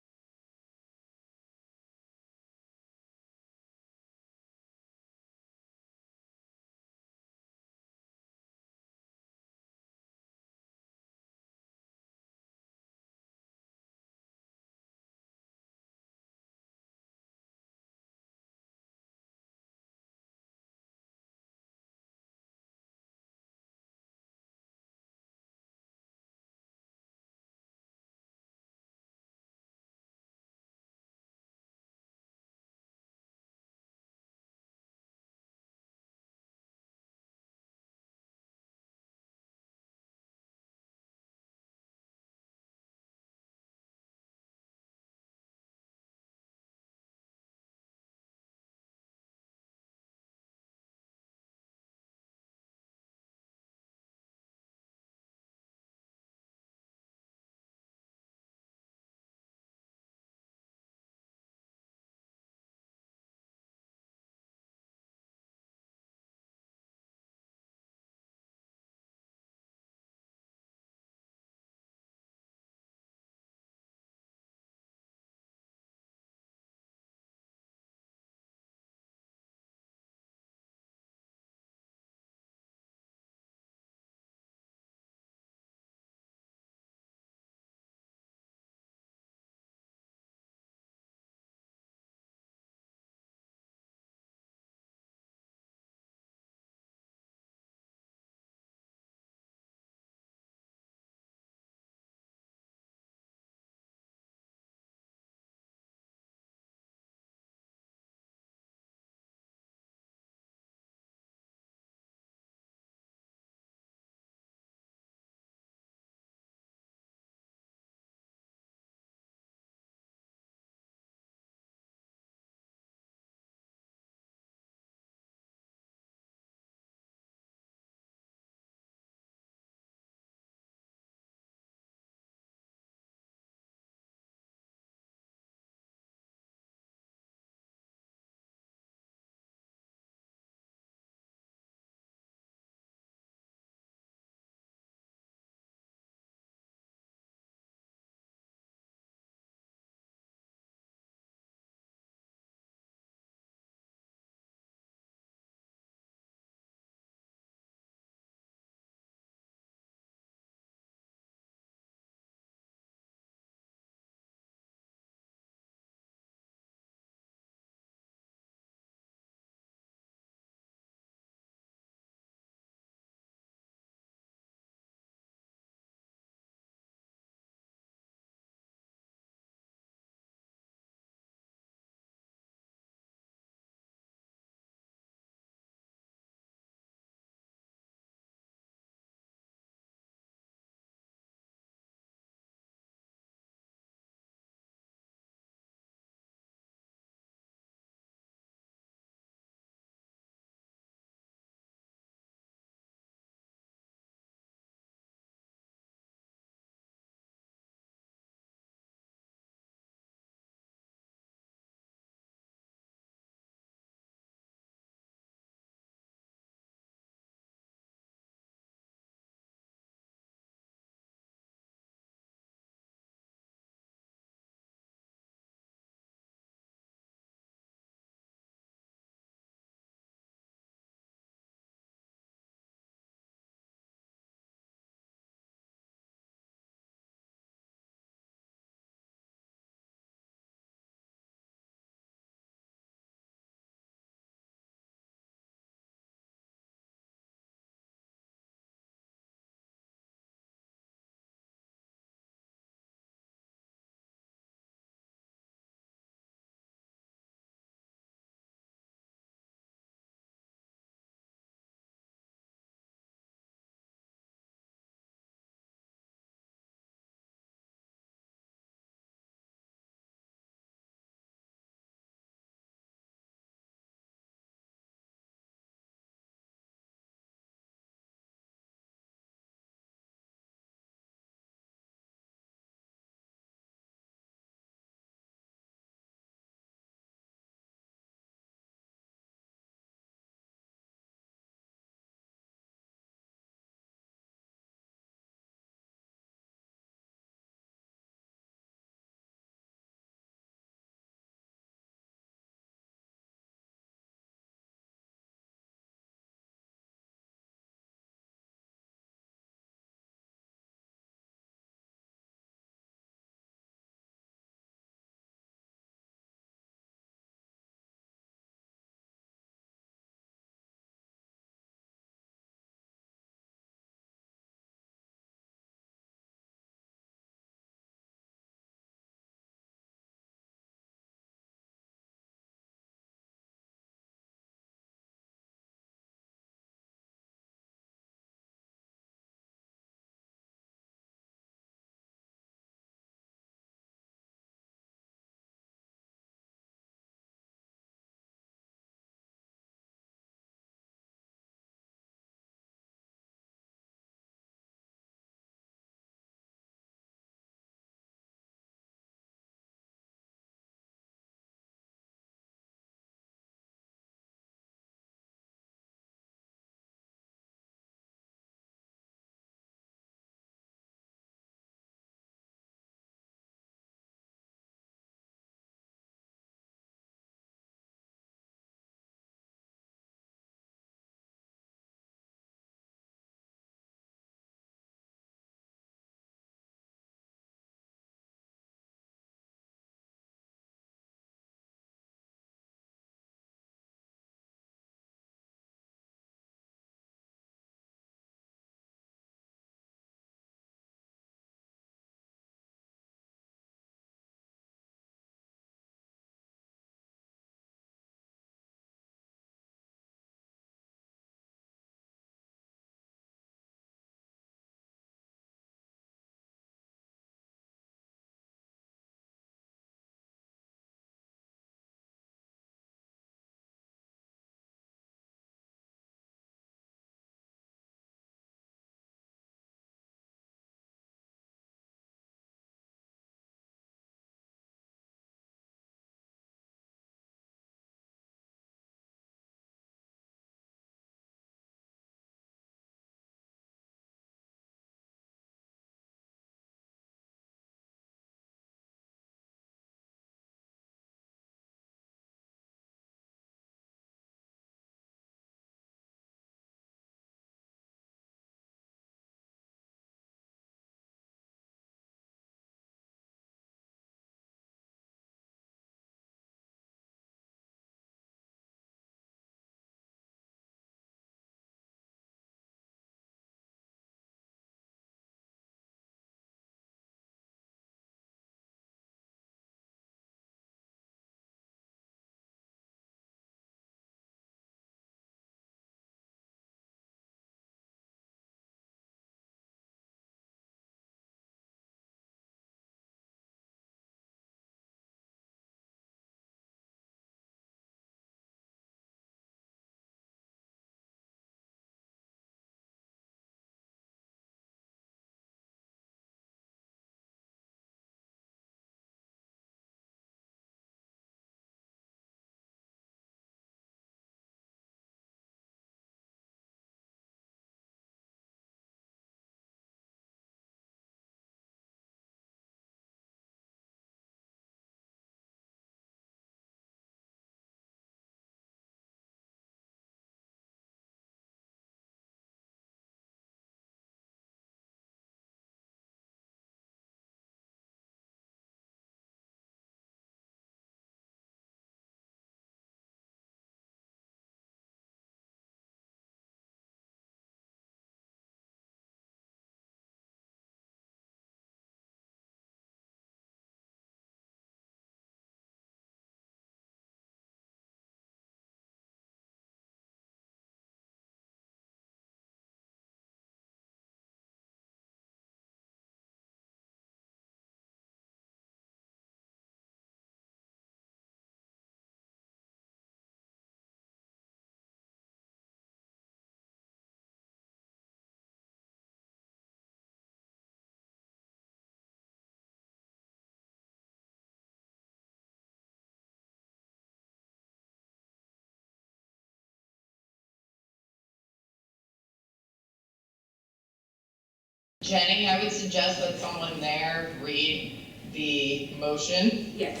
Jenny, I would suggest that someone there read the motion. Yes.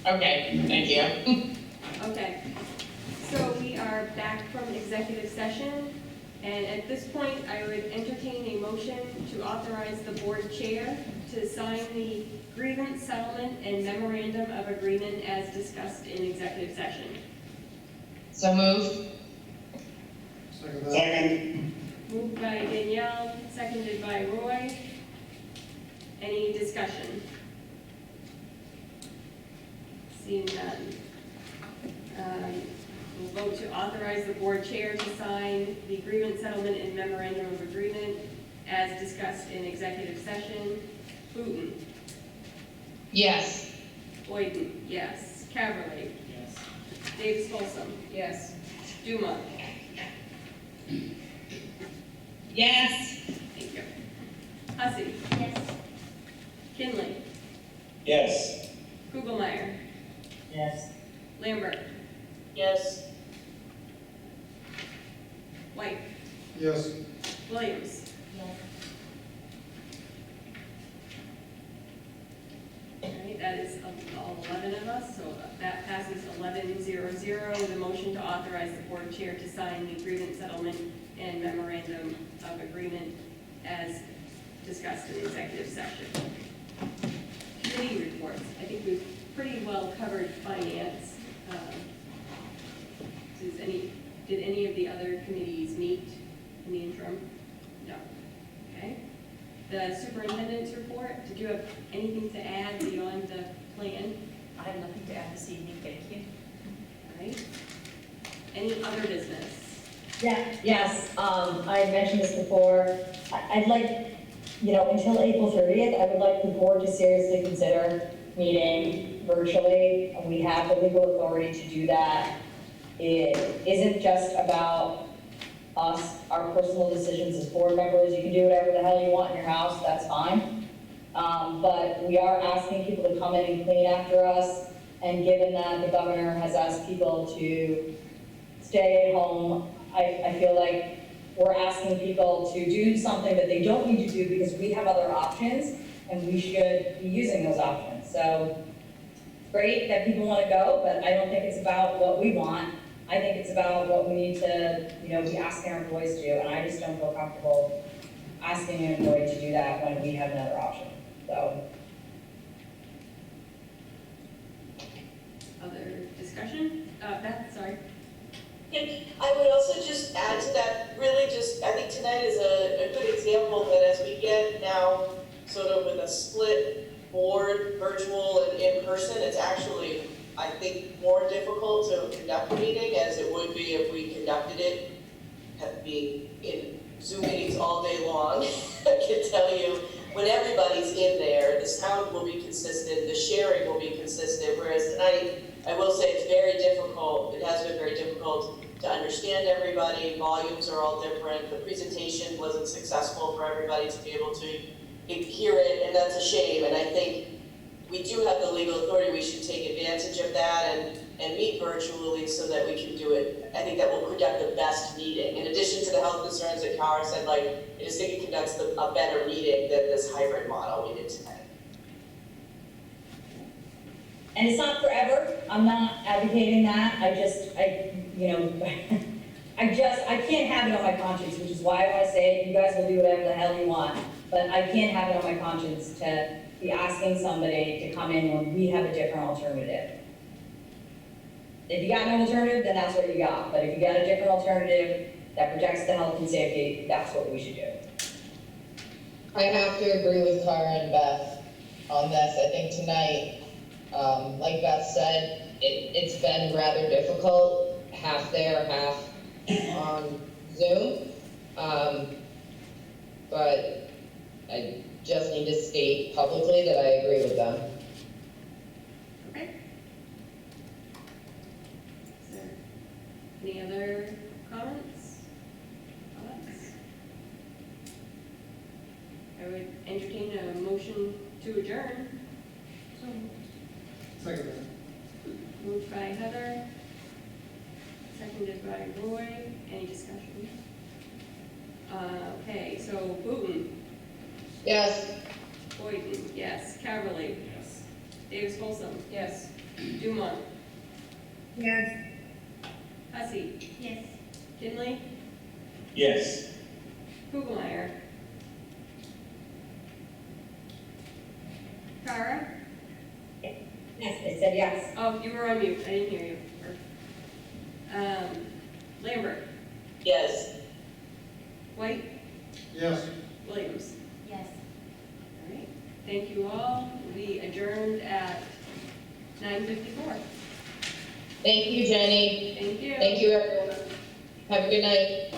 Okay, thank you. Okay, so we are back from executive session, and at this point, I would entertain a motion to authorize the board chair to sign the grievance settlement and memorandum of agreement as discussed in executive session. So moved. Second. Moved by Danielle, seconded by Roy. Any discussion? Seeing none. We'll vote to authorize the board chair to sign the grievance settlement and memorandum of agreement as discussed in executive session. Booton. Yes. Boyden, yes. Caverly. Yes. Davis Folsom. Yes. Duma. Yes. Thank you. Hussey. Yes. Kinley. Yes. Kugelmeyer. Yes. Lambert. Yes. White. Yes. Williams. All right, that is all 11 of us, so that passes 11-0-0. The motion to authorize the board chair to sign the grievance settlement and memorandum of agreement as discussed in the executive session. Committee reports. I think we've pretty well covered finance. Did any of the other committees meet in the interim? No. Okay. The superintendent's report, did you have anything to add beyond the plan? I have nothing to add this evening, thank you. All right. Any other business? Yeah, yes, I mentioned this before. I'd like, until April 30th, I would like the board to seriously consider meeting virtually. We have the legal authority to do that. It isn't just about us, our personal decisions as board members. You can do whatever the hell you want in your house, that's fine. But we are asking people to come in and clean after us. And given that the governor has asked people to stay at home, I feel like we're asking people to do something that they don't need to do because we have other options and we should be using those options. So it's great that people want to go, but I don't think it's about what we want. I think it's about what we need to, be asking our employees to do, and I just don't feel comfortable asking an employee to do that when we have another option, so. Other discussion? Beth, sorry. I would also just add to that, really just, I think tonight is a good example that as we get now sort of with a split board, virtual and in person, it's actually, I think, more difficult to conduct a meeting as it would be if we conducted it, being in Zoom meetings all day long. I can tell you, when everybody's in there, the sound will be consistent, the sharing will be consistent, whereas tonight, I will say it's very difficult, it has been very difficult to understand everybody, volumes are all different, the presentation wasn't successful for everybody to be able to hear it, and that's a shame, and I think we do have the legal authority, we should take advantage of that and meet virtually so that we can do it. I think that will conduct the best meeting. In addition to the health concerns that Kara said, I just think it conducts a better meeting than this hybrid model we did tonight. And it's not forever, I'm not advocating that, I can't have it on my conscience, which is why I want to say it, you guys will do whatever the hell you want, but I can't have it on my conscience to be asking somebody to come in when we have a different alternative. If you got no alternative, then that's what you got, but if you got a different alternative that protects the health and safety, that's what we should do. I have to agree with Cara and Beth on this. I think tonight, like Beth said, it's been rather difficult, half there, half on Zoom. But I just need to state publicly that I agree with them. Okay. Is there any other comments? I would entertain a motion to adjourn. Second. Moved by Heather, seconded by Roy. Any discussion? Okay, so Booton. Yes. Boyden, yes. Caverly. Yes. Davis Folsom. Yes. Dumont. Yes. Hussey. Yes. Kinley. Yes. Kugelmeyer. Kara. Yes, I said yes. Oh, you were on mute. I didn't hear you. Lambert. Yes. White. Yes. Williams. Yes. All right. Thank you all. We adjourned at 9:54. Thank you, Jenny. Thank you. Thank you, everyone. Have a good night.